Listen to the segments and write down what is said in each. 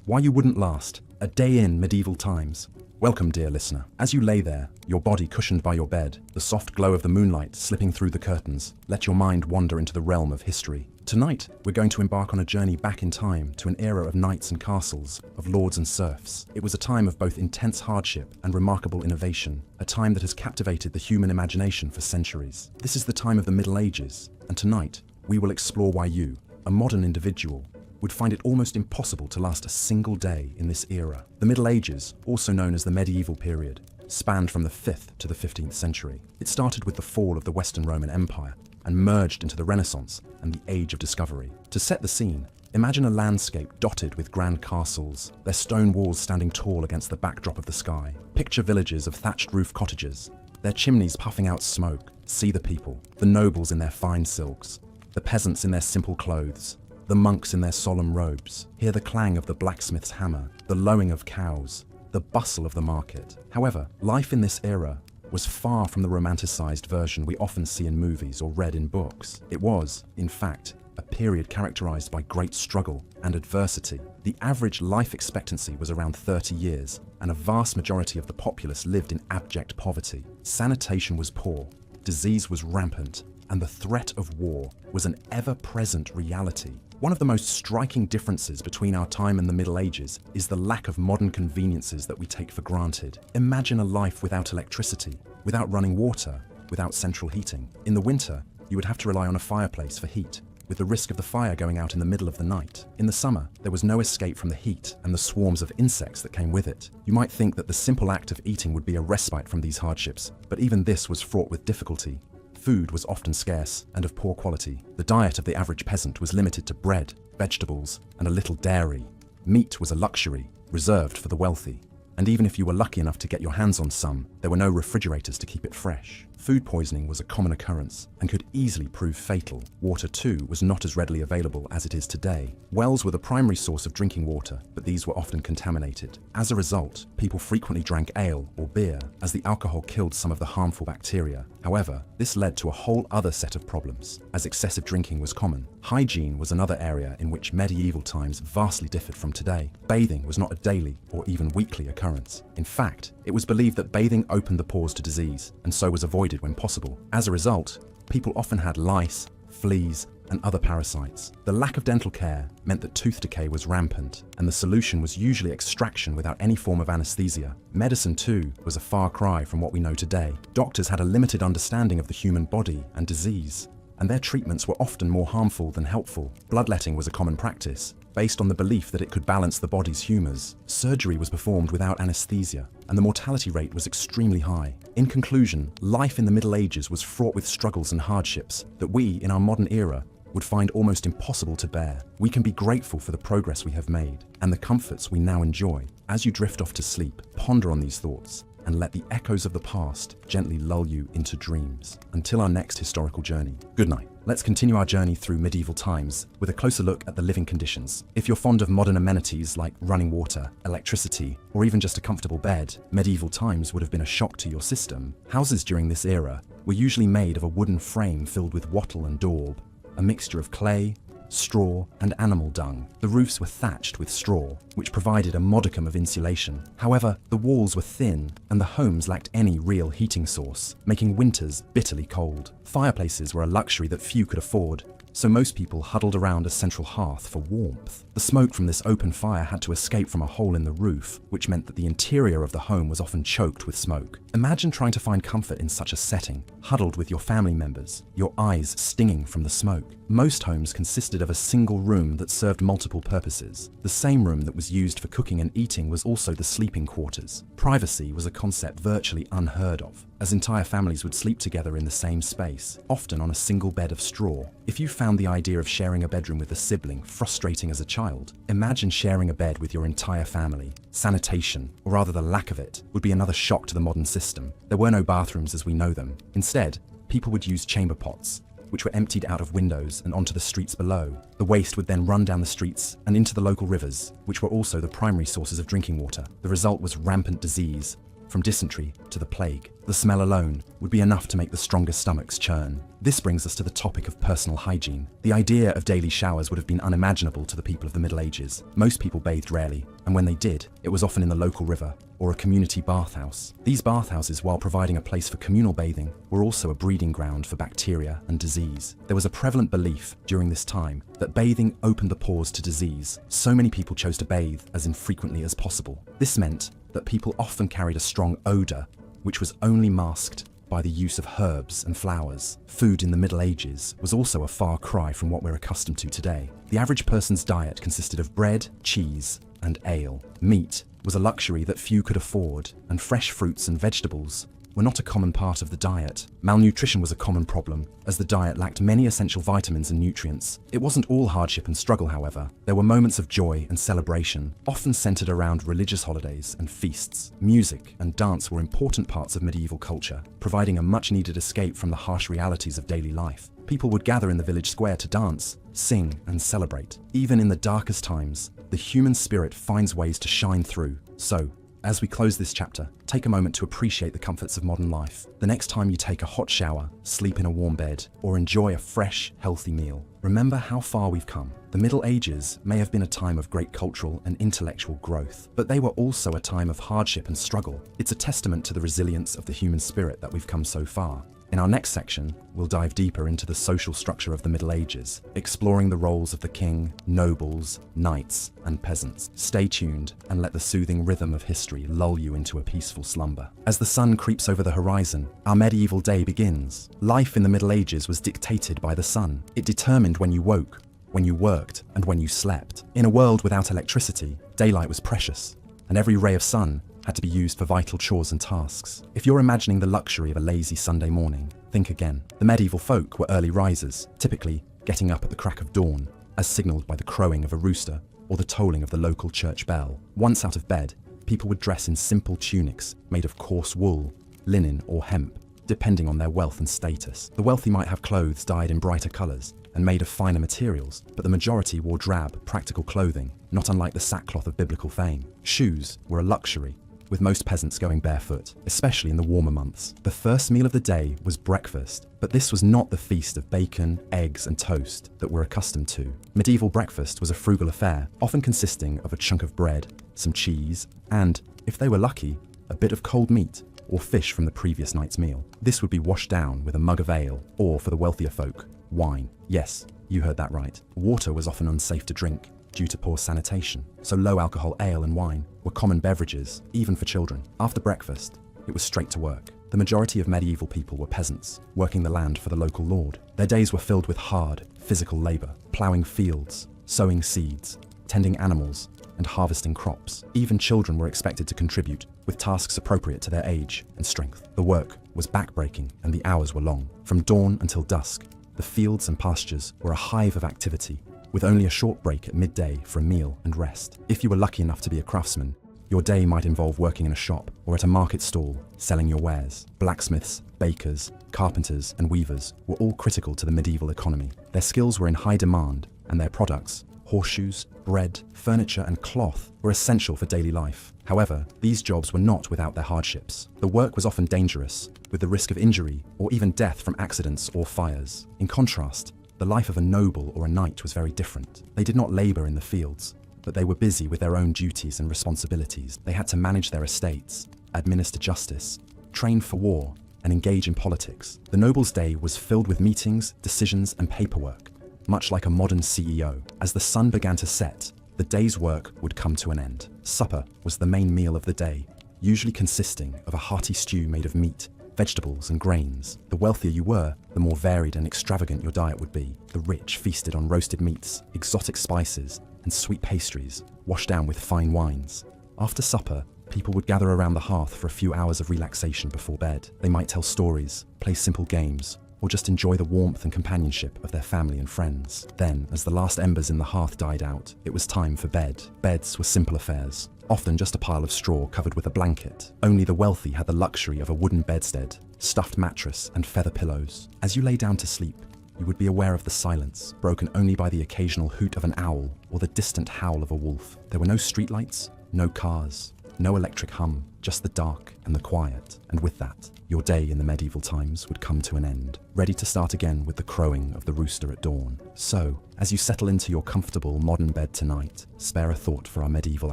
Why you wouldn't last. A day in medieval times. Welcome, dear listener. As you lay there, your body cushioned by your bed, the soft glow of the moonlight slipping through the curtains, let your mind wander into the realm of history. Tonight, we're going to embark on a journey back in time to an era of knights and castles, of lords and serfs. It was a time of both intense hardship and remarkable innovation, a time that has captivated the human imagination for centuries. This is the time of the Middle Ages, and tonight, we will explore why you, a modern individual, would find it almost impossible to last a single day in this era. The Middle Ages, also known as the medieval period, spanned from the 5th to the 15th century. It started with the fall of the Western Roman Empire and merged into the Renaissance and the Age of Discovery. To set the scene, imagine a landscape dotted with grand castles, their stone walls standing tall against the backdrop of the sky. Picture villages of thatched roof cottages, their chimneys puffing out smoke. See the people, the nobles in their fine silks, the peasants in their simple clothes, the monks in their solemn robes. Hear the clang of the blacksmith's hammer, the lowing of cows, the bustle of the market. However, life in this era was far from the romanticized version we often see in movies or read in books. It was, in fact, a period characterized by great struggle and adversity. The average life expectancy was around 30 years, and a vast majority of the populace lived in abject poverty. Sanitation was poor, disease was rampant, and the threat of war was an ever-present reality. One of the most striking differences between our time and the Middle Ages is the lack of modern conveniences that we take for granted. Imagine a life without electricity, without running water, without central heating. In the winter, you would have to rely on a fireplace for heat, with the risk of the fire going out in the middle of the night. In the summer, there was no escape from the heat and the swarms of insects that came with it. You might think that the simple act of eating would be a respite from these hardships, but even this was fraught with difficulty. Food was often scarce and of poor quality. The diet of the average peasant was limited to bread, vegetables, and a little dairy. Meat was a luxury, reserved for the wealthy. And even if you were lucky enough to get your hands on some, there were no refrigerators to keep it fresh. Food poisoning was a common occurrence and could easily prove fatal. Water, too, was not as readily available as it is today. Wells were the primary source of drinking water, but these were often contaminated. As a result, people frequently drank ale or beer, as the alcohol killed some of the harmful bacteria. However, this led to a whole other set of problems, as excessive drinking was common. Hygiene was another area in which medieval times vastly differed from today. Bathing was not a daily or even weekly occurrence. In fact, it was believed that bathing opened the pores to disease, and so was avoided when possible. As a result, people often had lice, fleas, and other parasites. The lack of dental care meant that tooth decay was rampant, and the solution was usually extraction without any form of anesthesia. Medicine, too, was a far cry from what we know today. Doctors had a limited understanding of the human body and disease, and their treatments were often more harmful than helpful. Bloodletting was a common practice, based on the belief that it could balance the body's humors. Surgery was performed without anesthesia, and the mortality rate was extremely high. In conclusion, life in the Middle Ages was fraught with struggles and hardships that we, in our modern era, would find almost impossible to bear. We can be grateful for the progress we have made and the comforts we now enjoy. As you drift off to sleep, ponder on these thoughts and let the echoes of the past gently lull you into dreams. Until our next historical journey, good night. Let's continue our journey through medieval times with a closer look at the living conditions. If you're fond of modern amenities like running water, electricity, or even just a comfortable bed, medieval times would have been a shock to your system. Houses during this era were usually made of a wooden frame filled with wattle and daub, a mixture of clay, straw, and animal dung. The roofs were thatched with straw, which provided a modicum of insulation. However, the walls were thin, and the homes lacked any real heating source, making winters bitterly cold. Fireplaces were a luxury that few could afford, so most people huddled around a central hearth for warmth. The smoke from this open fire had to escape from a hole in the roof, which meant that the interior of the home was often choked with smoke. Imagine trying to find comfort in such a setting, huddled with your family members, your eyes stinging from the smoke. Most homes consisted of a single room that served multiple purposes. The same room that was used for cooking and eating was also the sleeping quarters. Privacy was a concept virtually unheard of, as entire families would sleep together in the same space, often on a single bed of straw. If you found the idea of sharing a bedroom with a sibling frustrating as a child, imagine sharing a bed with your entire family. Sanitation, or rather the lack of it, would be another shock to the modern system. There were no bathrooms as we know them. Instead, people would use chamber pots, which were emptied out of windows and onto the streets below. The waste would then run down the streets and into the local rivers, which were also the primary sources of drinking water. The result was rampant disease, from dysentery to the plague. The smell alone would be enough to make the strongest stomachs churn. This brings us to the topic of personal hygiene. The idea of daily showers would have been unimaginable to the people of the Middle Ages. Most people bathed rarely, and when they did, it was often in the local river or a community bathhouse. These bathhouses, while providing a place for communal bathing, were also a breeding ground for bacteria and disease. There was a prevalent belief during this time that bathing opened the pores to disease. So many people chose to bathe as infrequently as possible. This meant that people often carried a strong odor, which was only masked by the use of herbs and flowers. Food in the Middle Ages was also a far cry from what we're accustomed to today. The average person's diet consisted of bread, cheese, and ale. Meat was a luxury that few could afford, and fresh fruits and vegetables were not a common part of the diet. Malnutrition was a common problem, as the diet lacked many essential vitamins and nutrients. It wasn't all hardship and struggle, however. There were moments of joy and celebration, often centered around religious holidays and feasts. Music and dance were important parts of medieval culture, providing a much-needed escape from the harsh realities of daily life. People would gather in the village square to dance, sing, and celebrate. Even in the darkest times, the human spirit finds ways to shine through. So, as we close this chapter, take a moment to appreciate the comforts of modern life. The next time you take a hot shower, sleep in a warm bed, or enjoy a fresh, healthy meal, remember how far we've come. The Middle Ages may have been a time of great cultural and intellectual growth, but they were also a time of hardship and struggle. It's a testament to the resilience of the human spirit that we've come so far. In our next section, we'll dive deeper into the social structure of the Middle Ages, exploring the roles of the king, nobles, knights, and peasants. Stay tuned and let the soothing rhythm of history lull you into a peaceful slumber. As the sun creeps over the horizon, our medieval day begins. Life in the Middle Ages was dictated by the sun. It determined when you woke, when you worked, and when you slept. In a world without electricity, daylight was precious, and every ray of sun had to be used for vital chores and tasks. If you're imagining the luxury of a lazy Sunday morning, think again. The medieval folk were early risers, typically getting up at the crack of dawn, as signalled by the crowing of a rooster or the tolling of the local church bell. Once out of bed, people would dress in simple tunics made of coarse wool, linen, or hemp, depending on their wealth and status. The wealthy might have clothes dyed in brighter colours and made of finer materials, but the majority wore drab, practical clothing, not unlike the sackcloth of biblical fame. Shoes were a luxury, with most peasants going barefoot, especially in the warmer months. The first meal of the day was breakfast, but this was not the feast of bacon, eggs, and toast that we're accustomed to. Medieval breakfast was a frugal affair, often consisting of a chunk of bread, some cheese, and, if they were lucky, a bit of cold meat or fish from the previous night's meal. This would be washed down with a mug of ale, or for the wealthier folk, wine. Yes, you heard that right. Water was often unsafe to drink due to poor sanitation, so low-alcohol ale and wine were common beverages, even for children. After breakfast, it was straight to work. The majority of medieval people were peasants, working the land for the local lord. Their days were filled with hard, physical labour, ploughing fields, sowing seeds, tending animals, and harvesting crops. Even children were expected to contribute, with tasks appropriate to their age and strength. The work was backbreaking, and the hours were long. From dawn until dusk, the fields and pastures were a hive of activity, with only a short break at midday for a meal and rest. If you were lucky enough to be a craftsman, your day might involve working in a shop or at a market stall, selling your wares. Blacksmiths, bakers, carpenters, and weavers were all critical to the medieval economy. Their skills were in high demand, and their products, horseshoes, bread, furniture, and cloth, were essential for daily life. However, these jobs were not without their hardships. The work was often dangerous, with the risk of injury or even death from accidents or fires. In contrast, the life of a noble or a knight was very different. They did not labour in the fields, but they were busy with their own duties and responsibilities. They had to manage their estates, administer justice, train for war, and engage in politics. The noble's day was filled with meetings, decisions, and paperwork, much like a modern CEO. As the sun began to set, the day's work would come to an end. Supper was the main meal of the day, usually consisting of a hearty stew made of meat, vegetables, and grains. The wealthier you were, the more varied and extravagant your diet would be. The rich feasted on roasted meats, exotic spices, and sweet pastries, washed down with fine wines. After supper, people would gather around the hearth for a few hours of relaxation before bed. They might tell stories, play simple games, or just enjoy the warmth and companionship of their family and friends. Then, as the last embers in the hearth died out, it was time for bed. Beds were simple affairs, often just a pile of straw covered with a blanket. Only the wealthy had the luxury of a wooden bedstead, stuffed mattress, and feather pillows. As you lay down to sleep, you would be aware of the silence, broken only by the occasional hoot of an owl or the distant howl of a wolf. There were no streetlights, no cars, No electric hum, just the dark and the quiet. And with that, your day in the medieval times would come to an end, ready to start again with the crowing of the rooster at dawn. So, as you settle into your comfortable modern bed tonight, spare a thought for our medieval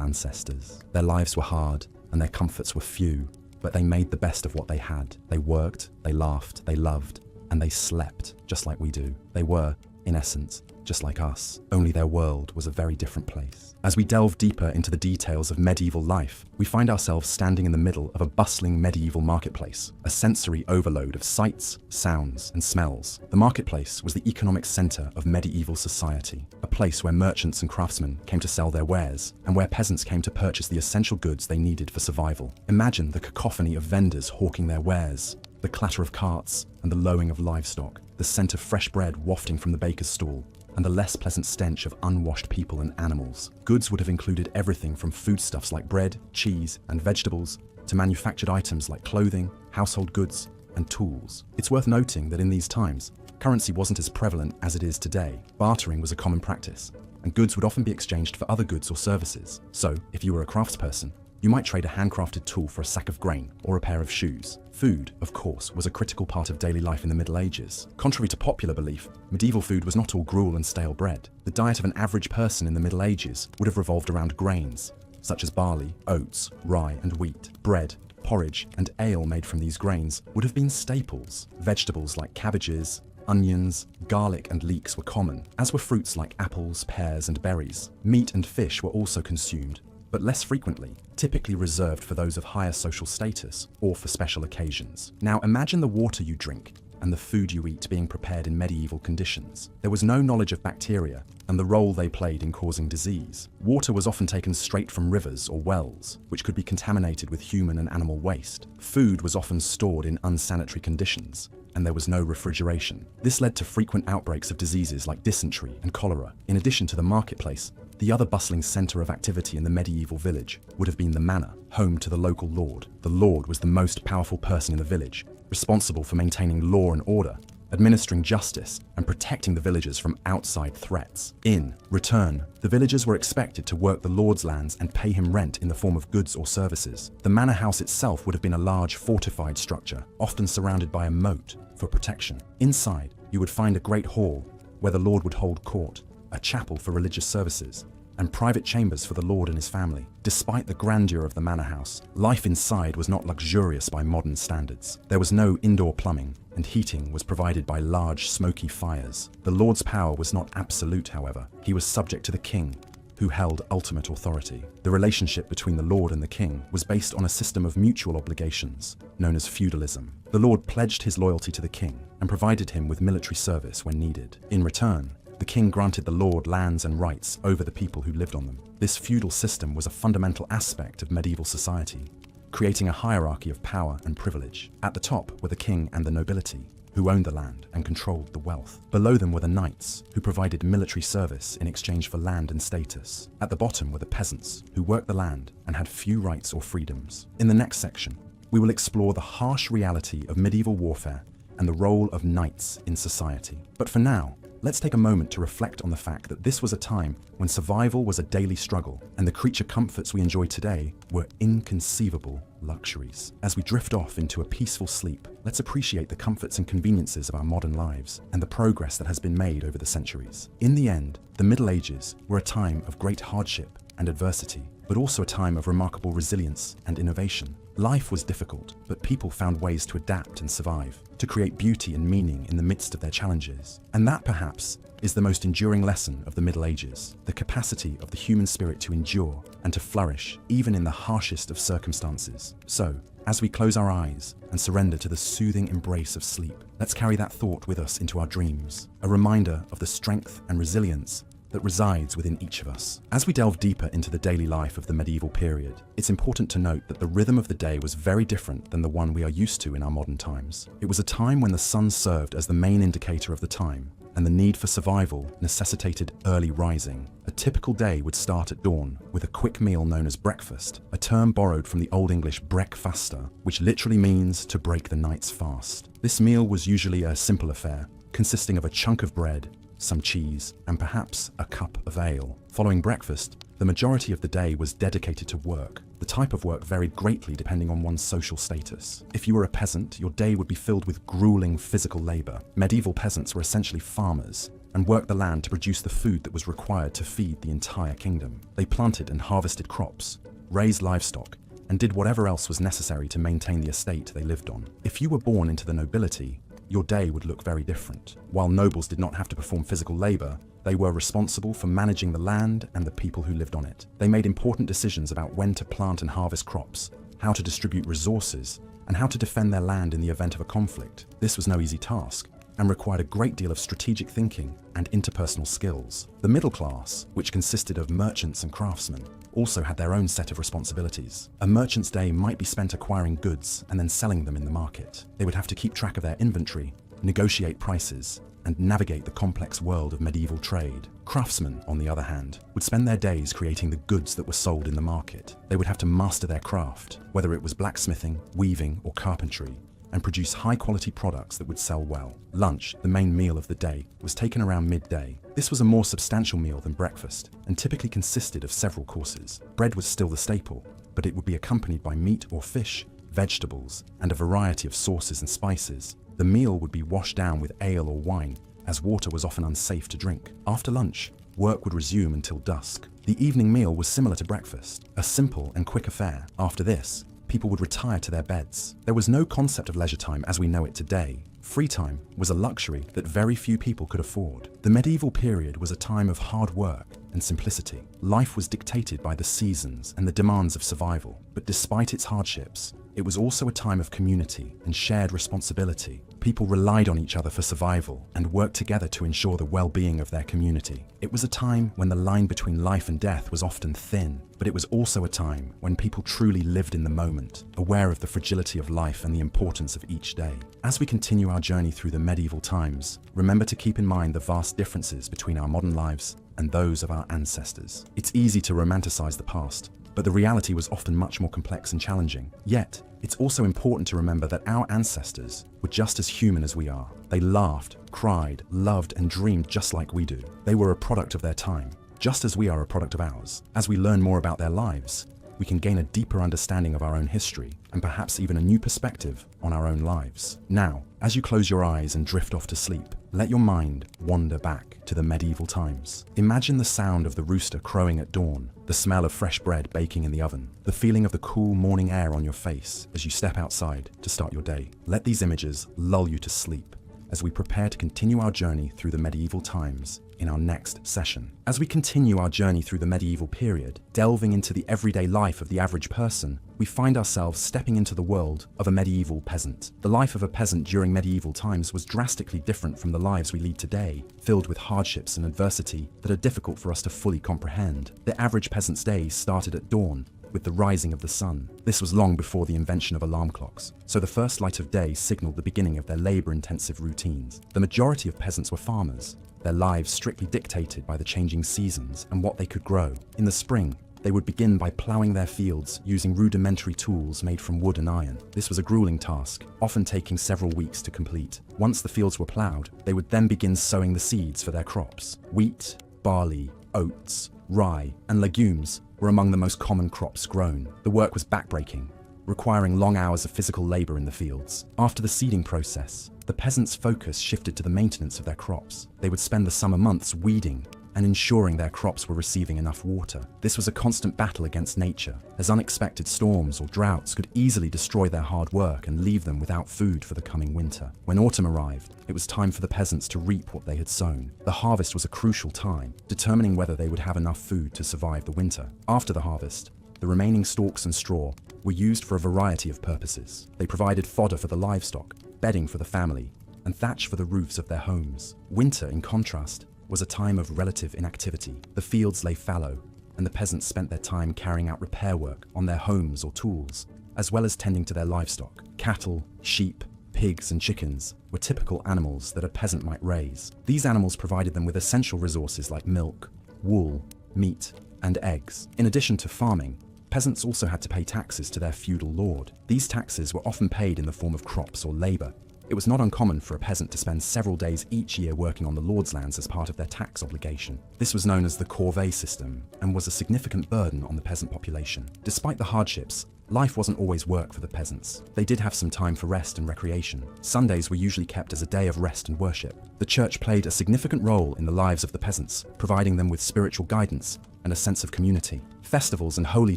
ancestors. Their lives were hard, and their comforts were few, but they made the best of what they had. They worked, they laughed, they loved, and they slept, just like we do. They were, in essence, just like us, only their world was a very different place. As we delve deeper into the details of medieval life, we find ourselves standing in the middle of a bustling medieval marketplace, a sensory overload of sights, sounds, and smells. The marketplace was the economic center of medieval society, a place where merchants and craftsmen came to sell their wares, and where peasants came to purchase the essential goods they needed for survival. Imagine the cacophony of vendors hawking their wares, the clatter of carts and the lowing of livestock, the scent of fresh bread wafting from the baker's stall, and the less pleasant stench of unwashed people and animals. Goods would have included everything from foodstuffs like bread, cheese, and vegetables, to manufactured items like clothing, household goods, and tools. It's worth noting that in these times, currency wasn't as prevalent as it is today. Bartering was a common practice, and goods would often be exchanged for other goods or services. So, if you were a craftsperson, you might trade a handcrafted tool for a sack of grain or a pair of shoes. Food, of course, was a critical part of daily life in the Middle Ages. Contrary to popular belief, medieval food was not all gruel and stale bread. The diet of an average person in the Middle Ages would have revolved around grains, such as barley, oats, rye, and wheat. Bread, porridge, and ale made from these grains would have been staples. Vegetables like cabbages, onions, garlic, and leeks were common, as were fruits like apples, pears, and berries. Meat and fish were also consumed, but less frequently, typically reserved for those of higher social status or for special occasions. Now imagine the water you drink and the food you eat being prepared in medieval conditions. There was no knowledge of bacteria and the role they played in causing disease. Water was often taken straight from rivers or wells, which could be contaminated with human and animal waste. Food was often stored in unsanitary conditions, and there was no refrigeration. This led to frequent outbreaks of diseases like dysentery and cholera. In addition to the marketplace, the other bustling center of activity in the medieval village would have been the manor, home to the local lord. The lord was the most powerful person in the village, responsible for maintaining law and order, administering justice, and protecting the villagers from outside threats. In return, the villagers were expected to work the lord's lands and pay him rent in the form of goods or services. The manor house itself would have been a large fortified structure, often surrounded by a moat for protection. Inside, you would find a great hall where the lord would hold court, a chapel for religious services, and private chambers for the lord and his family. Despite the grandeur of the manor house, life inside was not luxurious by modern standards. There was no indoor plumbing, and heating was provided by large, smoky fires. The lord's power was not absolute, however. He was subject to the king, who held ultimate authority. The relationship between the lord and the king was based on a system of mutual obligations, known as feudalism. The lord pledged his loyalty to the king and provided him with military service when needed. In return, the king granted the lord lands and rights over the people who lived on them. This feudal system was a fundamental aspect of medieval society, creating a hierarchy of power and privilege. At the top were the king and the nobility, who owned the land and controlled the wealth. Below them were the knights, who provided military service in exchange for land and status. At the bottom were the peasants, who worked the land and had few rights or freedoms. In the next section, we will explore the harsh reality of medieval warfare and the role of knights in society. But for now, let's take a moment to reflect on the fact that this was a time when survival was a daily struggle, and the creature comforts we enjoy today were inconceivable luxuries. As we drift off into a peaceful sleep, let's appreciate the comforts and conveniences of our modern lives and the progress that has been made over the centuries. In the end, the Middle Ages were a time of great hardship and adversity, but also a time of remarkable resilience and innovation. Life was difficult, but people found ways to adapt and survive, to create beauty and meaning in the midst of their challenges. And that, perhaps, is the most enduring lesson of the Middle Ages, the capacity of the human spirit to endure and to flourish even in the harshest of circumstances. So, as we close our eyes and surrender to the soothing embrace of sleep, let's carry that thought with us into our dreams, a reminder of the strength and resilience that resides within each of us. As we delve deeper into the daily life of the medieval period, it's important to note that the rhythm of the day was very different than the one we are used to in our modern times. It was a time when the sun served as the main indicator of the time, and the need for survival necessitated early rising. A typical day would start at dawn with a quick meal known as breakfast, a term borrowed from the Old English breakfasta, which literally means to break the night's fast. This meal was usually a simple affair, consisting of a chunk of bread, some cheese, and perhaps a cup of ale. Following breakfast, the The majority of the day was dedicated to work. The type of work varied greatly depending on one's social status. If you were a peasant, your day would be filled with grueling physical labor. Medieval peasants were essentially farmers and worked the land to produce the food that was required to feed the entire kingdom. They planted and harvested crops, raised livestock, and did whatever else was necessary to maintain the estate they lived on. If you were born into the nobility, your day would look very different. While nobles did not have to perform physical labor, they were responsible for managing the land and the people who lived on it. They made important decisions about when to plant and harvest crops, how to distribute resources, and how to defend their land in the event of a conflict. This was no easy task and required a great deal of strategic thinking and interpersonal skills. The middle class, which consisted of merchants and craftsmen, also had their own set of responsibilities. A merchant's day might be spent acquiring goods and then selling them in the market. They would have to keep track of their inventory, negotiate prices, and navigate the complex world of medieval trade. Craftsmen, on the other hand, would spend their days creating the goods that were sold in the market. They would have to master their craft, whether it was blacksmithing, weaving, or carpentry, and produce high-quality products that would sell well. Lunch, the main meal of the day, was taken around midday. This was a more substantial meal than breakfast, and typically consisted of several courses. Bread was still the staple, but it would be accompanied by meat or fish, vegetables, and a variety of sauces and spices. The meal would be washed down with ale or wine, as water was often unsafe to drink. After lunch, work would resume until dusk. The evening meal was similar to breakfast, a simple and quick affair. After this, people would retire to their beds. There was no concept of leisure time as we know it today. Free time was a luxury that very few people could afford. The medieval period was a time of hard work and simplicity. Life was dictated by the seasons and the demands of survival. But despite its hardships, it was also a time of community and shared responsibility. People relied on each other for survival and worked together to ensure the well-being of their community. It was a time when the line between life and death was often thin, but it was also a time when people truly lived in the moment, aware of the fragility of life and the importance of each day. As we continue our journey through the medieval times, remember to keep in mind the vast differences between our modern lives and those of our ancestors. It's easy to romanticize the past, but the reality was often much more complex and challenging. Yet, it's also important to remember that our ancestors were just as human as we are. They laughed, cried, loved, and dreamed just like we do. They were a product of their time, just as we are a product of ours. As we learn more about their lives, we can gain a deeper understanding of our own history and perhaps even a new perspective on our own lives. Now, as you close your eyes and drift off to sleep, let your mind wander back to the medieval times. Imagine the sound of the rooster crowing at dawn, the smell of fresh bread baking in the oven, the feeling of the cool morning air on your face as you step outside to start your day. Let these images lull you to sleep as we prepare to continue our journey through the medieval times in our next session. As we continue our journey through the medieval period, delving into the everyday life of the average person, we find ourselves stepping into the world of a medieval peasant. The life of a peasant during medieval times was drastically different from the lives we lead today, filled with hardships and adversity that are difficult for us to fully comprehend. The average peasant's day started at dawn, with the rising of the sun. This was long before the invention of alarm clocks, so the first light of day signaled the beginning of their labor-intensive routines. The majority of peasants were farmers, their lives strictly dictated by the changing seasons and what they could grow. In the spring, they would begin by ploughing their fields using rudimentary tools made from wood and iron. This was a grueling task, often taking several weeks to complete. Once the fields were ploughed, they would then begin sowing the seeds for their crops. Wheat, barley, oats, rye, and legumes were among the most common crops grown. The work was backbreaking, requiring long hours of physical labor in the fields. After the seeding process, the peasants' focus shifted to the maintenance of their crops. They would spend the summer months weeding and ensuring their crops were receiving enough water. This was a constant battle against nature, as unexpected storms or droughts could easily destroy their hard work and leave them without food for the coming winter. When autumn arrived, it was time for the peasants to reap what they had sown. The harvest was a crucial time, determining whether they would have enough food to survive the winter. After the harvest, the remaining stalks and straw were used for a variety of purposes. They provided fodder for the livestock, bedding for the family, and thatch for the roofs of their homes. Winter, in contrast, was a time of relative inactivity. The fields lay fallow, and the peasants spent their time carrying out repair work on their homes or tools, as well as tending to their livestock. Cattle, sheep, pigs, and chickens were typical animals that a peasant might raise. These animals provided them with essential resources like milk, wool, meat, and eggs. In addition to farming, peasants also had to pay taxes to their feudal lord. These taxes were often paid in the form of crops or labor. It was not uncommon for a peasant to spend several days each year working on the lord's lands as part of their tax obligation. This was known as the corvée system and was a significant burden on the peasant population. Despite the hardships, life wasn't always work for the peasants. They did have some time for rest and recreation. Sundays were usually kept as a day of rest and worship. The church played a significant role in the lives of the peasants, providing them with spiritual guidance and a sense of community. Festivals and holy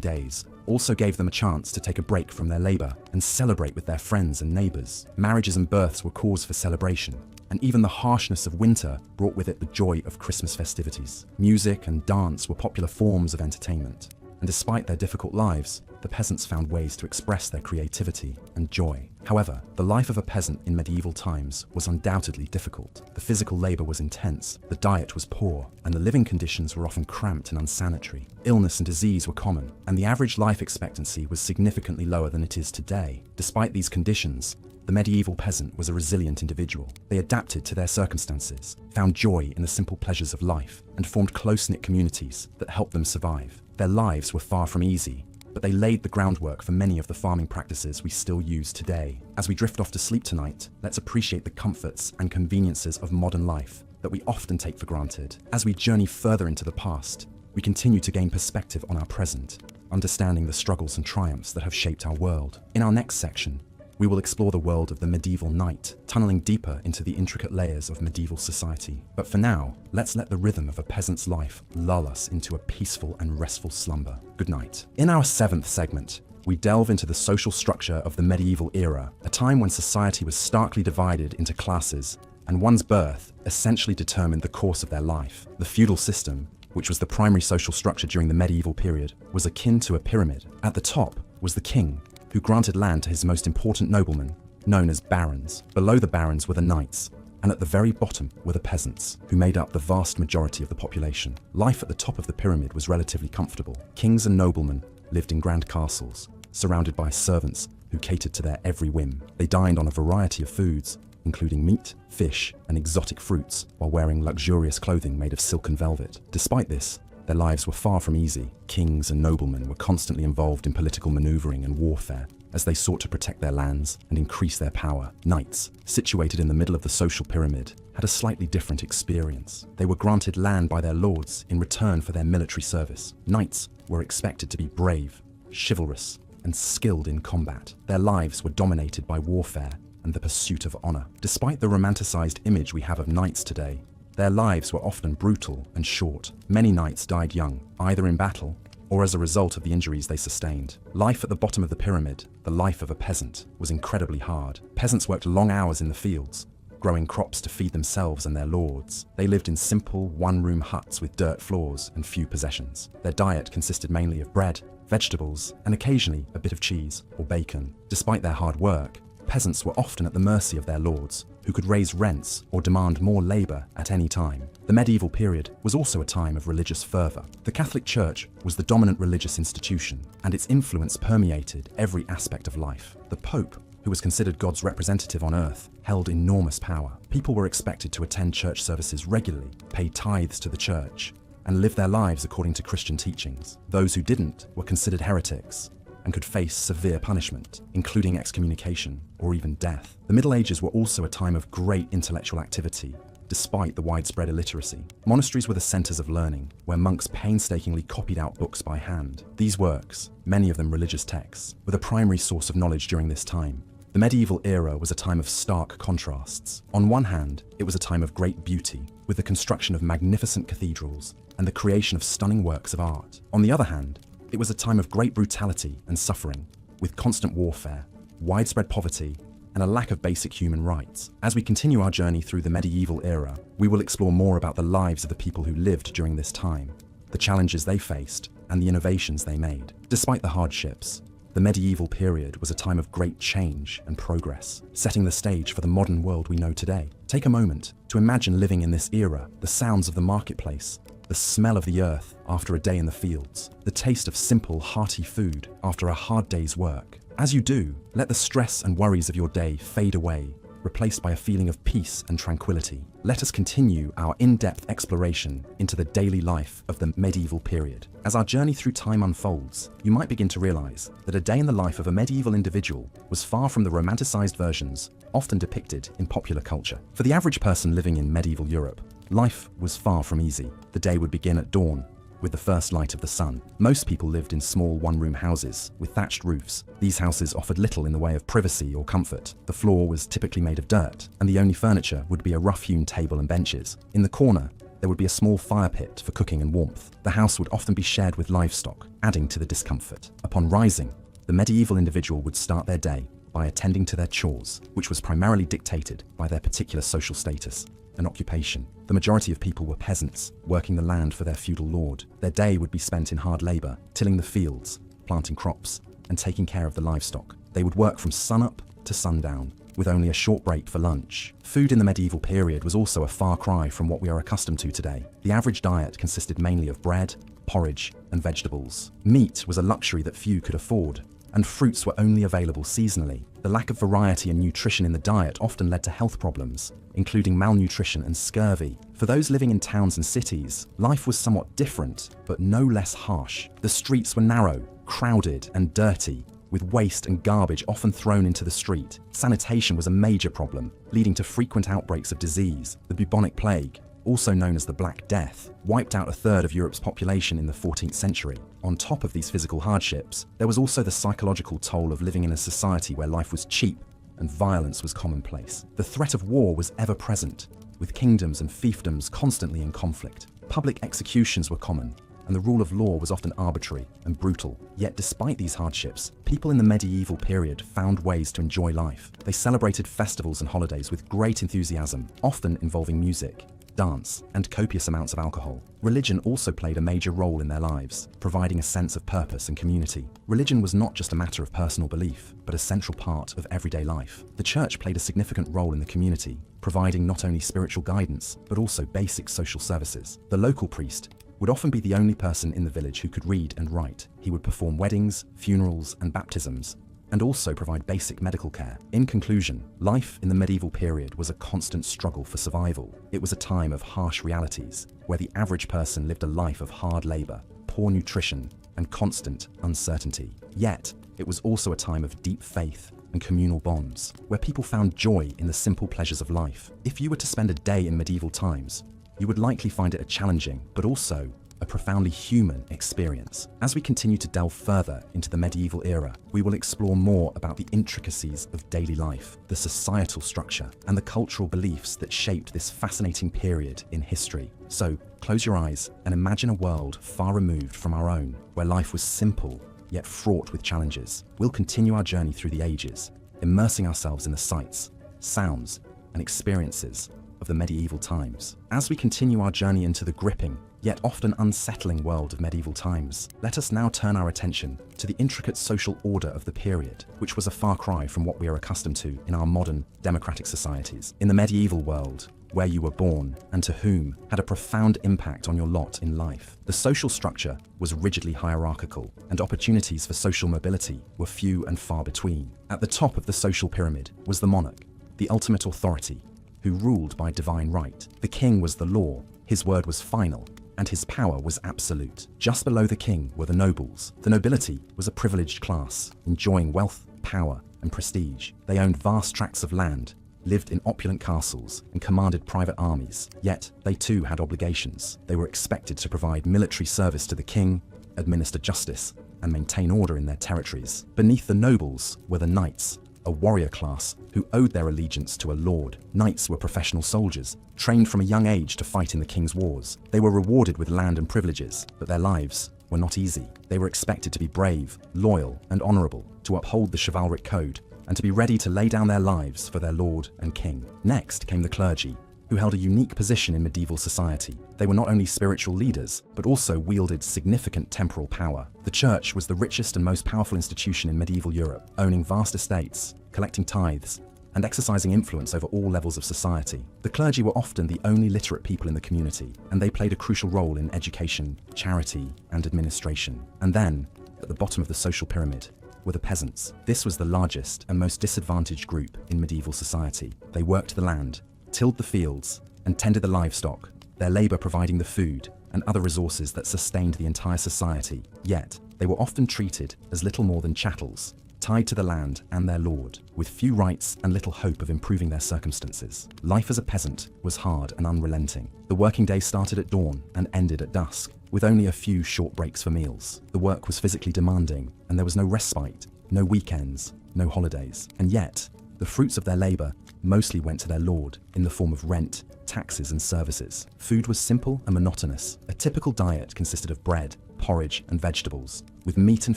days also gave them a chance to take a break from their labor and celebrate with their friends and neighbors. Marriages and births were cause for celebration, and even the harshness of winter brought with it the joy of Christmas festivities. Music and dance were popular forms of entertainment, and despite their difficult lives, the peasants found ways to express their creativity and joy. However, the life of a peasant in medieval times was undoubtedly difficult. The physical labor was intense, the diet was poor, and the living conditions were often cramped and unsanitary. Illness and disease were common, and the average life expectancy was significantly lower than it is today. Despite these conditions, the medieval peasant was a resilient individual. They adapted to their circumstances, found joy in the simple pleasures of life, and formed close-knit communities that helped them survive. Their lives were far from easy, but they laid the groundwork for many of the farming practices we still use today. As we drift off to sleep tonight, let's appreciate the comforts and conveniences of modern life that we often take for granted. As we journey further into the past, we continue to gain perspective on our present, understanding the struggles and triumphs that have shaped our world. In our next section, we will explore the world of the medieval knight, tunneling deeper into the intricate layers of medieval society. But for now, let's let the rhythm of a peasant's life lull us into a peaceful and restful slumber. Good night. In our 7th segment, we delve into the social structure of the medieval era, a time when society was starkly divided into classes, and one's birth essentially determined the course of their life. The feudal system, which was the primary social structure during the medieval period, was akin to a pyramid. At the top was the king, who granted land to his most important noblemen, known as barons. Below the barons were the knights, and at the very bottom were the peasants, who made up the vast majority of the population. Life at the top of the pyramid was relatively comfortable. Kings and noblemen lived in grand castles, surrounded by servants who catered to their every whim. They dined on a variety of foods, including meat, fish, and exotic fruits, while wearing luxurious clothing made of silk and velvet. Despite this, their lives were far from easy. Kings and noblemen were constantly involved in political maneuvering and warfare as they sought to protect their lands and increase their power. Knights, situated in the middle of the social pyramid, had a slightly different experience. They were granted land by their lords in return for their military service. Knights were expected to be brave, chivalrous, and skilled in combat. Their lives were dominated by warfare and the pursuit of honor. Despite the romanticized image we have of knights today, their lives were often brutal and short. Many knights died young, either in battle or as a result of the injuries they sustained. Life at the bottom of the pyramid, the life of a peasant, was incredibly hard. Peasants worked long hours in the fields, growing crops to feed themselves and their lords. They lived in simple, one-room huts with dirt floors and few possessions. Their diet consisted mainly of bread, vegetables, and occasionally a bit of cheese or bacon. Despite their hard work, peasants were often at the mercy of their lords, who could raise rents or demand more labor at any time. The medieval period was also a time of religious fervor. The Catholic Church was the dominant religious institution, and its influence permeated every aspect of life. The Pope, who was considered God's representative on earth, held enormous power. People were expected to attend church services regularly, pay tithes to the church, and live their lives according to Christian teachings. Those who didn't were considered heretics and could face severe punishment, including excommunication or even death. The Middle Ages were also a time of great intellectual activity, despite the widespread illiteracy. Monasteries were the centers of learning, where monks painstakingly copied out books by hand. These works, many of them religious texts, were the primary source of knowledge during this time. The medieval era was a time of stark contrasts. On one hand, it was a time of great beauty, with the construction of magnificent cathedrals and the creation of stunning works of art. On the other hand, it was a time of great brutality and suffering, with constant warfare, widespread poverty, and a lack of basic human rights. As we continue our journey through the medieval era, we will explore more about the lives of the people who lived during this time, the challenges they faced, and the innovations they made. Despite the hardships, the medieval period was a time of great change and progress, setting the stage for the modern world we know today. Take a moment to imagine living in this era, the sounds of the marketplace, the smell of the earth after a day in the fields, the taste of simple, hearty food after a hard day's work. As you do, let the stress and worries of your day fade away, replaced by a feeling of peace and tranquility. Let us continue our in-depth exploration into the daily life of the medieval period. As our journey through time unfolds, you might begin to realize that a day in the life of a medieval individual was far from the romanticized versions often depicted in popular culture. For the average person living in medieval Europe, life was far from easy. The day would begin at dawn, with the first light of the sun. Most people lived in small one-room houses with thatched roofs. These houses offered little in the way of privacy or comfort. The floor was typically made of dirt, and the only furniture would be a rough-hewn table and benches. In the corner, there would be a small fire pit for cooking and warmth. The house would often be shared with livestock, adding to the discomfort. Upon rising, the medieval individual would start their day by attending to their chores, which was primarily dictated by their particular social status and occupation. The majority of people were peasants, working the land for their feudal lord. Their day would be spent in hard labor, tilling the fields, planting crops, and taking care of the livestock. They would work from sunup to sundown, with only a short break for lunch. Food in the medieval period was also a far cry from what we are accustomed to today. The average diet consisted mainly of bread, porridge, and vegetables. Meat was a luxury that few could afford, and fruits were only available seasonally. The lack of variety and nutrition in the diet often led to health problems, including malnutrition and scurvy. For those living in towns and cities, life was somewhat different, but no less harsh. The streets were narrow, crowded, and dirty, with waste and garbage often thrown into the street. Sanitation was a major problem, leading to frequent outbreaks of disease. The bubonic plague, also known as the Black Death, wiped out a third of Europe's population in the 14th century. On top of these physical hardships, there was also the psychological toll of living in a society where life was cheap and violence was commonplace. The threat of war was ever present, with kingdoms and fiefdoms constantly in conflict. Public executions were common, and the rule of law was often arbitrary and brutal. Yet despite these hardships, people in the medieval period found ways to enjoy life. They celebrated festivals and holidays with great enthusiasm, often involving music, dance, and copious amounts of alcohol. Religion also played a major role in their lives, providing a sense of purpose and community. Religion was not just a matter of personal belief, but a central part of everyday life. The church played a significant role in the community, providing not only spiritual guidance, but also basic social services. The local priest would often be the only person in the village who could read and write. He would perform weddings, funerals, and baptisms, and also provide basic medical care. In conclusion, life in the medieval period was a constant struggle for survival. It was a time of harsh realities, where the average person lived a life of hard labor, poor nutrition, and constant uncertainty. Yet, it was also a time of deep faith and communal bonds, where people found joy in the simple pleasures of life. If you were to spend a day in medieval times, you would likely find it a challenging, but also a profoundly human experience. As we continue to delve further into the medieval era, we will explore more about the intricacies of daily life, the societal structure, and the cultural beliefs that shaped this fascinating period in history. So, close your eyes and imagine a world far removed from our own, where life was simple, yet fraught with challenges. We'll continue our journey through the ages, immersing ourselves in the sights, sounds, and experiences of the medieval times. As we continue our journey into the gripping, yet often unsettling world of medieval times, let us now turn our attention to the intricate social order of the period, which was a far cry from what we are accustomed to in our modern democratic societies. In the medieval world, where you were born and to whom had a profound impact on your lot in life, the social structure was rigidly hierarchical, and opportunities for social mobility were few and far between. At the top of the social pyramid was the monarch, the ultimate authority, who ruled by divine right. The king was the law, his word was final, and his power was absolute. Just below the king were the nobles. The nobility was a privileged class, enjoying wealth, power, and prestige. They owned vast tracts of land, lived in opulent castles, and commanded private armies. Yet, they too had obligations. They were expected to provide military service to the king, administer justice, and maintain order in their territories. Beneath the nobles were the knights, a warrior class who owed their allegiance to a lord. Knights were professional soldiers, trained from a young age to fight in the king's wars. They were rewarded with land and privileges, but their lives were not easy. They were expected to be brave, loyal, and honorable, to uphold the chivalric code, and to be ready to lay down their lives for their lord and king. Next came the clergy, who held a unique position in medieval society. They were not only spiritual leaders, but also wielded significant temporal power. The church was the richest and most powerful institution in medieval Europe, owning vast estates, collecting tithes, and exercising influence over all levels of society. The clergy were often the only literate people in the community, and they played a crucial role in education, charity, and administration. And then, at the bottom of the social pyramid, were the peasants. This was the largest and most disadvantaged group in medieval society. They worked the land, tilled the fields, and tended the livestock, their labor providing the food and other resources that sustained the entire society. Yet, they were often treated as little more than chattels, tied to the land and their lord, with few rights and little hope of improving their circumstances. Life as a peasant was hard and unrelenting. The working day started at dawn and ended at dusk, with only a few short breaks for meals. The work was physically demanding, and there was no respite, no weekends, no holidays. And yet, the fruits of their labor mostly went to their lord in the form of rent, taxes, and services. Food was simple and monotonous. A typical diet consisted of bread, porridge, and vegetables, with meat and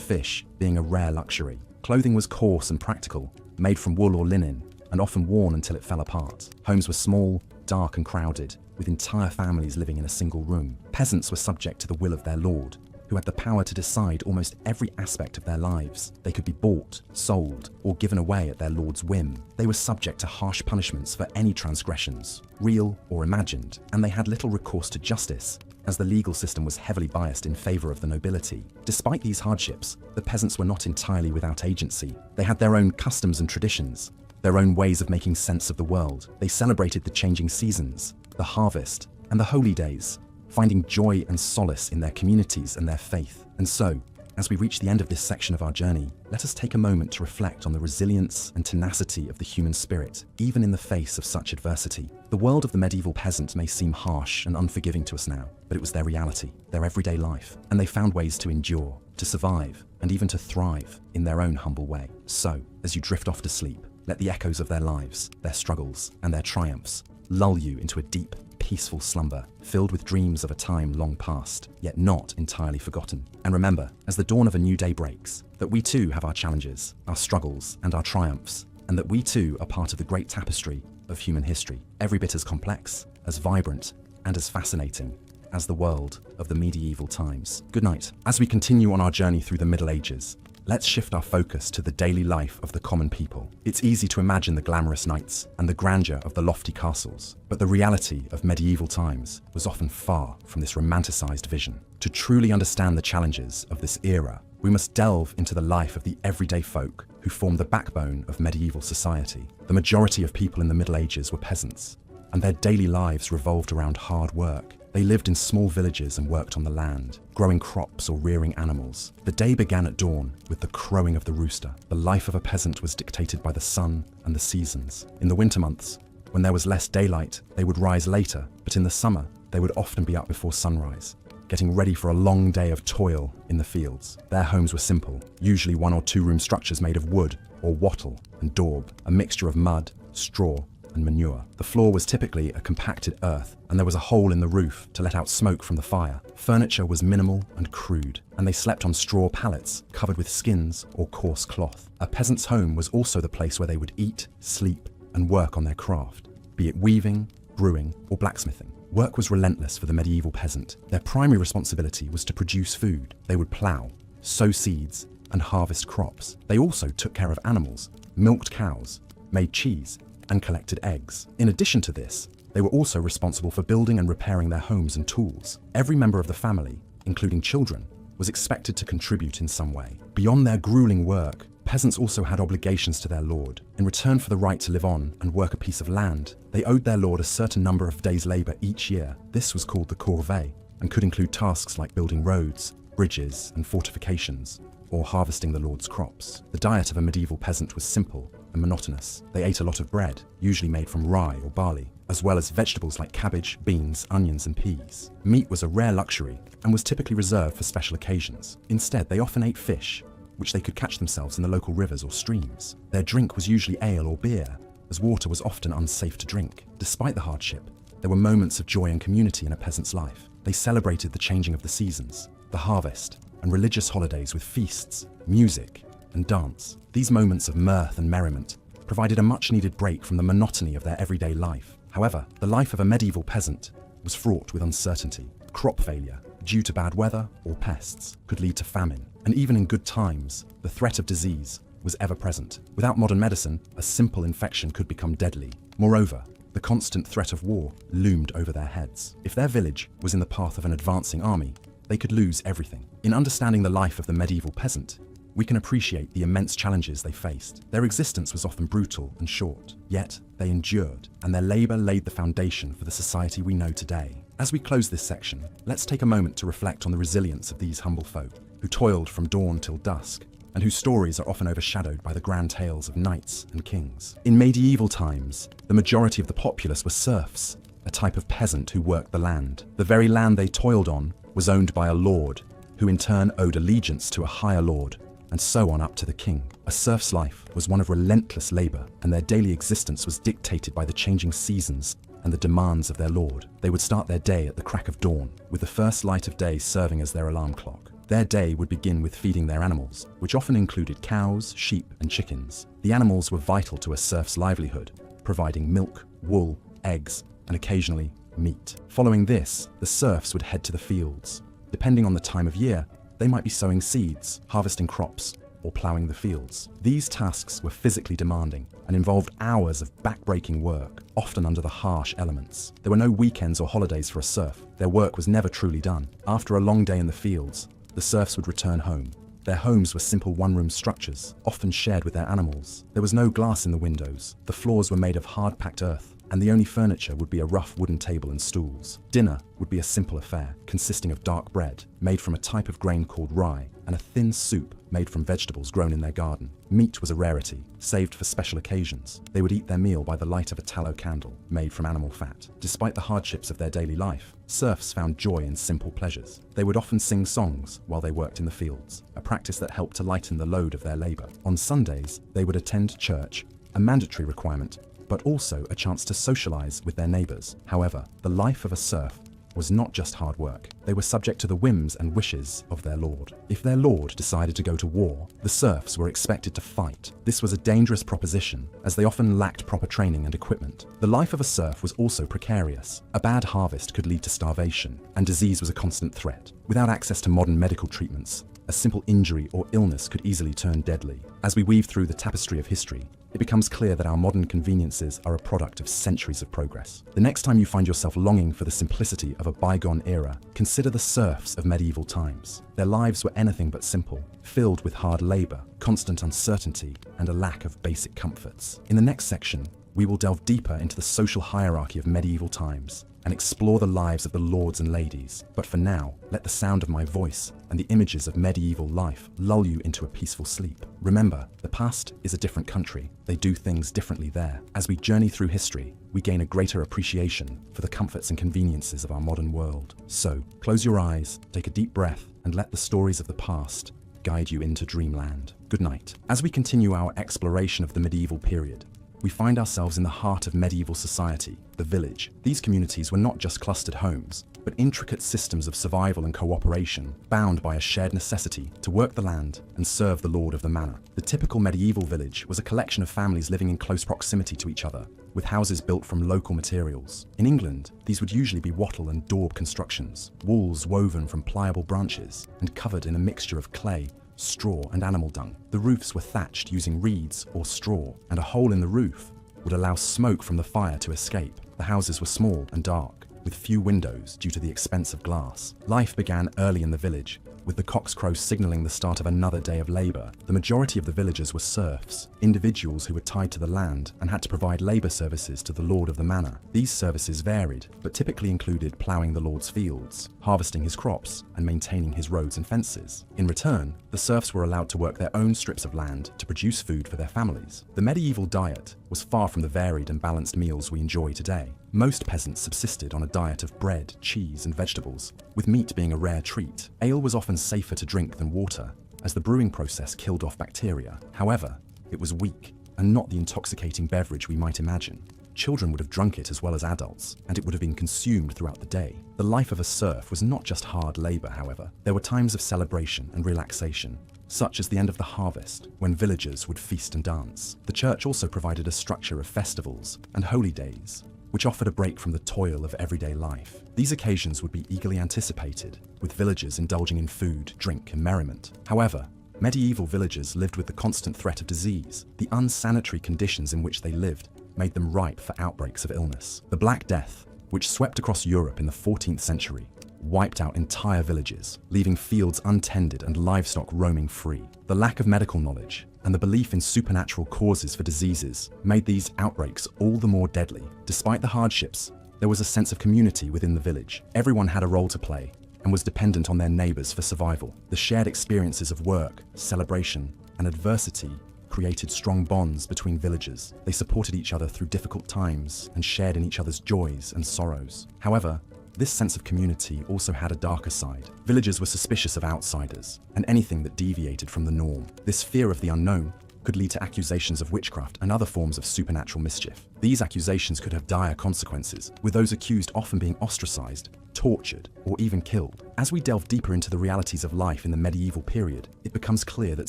fish being a rare luxury. Clothing was coarse and practical, made from wool or linen, and often worn until it fell apart. Homes were small, dark, and crowded, with entire families living in a single room. Peasants were subject to the will of their lord, who had the power to decide almost every aspect of their lives. They could be bought, sold, or given away at their lord's whim. They were subject to harsh punishments for any transgressions, real or imagined, and they had little recourse to justice, as the legal system was heavily biased in favor of the nobility. Despite these hardships, the peasants were not entirely without agency. They had their own customs and traditions, their own ways of making sense of the world. They celebrated the changing seasons, the harvest, and the holy days, finding joy and solace in their communities and their faith. And so, as we reach the end of this section of our journey, let us take a moment to reflect on the resilience and tenacity of the human spirit, even in the face of such adversity. The world of the medieval peasant may seem harsh and unforgiving to us now, but it was their reality, their everyday life, and they found ways to endure, to survive, and even to thrive in their own humble way. So, as you drift off to sleep, let the echoes of their lives, their struggles, and their triumphs lull you into a deep, peaceful slumber, filled with dreams of a time long past, yet not entirely forgotten. And remember, as the dawn of a new day breaks, that we too have our challenges, our struggles, and our triumphs, and that we too are part of the great tapestry of human history, every bit as complex, as vibrant, and as fascinating as the world of the medieval times. Good night. As we continue on our journey through the Middle Ages, let's shift our focus to the daily life of the common people. It's easy to imagine the glamorous knights and the grandeur of the lofty castles, but the reality of medieval times was often far from this romanticized vision. To truly understand the challenges of this era, we must delve into the life of the everyday folk who formed the backbone of medieval society. The majority of people in the Middle Ages were peasants, and their daily lives revolved around hard work. They lived in small villages and worked on the land, growing crops or rearing animals. The day began at dawn with the crowing of the rooster. The life of a peasant was dictated by the sun and the seasons. In the winter months, when there was less daylight, they would rise later, but in the summer, they would often be up before sunrise, getting ready for a long day of toil in the fields. Their homes were simple, usually 1 or 2 room structures made of wood or wattle and daub, a mixture of mud, straw, and manure. The floor was typically a compacted earth, and there was a hole in the roof to let out smoke from the fire. Furniture was minimal and crude, and they slept on straw pallets covered with skins or coarse cloth. A peasant's home was also the place where they would eat, sleep, and work on their craft, be it weaving, brewing, or blacksmithing. Work was relentless for the medieval peasant. Their primary responsibility was to produce food. They would plough, sow seeds, and harvest crops. They also took care of animals, milked cows, made cheese, and collected eggs. In addition to this, they were also responsible for building and repairing their homes and tools. Every member of the family, including children, was expected to contribute in some way. Beyond their grueling work, peasants also had obligations to their lord. In return for the right to live on and work a piece of land, they owed their lord a certain number of days' labor each year. This was called the corvée, and could include tasks like building roads, bridges, and fortifications, or harvesting the lord's crops. The diet of a medieval peasant was simple and monotonous. They ate a lot of bread, usually made from rye or barley, as well as vegetables like cabbage, beans, onions, and peas. Meat was a rare luxury and was typically reserved for special occasions. Instead, they often ate fish, which they could catch themselves in the local rivers or streams. Their drink was usually ale or beer, as water was often unsafe to drink. Despite the hardship, there were moments of joy and community in a peasant's life. They celebrated the changing of the seasons, the harvest, and religious holidays with feasts, music, and dance. These moments of mirth and merriment provided a much-needed break from the monotony of their everyday life. However, the life of a medieval peasant was fraught with uncertainty. Crop failure, due to bad weather or pests, could lead to famine, and even in good times, the threat of disease was ever present. Without modern medicine, a simple infection could become deadly. Moreover, the constant threat of war loomed over their heads. If their village was in the path of an advancing army, they could lose everything. In understanding the life of the medieval peasant, we can appreciate the immense challenges they faced. Their existence was often brutal and short, yet they endured, and their labor laid the foundation for the society we know today. As we close this section, let's take a moment to reflect on the resilience of these humble folk, who toiled from dawn till dusk, and whose stories are often overshadowed by the grand tales of knights and kings. In medieval times, the majority of the populace were serfs, a type of peasant who worked the land. The very land they toiled on was owned by a lord, who in turn owed allegiance to a higher lord, and so on up to the king. A serf's life was one of relentless labor, and their daily existence was dictated by the changing seasons and the demands of their lord. They would start their day at the crack of dawn, with the first light of day serving as their alarm clock. Their day would begin with feeding their animals, which often included cows, sheep, and chickens. The animals were vital to a serf's livelihood, providing milk, wool, eggs, and occasionally meat. Following this, the serfs would head to the fields. Depending on the time of year, they might be sowing seeds, harvesting crops, or ploughing the fields. These tasks were physically demanding and involved hours of backbreaking work, often under the harsh elements. There were no weekends or holidays for a serf. Their work was never truly done. After a long day in the fields, the serfs would return home. Their homes were simple one-room structures, often shared with their animals. There was no glass in the windows. The floors were made of hard-packed earth, and the only furniture would be a rough wooden table and stools. Dinner would be a simple affair, consisting of dark bread, made from a type of grain called rye, and a thin soup made from vegetables grown in their garden. Meat was a rarity, saved for special occasions. They would eat their meal by the light of a tallow candle, made from animal fat. Despite the hardships of their daily life, serfs found joy in simple pleasures. They would often sing songs while they worked in the fields, a practice that helped to lighten the load of their labor. On Sundays, they would attend church, a mandatory requirement, but also a chance to socialize with their neighbors. However, the life of a serf was not just hard work. They were subject to the whims and wishes of their lord. If their lord decided to go to war, the serfs were expected to fight. This was a dangerous proposition, as they often lacked proper training and equipment. The life of a serf was also precarious. A bad harvest could lead to starvation, and disease was a constant threat. Without access to modern medical treatments, a simple injury or illness could easily turn deadly. As we weave through the tapestry of history, it becomes clear that our modern conveniences are a product of centuries of progress. The next time you find yourself longing for the simplicity of a bygone era, consider the serfs of medieval times. Their lives were anything but simple, filled with hard labor, constant uncertainty, and a lack of basic comforts. In the next section, we will delve deeper into the social hierarchy of medieval times and explore the lives of the lords and ladies. But for now, let the sound of my voice and the images of medieval life lull you into a peaceful sleep. Remember, the past is a different country. They do things differently there. As we journey through history, we gain a greater appreciation for the comforts and conveniences of our modern world. So, close your eyes, take a deep breath, and let the stories of the past guide you into dreamland. Good night. As we continue our exploration of the medieval period, we find ourselves in the heart of medieval society, the village. These communities were not just clustered homes, but intricate systems of survival and cooperation, bound by a shared necessity to work the land and serve the lord of the manor. The typical medieval village was a collection of families living in close proximity to each other, with houses built from local materials. In England, these would usually be wattle and daub constructions, walls woven from pliable branches and covered in a mixture of clay, straw, and animal dung. The roofs were thatched using reeds or straw, and a hole in the roof would allow smoke from the fire to escape. The houses were small and dark, with few windows due to the expense of glass. Life began early in the village, with the cock's crow signaling the start of another day of labor. The majority of the villagers were serfs, individuals who were tied to the land and had to provide labor services to the lord of the manor. These services varied, but typically included ploughing the lord's fields, harvesting his crops, and maintaining his roads and fences. In return, the serfs were allowed to work their own strips of land to produce food for their families. The medieval diet was far from the varied and balanced meals we enjoy today. Most peasants subsisted on a diet of bread, cheese, and vegetables, with meat being a rare treat. Ale was often safer to drink than water, as the brewing process killed off bacteria. However, it was weak, and not the intoxicating beverage we might imagine. Children would have drunk it as well as adults, and it would have been consumed throughout the day. The life of a serf was not just hard labor, however. There were times of celebration and relaxation, such as the end of the harvest, when villagers would feast and dance. The church also provided a structure of festivals and holy days, which offered a break from the toil of everyday life. These occasions would be eagerly anticipated, with villagers indulging in food, drink, and merriment. However, medieval villagers lived with the constant threat of disease. The unsanitary conditions in which they lived made them ripe for outbreaks of illness. The Black Death, which swept across Europe in the 14th century, wiped out entire villages, leaving fields untended and livestock roaming free. The lack of medical knowledge and the belief in supernatural causes for diseases made these outbreaks all the more deadly. Despite the hardships, there was a sense of community within the village. Everyone had a role to play and was dependent on their neighbors for survival. The shared experiences of work, celebration, and adversity created strong bonds between villagers. They supported each other through difficult times and shared in each other's joys and sorrows. However, this sense of community also had a darker side. Villagers were suspicious of outsiders and anything that deviated from the norm. This fear of the unknown could lead to accusations of witchcraft and other forms of supernatural mischief. These accusations could have dire consequences, with those accused often being ostracized, tortured, or even killed. As we delve deeper into the realities of life in the medieval period, it becomes clear that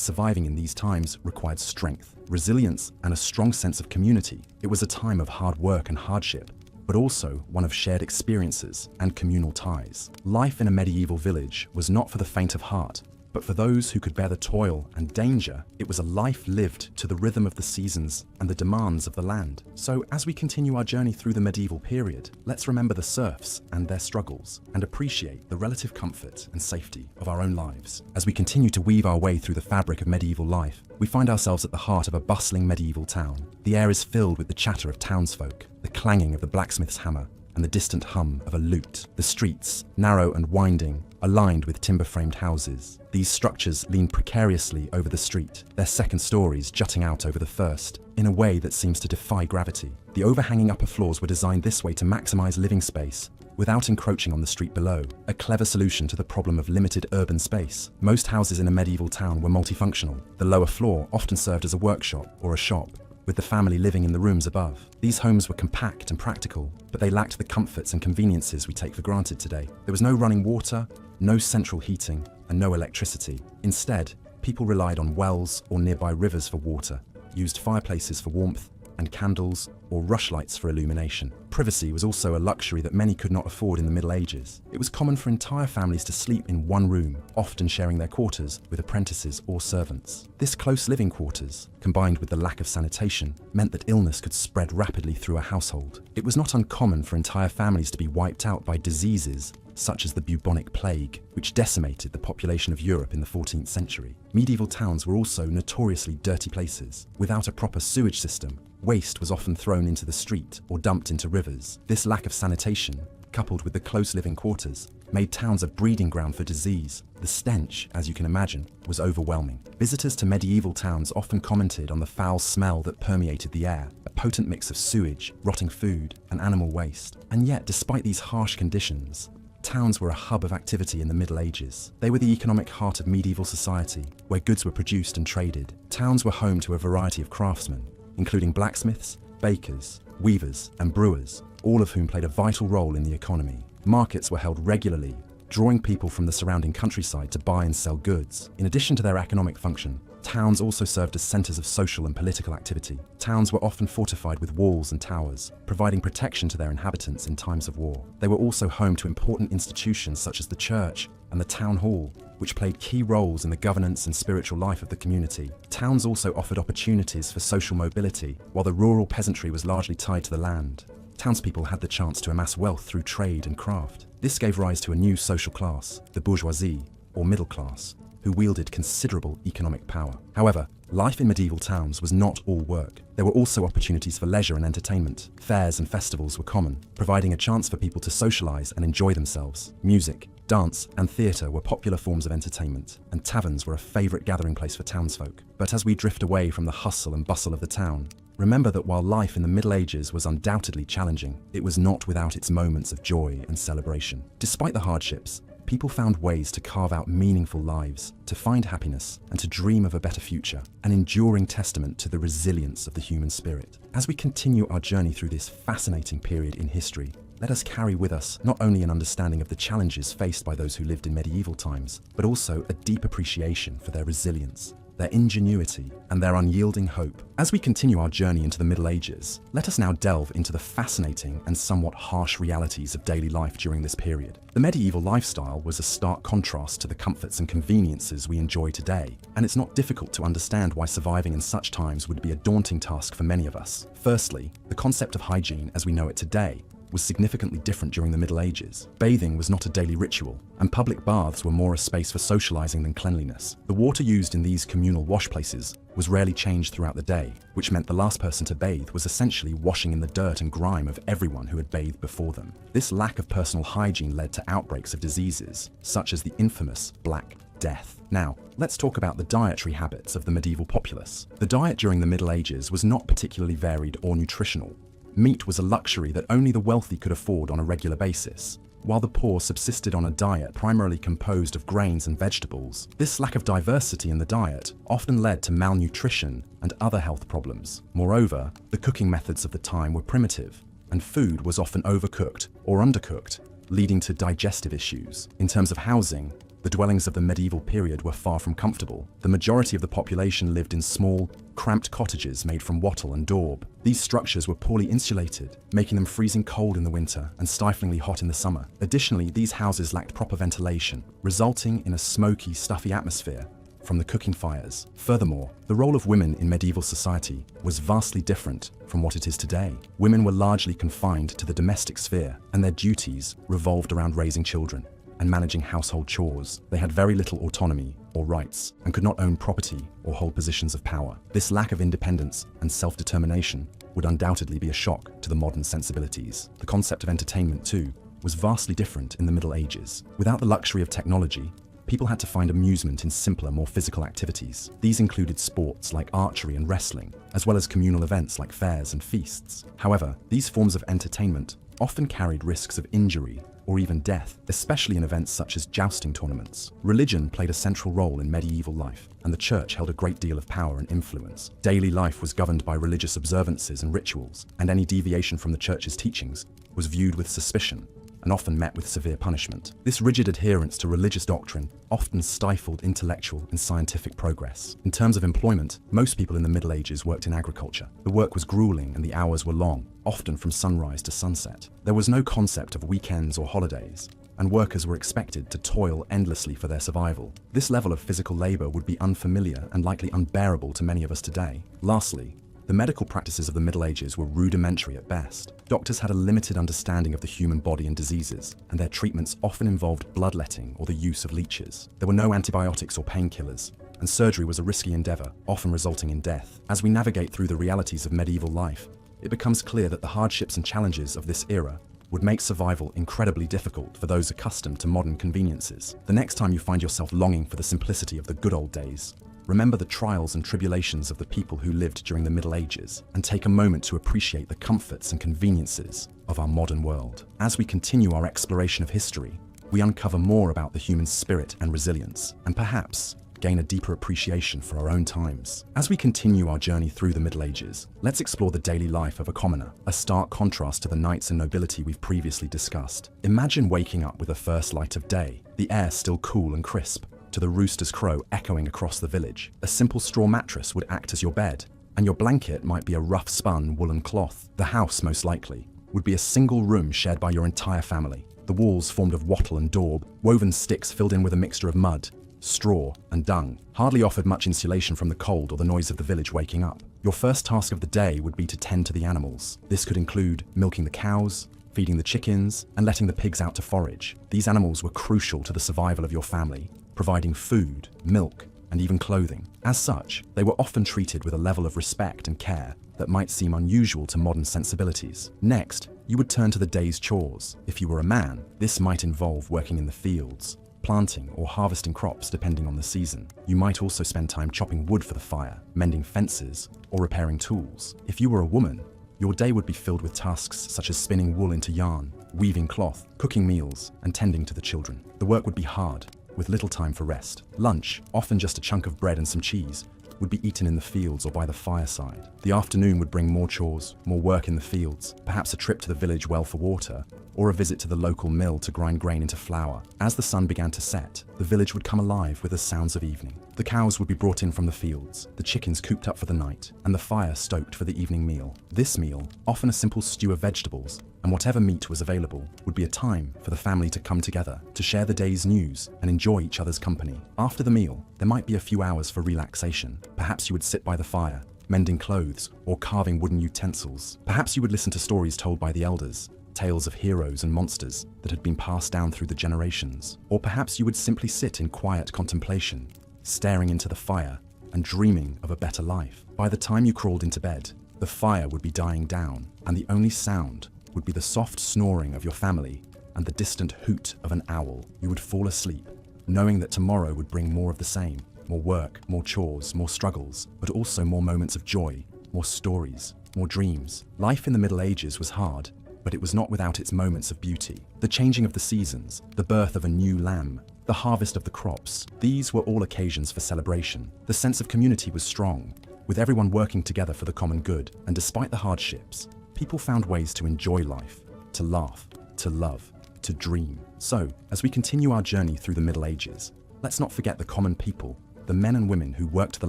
surviving in these times required strength, resilience, and a strong sense of community. It was a time of hard work and hardship, but also one of shared experiences and communal ties. Life in a medieval village was not for the faint of heart, but for those who could bear the toil and danger. It was a life lived to the rhythm of the seasons and the demands of the land. So as we continue our journey through the medieval period, let's remember the serfs and their struggles and appreciate the relative comfort and safety of our own lives. As we continue to weave our way through the fabric of medieval life, we find ourselves at the heart of a bustling medieval town. The air is filled with the chatter of townsfolk, the clanging of the blacksmith's hammer, and the distant hum of a lute. The streets, narrow and winding, are lined with timber-framed houses. These structures lean precariously over the street, their second stories jutting out over the first, in a way that seems to defy gravity. The overhanging upper floors were designed this way to maximize living space, without encroaching on the street below, a clever solution to the problem of limited urban space. Most houses in a medieval town were multifunctional. The lower floor often served as a workshop or a shop, with the family living in the rooms above. These homes were compact and practical, but they lacked the comforts and conveniences we take for granted today. There was no running water, no central heating, and no electricity. Instead, people relied on wells or nearby rivers for water, used fireplaces for warmth, and candles or rushlights for illumination. Privacy was also a luxury that many could not afford in the Middle Ages. It was common for entire families to sleep in one room, often sharing their quarters with apprentices or servants. This close living quarters, combined with the lack of sanitation, meant that illness could spread rapidly through a household. It was not uncommon for entire families to be wiped out by diseases such as the bubonic plague, which decimated the population of Europe in the 14th century. Medieval towns were also notoriously dirty places. Without a proper sewage system, waste was often thrown into the street or dumped into rivers. This lack of sanitation, coupled with the close living quarters, made towns a breeding ground for disease. The stench, as you can imagine, was overwhelming. Visitors to medieval towns often commented on the foul smell that permeated the air, a potent mix of sewage, rotting food, and animal waste. And yet, despite these harsh conditions, towns were a hub of activity in the Middle Ages. They were the economic heart of medieval society, where goods were produced and traded. Towns were home to a variety of craftsmen, including blacksmiths, bakers, weavers, and brewers, all of whom played a vital role in the economy. Markets were held regularly, drawing people from the surrounding countryside to buy and sell goods. In addition to their economic function, towns also served as centers of social and political activity. Towns were often fortified with walls and towers, providing protection to their inhabitants in times of war. They were also home to important institutions such as the church and the town hall, which played key roles in the governance and spiritual life of the community. Towns also offered opportunities for social mobility, while the rural peasantry was largely tied to the land. Townspeople had the chance to amass wealth through trade and craft. This gave rise to a new social class, the bourgeoisie, or middle class, who wielded considerable economic power. However, life in medieval towns was not all work. There were also opportunities for leisure and entertainment. Fairs and festivals were common, providing a chance for people to socialize and enjoy themselves. Music, dance, and theatre were popular forms of entertainment, and taverns were a favorite gathering place for townsfolk. But as we drift away from the hustle and bustle of the town, remember that while life in the Middle Ages was undoubtedly challenging, it was not without its moments of joy and celebration. Despite the hardships, people found ways to carve out meaningful lives, to find happiness, and to dream of a better future, an enduring testament to the resilience of the human spirit. As we continue our journey through this fascinating period in history, let us carry with us not only an understanding of the challenges faced by those who lived in medieval times, but also a deep appreciation for their resilience, their ingenuity, and their unyielding hope. As we continue our journey into the Middle Ages, let us now delve into the fascinating and somewhat harsh realities of daily life during this period. The medieval lifestyle was a stark contrast to the comforts and conveniences we enjoy today, and it's not difficult to understand why surviving in such times would be a daunting task for many of us. Firstly, the concept of hygiene as we know it today was significantly different during the Middle Ages. Bathing was not a daily ritual, and public baths were more a space for socializing than cleanliness. The water used in these communal wash places was rarely changed throughout the day, which meant the last person to bathe was essentially washing in the dirt and grime of everyone who had bathed before them. This lack of personal hygiene led to outbreaks of diseases, such as the infamous Black Death. Now, let's talk about the dietary habits of the medieval populace. The diet during the Middle Ages was not particularly varied or nutritional. Meat was a luxury that only the wealthy could afford on a regular basis, while the poor subsisted on a diet primarily composed of grains and vegetables. This lack of diversity in the diet often led to malnutrition and other health problems. Moreover, the cooking methods of the time were primitive, and food was often overcooked or undercooked, leading to digestive issues. In terms of housing, the dwellings of the medieval period were far from comfortable. The majority of the population lived in small, cramped cottages made from wattle and daub. These structures were poorly insulated, making them freezing cold in the winter and stiflingly hot in the summer. Additionally, these houses lacked proper ventilation, resulting in a smoky, stuffy atmosphere from the cooking fires. Furthermore, the role of women in medieval society was vastly different from what it is today. Women were largely confined to the domestic sphere, and their duties revolved around raising children and managing household chores. They had very little autonomy or rights and could not own property or hold positions of power. This lack of independence and self-determination would undoubtedly be a shock to the modern sensibilities. The concept of entertainment, too, was vastly different in the Middle Ages. Without the luxury of technology, people had to find amusement in simpler, more physical activities. These included sports like archery and wrestling, as well as communal events like fairs and feasts. However, these forms of entertainment often carried risks of injury or even death, especially in events such as jousting tournaments. Religion played a central role in medieval life, and the church held a great deal of power and influence. Daily life was governed by religious observances and rituals, and any deviation from the church's teachings was viewed with suspicion and often met with severe punishment. This rigid adherence to religious doctrine often stifled intellectual and scientific progress. In terms of employment, most people in the Middle Ages worked in agriculture. The work was grueling and the hours were long, often from sunrise to sunset. There was no concept of weekends or holidays, and workers were expected to toil endlessly for their survival. This level of physical labor would be unfamiliar and likely unbearable to many of us today. Lastly, the medical practices of the Middle Ages were rudimentary at best. Doctors had a limited understanding of the human body and diseases, and their treatments often involved bloodletting or the use of leeches. There were no antibiotics or painkillers, and surgery was a risky endeavor, often resulting in death. As we navigate through the realities of medieval life, it becomes clear that the hardships and challenges of this era would make survival incredibly difficult for those accustomed to modern conveniences. The next time you find yourself longing for the simplicity of the good old days, remember the trials and tribulations of the people who lived during the Middle Ages, and take a moment to appreciate the comforts and conveniences of our modern world. As we continue our exploration of history, we uncover more about the human spirit and resilience, and perhaps gain a deeper appreciation for our own times. As we continue our journey through the Middle Ages, let's explore the daily life of a commoner, a stark contrast to the knights and nobility we've previously discussed. Imagine waking up with the first light of day, the air still cool and crisp, to the rooster's crow echoing across the village. A simple straw mattress would act as your bed, and your blanket might be a rough-spun woolen cloth. The house, most likely, would be a single room shared by your entire family. The walls formed of wattle and daub, woven sticks filled in with a mixture of mud, straw, and dung, hardly offered much insulation from the cold or the noise of the village waking up. Your first task of the day would be to tend to the animals. This could include milking the cows, feeding the chickens, and letting the pigs out to forage. These animals were crucial to the survival of your family, providing food, milk, and even clothing. As such, they were often treated with a level of respect and care that might seem unusual to modern sensibilities. Next, you would turn to the day's chores. If you were a man, this might involve working in the fields, planting or harvesting crops depending on the season. You might also spend time chopping wood for the fire, mending fences, or repairing tools. If you were a woman, your day would be filled with tasks such as spinning wool into yarn, weaving cloth, cooking meals, and tending to the children. The work would be hard, with little time for rest. Lunch, often just a chunk of bread and some cheese, would be eaten in the fields or by the fireside. The afternoon would bring more chores, more work in the fields, perhaps a trip to the village well for water, or a visit to the local mill to grind grain into flour. As the sun began to set, the village would come alive with the sounds of evening. The cows would be brought in from the fields, the chickens cooped up for the night, and the fire stoked for the evening meal. This meal, often a simple stew of vegetables, and whatever meat was available, would be a time for the family to come together, to share the day's news and enjoy each other's company. After the meal, there might be a few hours for relaxation. Perhaps you would sit by the fire, mending clothes or carving wooden utensils. Perhaps you would listen to stories told by the elders, tales of heroes and monsters that had been passed down through the generations. Or perhaps you would simply sit in quiet contemplation, staring into the fire and dreaming of a better life. By the time you crawled into bed, the fire would be dying down, and the only sound would be the soft snoring of your family and the distant hoot of an owl. You would fall asleep, knowing that tomorrow would bring more of the same. More work, more chores, more struggles, but also more moments of joy, more stories, more dreams. Life in the Middle Ages was hard, but it was not without its moments of beauty. The changing of the seasons, the birth of a new lamb, the harvest of the crops, these were all occasions for celebration. The sense of community was strong, with everyone working together for the common good, and despite the hardships, people found ways to enjoy life, to laugh, to love, to dream. So, as we continue our journey through the Middle Ages, let's not forget the common people, the men and women who worked the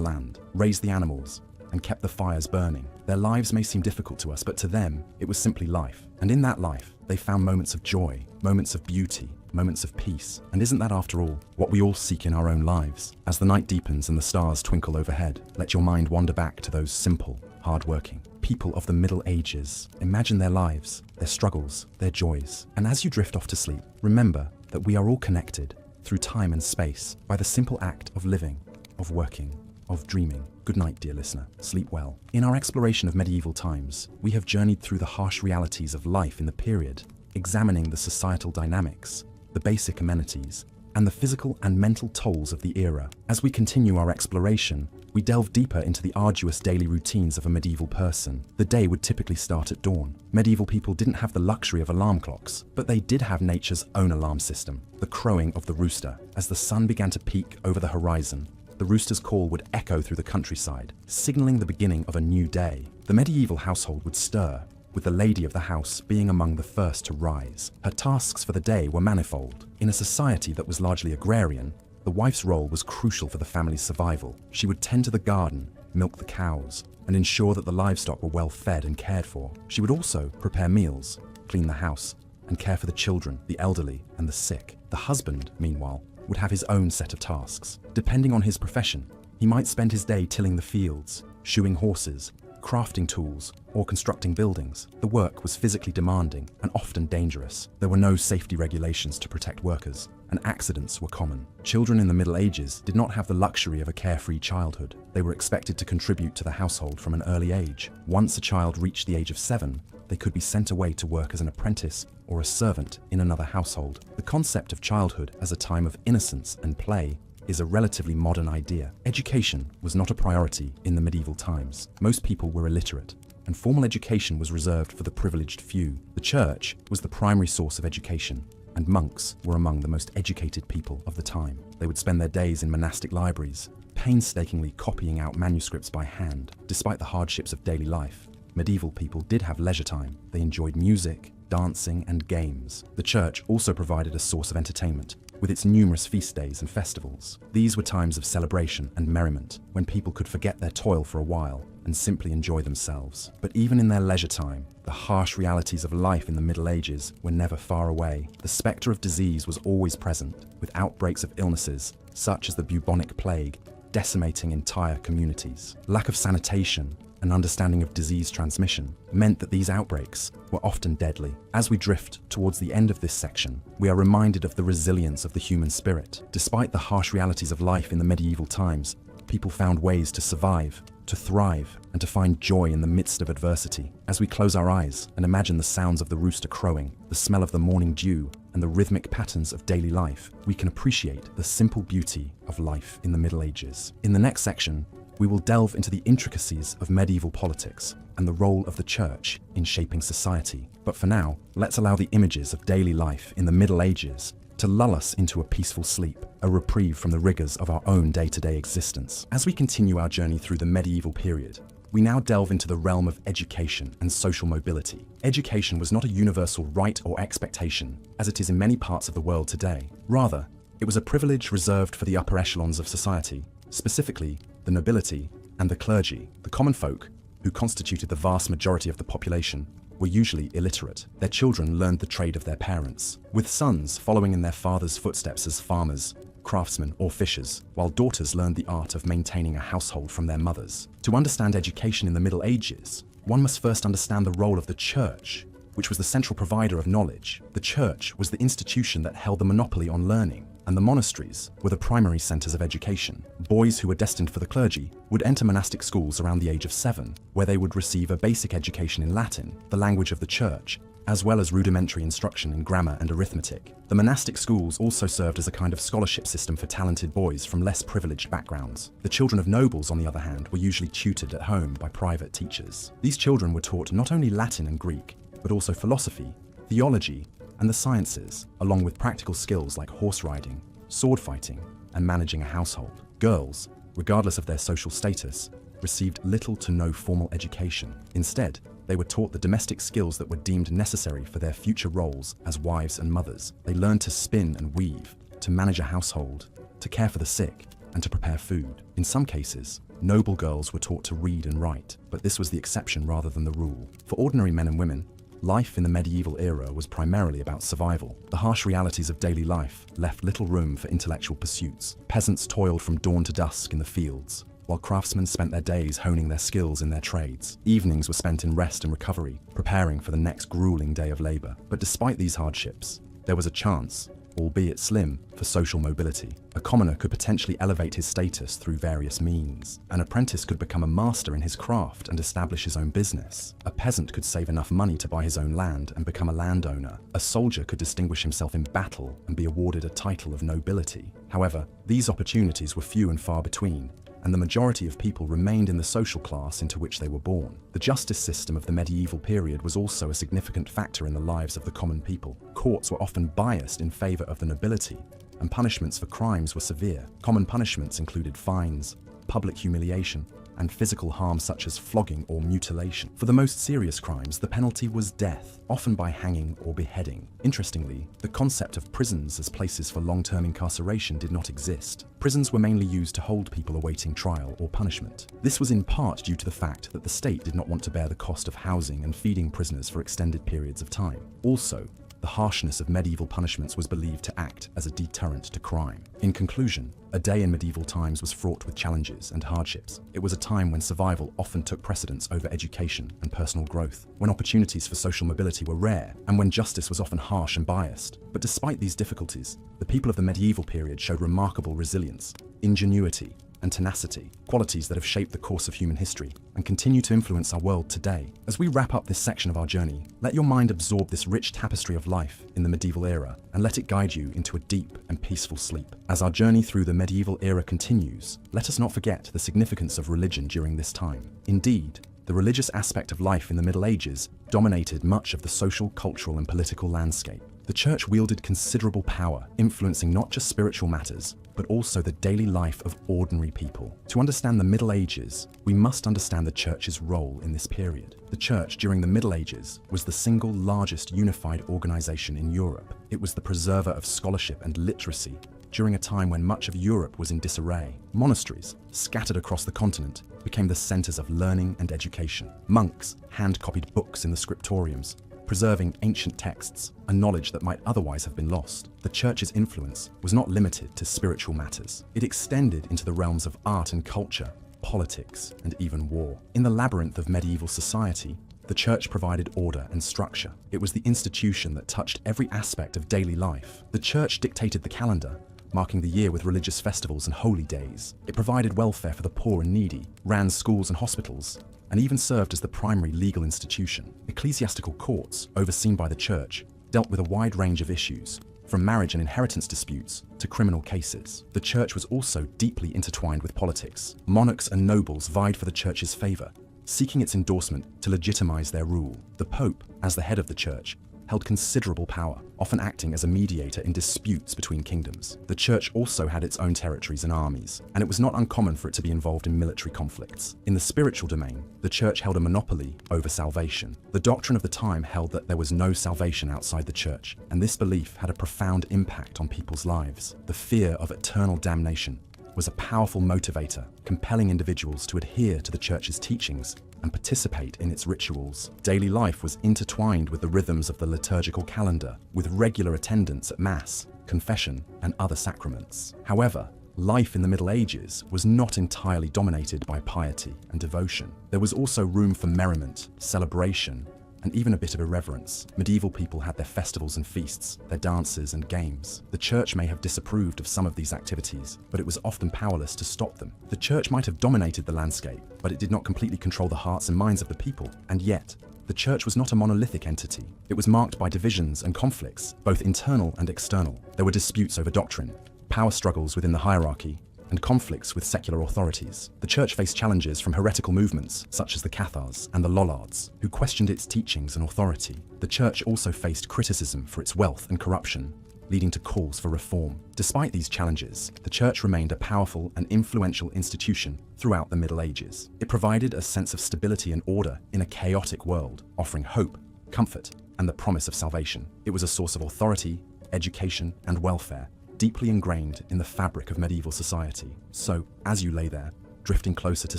land, raised the animals, and kept the fires burning. Their lives may seem difficult to us, but to them, it was simply life. And in that life, they found moments of joy, moments of beauty, moments of peace. And isn't that, after all, what we all seek in our own lives? As the night deepens and the stars twinkle overhead, let your mind wander back to those simple, hard-working people of the Middle Ages. Imagine their lives, their struggles, their joys. And as you drift off to sleep, remember that we are all connected through time and space by the simple act of living, of working, of dreaming. Good night, dear listener. Sleep well. In our exploration of medieval times, we have journeyed through the harsh realities of life in the period, examining the societal dynamics, the basic amenities, and the physical and mental tolls of the era. As we continue our exploration, we delve deeper into the arduous daily routines of a medieval person. The day would typically start at dawn. Medieval people didn't have the luxury of alarm clocks, but they did have nature's own alarm system, the crowing of the rooster. As the sun began to peak over the horizon, the rooster's call would echo through the countryside, signaling the beginning of a new day. The medieval household would stir, with the lady of the house being among the first to rise. Her tasks for the day were manifold. In a society that was largely agrarian, the wife's role was crucial for the family's survival. She would tend to the garden, milk the cows, and ensure that the livestock were well fed and cared for. She would also prepare meals, clean the house, and care for the children, the elderly, and the sick. The husband, meanwhile, would have his own set of tasks. Depending on his profession, he might spend his day tilling the fields, shoeing horses, crafting tools, or constructing buildings. The work was physically demanding and often dangerous. There were no safety regulations to protect workers, and accidents were common. Children in the Middle Ages did not have the luxury of a carefree childhood. They were expected to contribute to the household from an early age. Once a child reached the age of 7, they could be sent away to work as an apprentice or a servant in another household. The concept of childhood as a time of innocence and play is a relatively modern idea. Education was not a priority in the medieval times. Most people were illiterate, and formal education was reserved for the privileged few. The church was the primary source of education, and monks were among the most educated people of the time. They would spend their days in monastic libraries, painstakingly copying out manuscripts by hand. Despite the hardships of daily life, medieval people did have leisure time. They enjoyed music, dancing, and games. The church also provided a source of entertainment, with its numerous feast days and festivals. These were times of celebration and merriment, when people could forget their toil for a while and simply enjoy themselves. But even in their leisure time, the harsh realities of life in the Middle Ages were never far away. The spectre of disease was always present, with outbreaks of illnesses, such as the bubonic plague, decimating entire communities. Lack of sanitation and understanding of disease transmission meant that these outbreaks were often deadly. As we drift towards the end of this section, we are reminded of the resilience of the human spirit. Despite the harsh realities of life in the medieval times, people found ways to survive, to thrive, and to find joy in the midst of adversity. As we close our eyes and imagine the sounds of the rooster crowing, the smell of the morning dew, and the rhythmic patterns of daily life, we can appreciate the simple beauty of life in the Middle Ages. In the next section, we will delve into the intricacies of medieval politics and the role of the church in shaping society. But for now, let's allow the images of daily life in the Middle Ages to lull us into a peaceful sleep, a reprieve from the rigors of our own day-to-day existence. As we continue our journey through the medieval period, we now delve into the realm of education and social mobility. Education was not a universal right or expectation, as it is in many parts of the world today. Rather, it was a privilege reserved for the upper echelons of society, specifically the nobility and the clergy. The common folk, who constituted the vast majority of the population, were usually illiterate. Their children learned the trade of their parents, with sons following in their fathers' footsteps as farmers, craftsmen, or fishers, while daughters learned the art of maintaining a household from their mothers. To understand education in the Middle Ages, one must first understand the role of the church which was the central provider of knowledge. The church was the institution that held the monopoly on learning, and the monasteries were the primary centers of education. Boys who were destined for the clergy would enter monastic schools around the age of 7, where they would receive a basic education in Latin, the language of the church, as well as rudimentary instruction in grammar and arithmetic. The monastic schools also served as a kind of scholarship system for talented boys from less privileged backgrounds. The children of nobles, on the other hand, were usually tutored at home by private teachers. These children were taught not only Latin and Greek, but also philosophy, theology, and the sciences, along with practical skills like horse riding, sword fighting, and managing a household. Girls, regardless of their social status, received little to no formal education. Instead, they were taught the domestic skills that were deemed necessary for their future roles as wives and mothers. They learned to spin and weave, to manage a household, to care for the sick, and to prepare food. In some cases, noble girls were taught to read and write, but this was the exception rather than the rule. For ordinary men and women, life in the medieval era was primarily about survival. The harsh realities of daily life left little room for intellectual pursuits. Peasants toiled from dawn to dusk in the fields, while craftsmen spent their days honing their skills in their trades. Evenings were spent in rest and recovery, preparing for the next grueling day of labor. But despite these hardships, there was a chance, albeit slim, for social mobility. A commoner could potentially elevate his status through various means. An apprentice could become a master in his craft and establish his own business. A peasant could save enough money to buy his own land and become a landowner. A soldier could distinguish himself in battle and be awarded a title of nobility. However, these opportunities were few and far between, and the majority of people remained in the social class into which they were born. The justice system of the medieval period was also a significant factor in the lives of the common people. Courts were often biased in favor of the nobility, and punishments for crimes were severe. Common punishments included fines, public humiliation, and physical harm such as flogging or mutilation. For the most serious crimes, the penalty was death, often by hanging or beheading. Interestingly, the concept of prisons as places for long-term incarceration did not exist. Prisons were mainly used to hold people awaiting trial or punishment. This was in part due to the fact that the state did not want to bear the cost of housing and feeding prisoners for extended periods of time. Also, the harshness of medieval punishments was believed to act as a deterrent to crime. In conclusion, a day in medieval times was fraught with challenges and hardships. It was a time when survival often took precedence over education and personal growth, when opportunities for social mobility were rare, and when justice was often harsh and biased. But despite these difficulties, the people of the medieval period showed remarkable resilience, ingenuity, and tenacity, qualities that have shaped the course of human history and continue to influence our world today. As we wrap up this section of our journey, let your mind absorb this rich tapestry of life in the medieval era and let it guide you into a deep and peaceful sleep. As our journey through the medieval era continues, let us not forget the significance of religion during this time. Indeed, the religious aspect of life in the Middle Ages dominated much of the social, cultural, and political landscape. The church wielded considerable power, influencing not just spiritual matters, but also the daily life of ordinary people. To understand the Middle Ages, we must understand the church's role in this period. The church during the Middle Ages was the single largest unified organization in Europe. It was the preserver of scholarship and literacy during a time when much of Europe was in disarray. Monasteries, scattered across the continent, became the centers of learning and education. Monks hand-copied books in the scriptoriums, preserving ancient texts, a knowledge that might otherwise have been lost. The church's influence was not limited to spiritual matters. It extended into the realms of art and culture, politics, and even war. In the labyrinth of medieval society, the church provided order and structure. It was the institution that touched every aspect of daily life. The church dictated the calendar, marking the year with religious festivals and holy days. It provided welfare for the poor and needy, ran schools and hospitals, and even served as the primary legal institution. Ecclesiastical courts, overseen by the church, dealt with a wide range of issues, from marriage and inheritance disputes to criminal cases. The church was also deeply intertwined with politics. Monarchs and nobles vied for the church's favor, seeking its endorsement to legitimize their rule. The Pope, as the head of the church, held considerable power, often acting as a mediator in disputes between kingdoms. The church also had its own territories and armies, and it was not uncommon for it to be involved in military conflicts. In the spiritual domain, the church held a monopoly over salvation. The doctrine of the time held that there was no salvation outside the church, and this belief had a profound impact on people's lives. The fear of eternal damnation was a powerful motivator, compelling individuals to adhere to the church's teachings and participate in its rituals. Daily life was intertwined with the rhythms of the liturgical calendar, with regular attendance at Mass, confession, and other sacraments. However, life in the Middle Ages was not entirely dominated by piety and devotion. There was also room for merriment, celebration, and even a bit of irreverence. Medieval people had their festivals and feasts, their dances and games. The church may have disapproved of some of these activities, but it was often powerless to stop them. The church might have dominated the landscape, but it did not completely control the hearts and minds of the people. And yet, the church was not a monolithic entity. It was marked by divisions and conflicts, both internal and external. There were disputes over doctrine, power struggles within the hierarchy, and conflicts with secular authorities. The church faced challenges from heretical movements such as the Cathars and the Lollards, who questioned its teachings and authority. The church also faced criticism for its wealth and corruption, leading to calls for reform. Despite these challenges, the church remained a powerful and influential institution throughout the Middle Ages. It provided a sense of stability and order in a chaotic world, offering hope, comfort, and the promise of salvation. It was a source of authority, education, and welfare, deeply ingrained in the fabric of medieval society. So, as you lay there, drifting closer to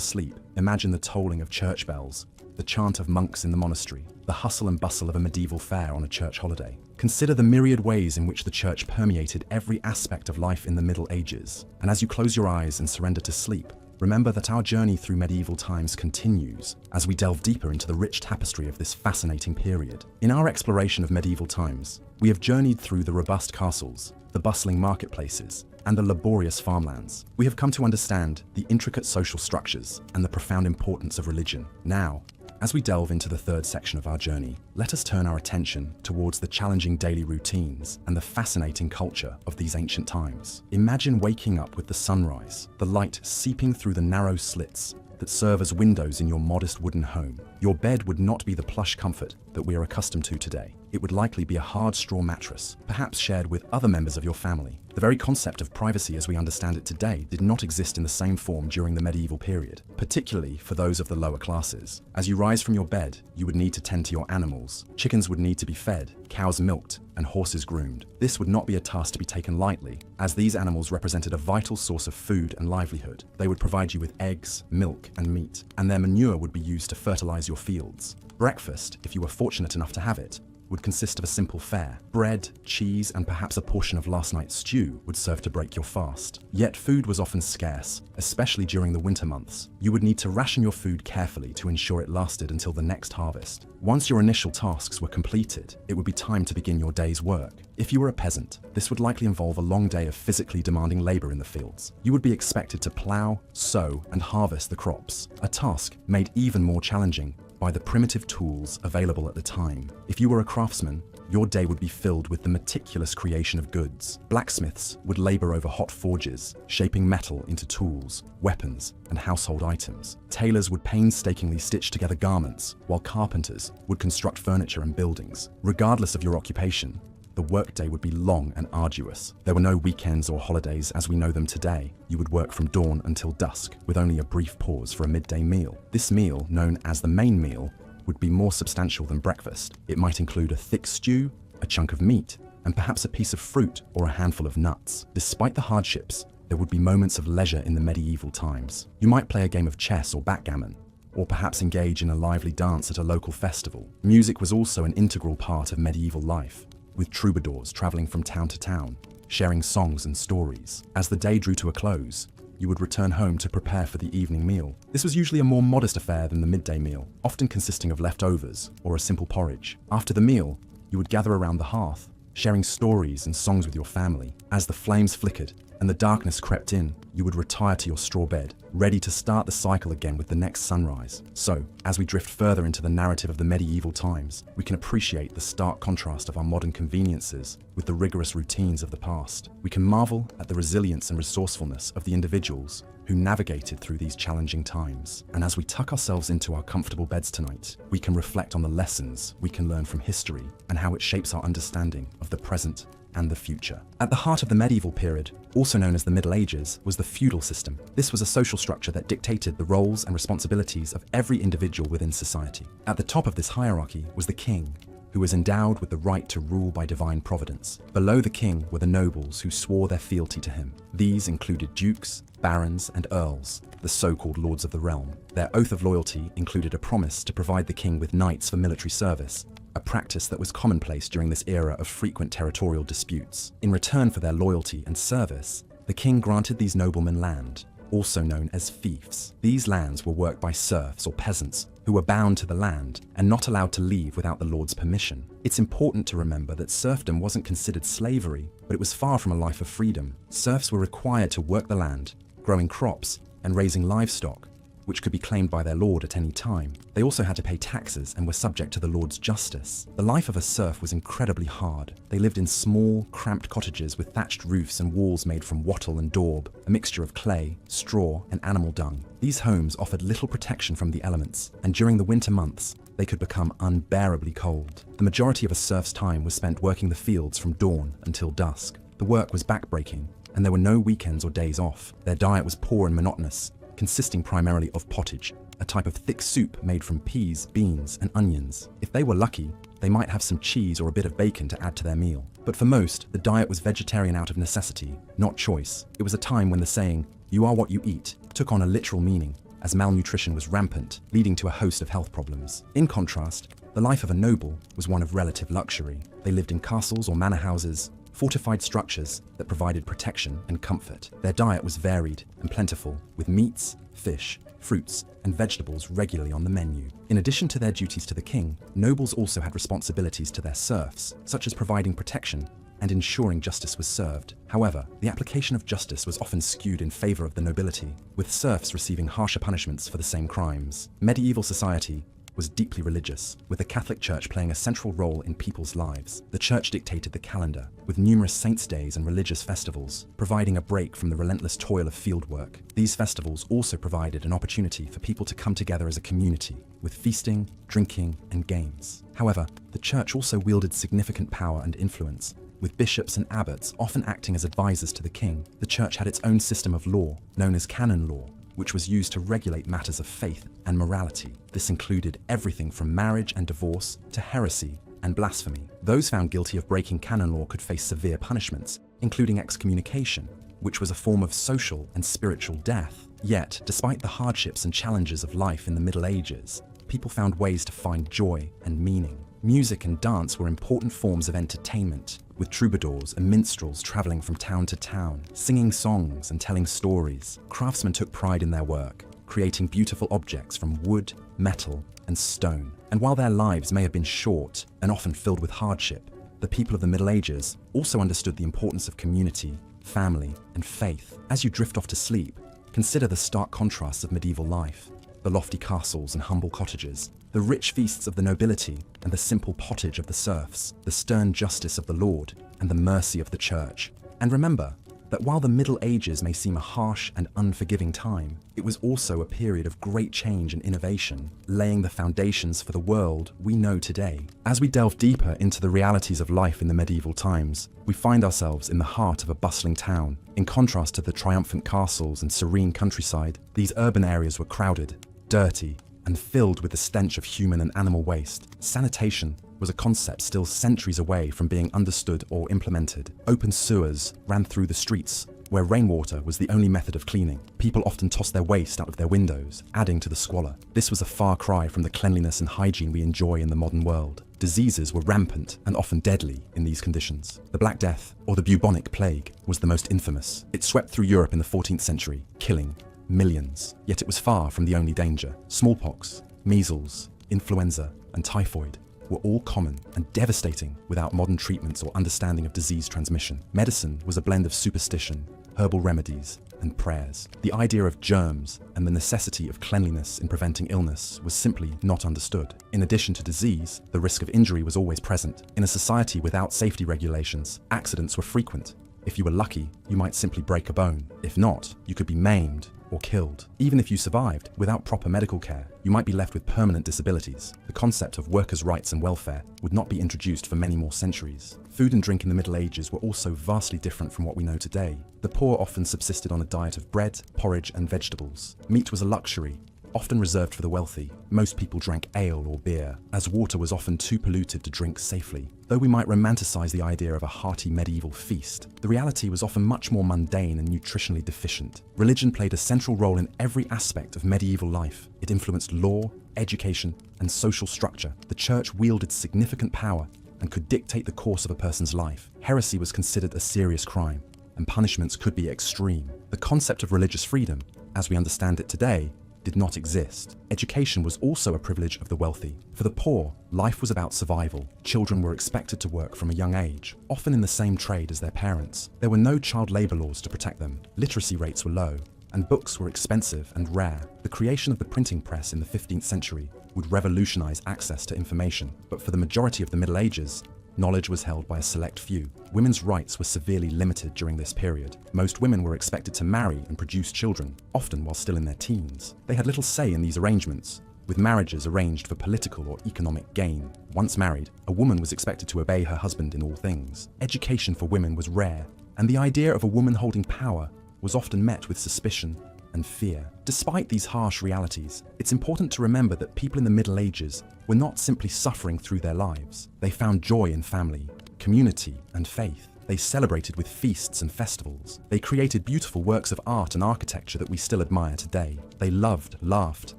sleep, imagine the tolling of church bells, the chant of monks in the monastery, the hustle and bustle of a medieval fair on a church holiday. Consider the myriad ways in which the church permeated every aspect of life in the Middle Ages. And as you close your eyes and surrender to sleep, remember that our journey through medieval times continues as we delve deeper into the rich tapestry of this fascinating period. In our exploration of medieval times, we have journeyed through the robust castles, the bustling marketplaces, and the laborious farmlands. We have come to understand the intricate social structures and the profound importance of religion. Now, as we delve into the third section of our journey, let us turn our attention towards the challenging daily routines and the fascinating culture of these ancient times. Imagine waking up with the sunrise, the light seeping through the narrow slits that serve as windows in your modest wooden home. Your bed would not be the plush comfort that we are accustomed to today. It would likely be a hard straw mattress, perhaps shared with other members of your family. The very concept of privacy as we understand it today did not exist in the same form during the medieval period, particularly for those of the lower classes. As you rise from your bed, you would need to tend to your animals. Chickens would need to be fed, cows milked, and horses groomed. This would not be a task to be taken lightly, as these animals represented a vital source of food and livelihood. They would provide you with eggs, milk, and meat, and their manure would be used to fertilize your fields. Breakfast, if you were fortunate enough to have it, would consist of a simple fare. Bread, cheese, and perhaps a portion of last night's stew would serve to break your fast. Yet food was often scarce, especially during the winter months. You would need to ration your food carefully to ensure it lasted until the next harvest. Once your initial tasks were completed, it would be time to begin your day's work. If you were a peasant, this would likely involve a long day of physically demanding labor in the fields. You would be expected to plow, sow, and harvest the crops, a task made even more challenging by the primitive tools available at the time. If you were a craftsman, your day would be filled with the meticulous creation of goods. Blacksmiths would labor over hot forges, shaping metal into tools, weapons, and household items. Tailors would painstakingly stitch together garments, while carpenters would construct furniture and buildings. Regardless of your occupation, the workday would be long and arduous. There were no weekends or holidays as we know them today. You would work from dawn until dusk, with only a brief pause for a midday meal. This meal, known as the main meal, would be more substantial than breakfast. It might include a thick stew, a chunk of meat, and perhaps a piece of fruit or a handful of nuts. Despite the hardships, there would be moments of leisure in the medieval times. You might play a game of chess or backgammon, or perhaps engage in a lively dance at a local festival. Music was also an integral part of medieval life, with troubadours traveling from town to town, sharing songs and stories. As the day drew to a close, you would return home to prepare for the evening meal. This was usually a more modest affair than the midday meal, often consisting of leftovers or a simple porridge. After the meal, you would gather around the hearth, sharing stories and songs with your family. As the flames flickered and the darkness crept in, you would retire to your straw bed, ready to start the cycle again with the next sunrise. So, as we drift further into the narrative of the medieval times, we can appreciate the stark contrast of our modern conveniences with the rigorous routines of the past. We can marvel at the resilience and resourcefulness of the individuals who navigated through these challenging times. And as we tuck ourselves into our comfortable beds tonight, we can reflect on the lessons we can learn from history and how it shapes our understanding of the present and the future. At the heart of the medieval period, also known as the Middle Ages, was the feudal system. This was a social structure that dictated the roles and responsibilities of every individual within society. At the top of this hierarchy was the king, who was endowed with the right to rule by divine providence. Below the king were the nobles who swore their fealty to him. These included dukes, barons, and earls, the so-called lords of the realm. Their oath of loyalty included a promise to provide the king with knights for military service, a practice that was commonplace during this era of frequent territorial disputes. In return for their loyalty and service, the king granted these noblemen land, also known as fiefs. These lands were worked by serfs or peasants who were bound to the land and not allowed to leave without the lord's permission. It's important to remember that serfdom wasn't considered slavery, but it was far from a life of freedom. Serfs were required to work the land, growing crops and raising livestock, which could be claimed by their lord at any time. They also had to pay taxes and were subject to the lord's justice. The life of a serf was incredibly hard. They lived in small, cramped cottages with thatched roofs and walls made from wattle and daub, a mixture of clay, straw, and animal dung. These homes offered little protection from the elements, and during the winter months, they could become unbearably cold. The majority of a serf's time was spent working the fields from dawn until dusk. The work was backbreaking, and there were no weekends or days off. Their diet was poor and monotonous, consisting primarily of pottage, a type of thick soup made from peas, beans, and onions. If they were lucky, they might have some cheese or a bit of bacon to add to their meal. But for most, the diet was vegetarian out of necessity, not choice. It was a time when the saying, "You are what you eat," took on a literal meaning, as malnutrition was rampant, leading to a host of health problems. In contrast, the life of a noble was one of relative luxury. They lived in castles or manor houses, fortified structures that provided protection and comfort. Their diet was varied and plentiful, with meats, fish, fruits, and vegetables regularly on the menu. In addition to their duties to the king, nobles also had responsibilities to their serfs, such as providing protection and ensuring justice was served. However, the application of justice was often skewed in favor of the nobility, with serfs receiving harsher punishments for the same crimes. Medieval society was deeply religious, with the Catholic Church playing a central role in people's lives. The Church dictated the calendar, with numerous saints' days and religious festivals, providing a break from the relentless toil of fieldwork. These festivals also provided an opportunity for people to come together as a community, with feasting, drinking, and games. However, the Church also wielded significant power and influence, with bishops and abbots often acting as advisors to the king. The Church had its own system of law, known as canon law, which was used to regulate matters of faith and morality. This included everything from marriage and divorce to heresy and blasphemy. Those found guilty of breaking canon law could face severe punishments, including excommunication, which was a form of social and spiritual death. Yet, despite the hardships and challenges of life in the Middle Ages, people found ways to find joy and meaning. Music and dance were important forms of entertainment, with troubadours and minstrels traveling from town to town, singing songs and telling stories. Craftsmen took pride in their work, creating beautiful objects from wood, metal, and stone. And while their lives may have been short and often filled with hardship, the people of the Middle Ages also understood the importance of community, family, and faith. As you drift off to sleep, consider the stark contrasts of medieval life: the lofty castles and humble cottages, the rich feasts of the nobility and the simple pottage of the serfs, the stern justice of the Lord and the mercy of the Church. And remember that while the Middle Ages may seem a harsh and unforgiving time, it was also a period of great change and innovation, laying the foundations for the world we know today. As we delve deeper into the realities of life in the medieval times, we find ourselves in the heart of a bustling town. In contrast to the triumphant castles and serene countryside, these urban areas were crowded, dirty, and filled with the stench of human and animal waste. Sanitation was a concept still centuries away from being understood or implemented. Open sewers ran through the streets, where rainwater was the only method of cleaning. People often tossed their waste out of their windows, adding to the squalor. This was a far cry from the cleanliness and hygiene we enjoy in the modern world. Diseases were rampant and often deadly in these conditions. The Black Death, or the bubonic plague, was the most infamous. It swept through Europe in the 14th century, killing millions. Yet it was far from the only danger. Smallpox, measles, influenza, and typhoid were all common and devastating without modern treatments or understanding of disease transmission. Medicine was a blend of superstition, herbal remedies, and prayers. The idea of germs and the necessity of cleanliness in preventing illness was simply not understood. In addition to disease, the risk of injury was always present. In a society without safety regulations, accidents were frequent. If you were lucky, you might simply break a bone. If not, you could be maimed or killed. Even if you survived, without proper medical care, you might be left with permanent disabilities. The concept of workers' rights and welfare would not be introduced for many more centuries. Food and drink in the Middle Ages were also vastly different from what we know today. The poor often subsisted on a diet of bread, porridge, and vegetables. Meat was a luxury, often reserved for the wealthy. Most people drank ale or beer, as water was often too polluted to drink safely. Though we might romanticize the idea of a hearty medieval feast, the reality was often much more mundane and nutritionally deficient. Religion played a central role in every aspect of medieval life. It influenced law, education, and social structure. The Church wielded significant power and could dictate the course of a person's life. Heresy was considered a serious crime, and punishments could be extreme. The concept of religious freedom as we understand it today, did not exist. Education was also a privilege of the wealthy. For the poor, life was about survival. Children were expected to work from a young age, often in the same trade as their parents. There were no child labor laws to protect them. Literacy rates were low, and books were expensive and rare. The creation of the printing press in the 15th century would revolutionize access to information, but for the majority of the Middle Ages, knowledge was held by a select few. Women's rights were severely limited during this period. Most women were expected to marry and produce children, often while still in their teens. They had little say in these arrangements, with marriages arranged for political or economic gain. Once married, a woman was expected to obey her husband in all things. Education for women was rare, and the idea of a woman holding power was often met with suspicion and fear. Despite these harsh realities, it's important to remember that people in the Middle Ages were not simply suffering through their lives. They found joy in family, community, and faith. They celebrated with feasts and festivals. They created beautiful works of art and architecture that we still admire today. They loved, laughed,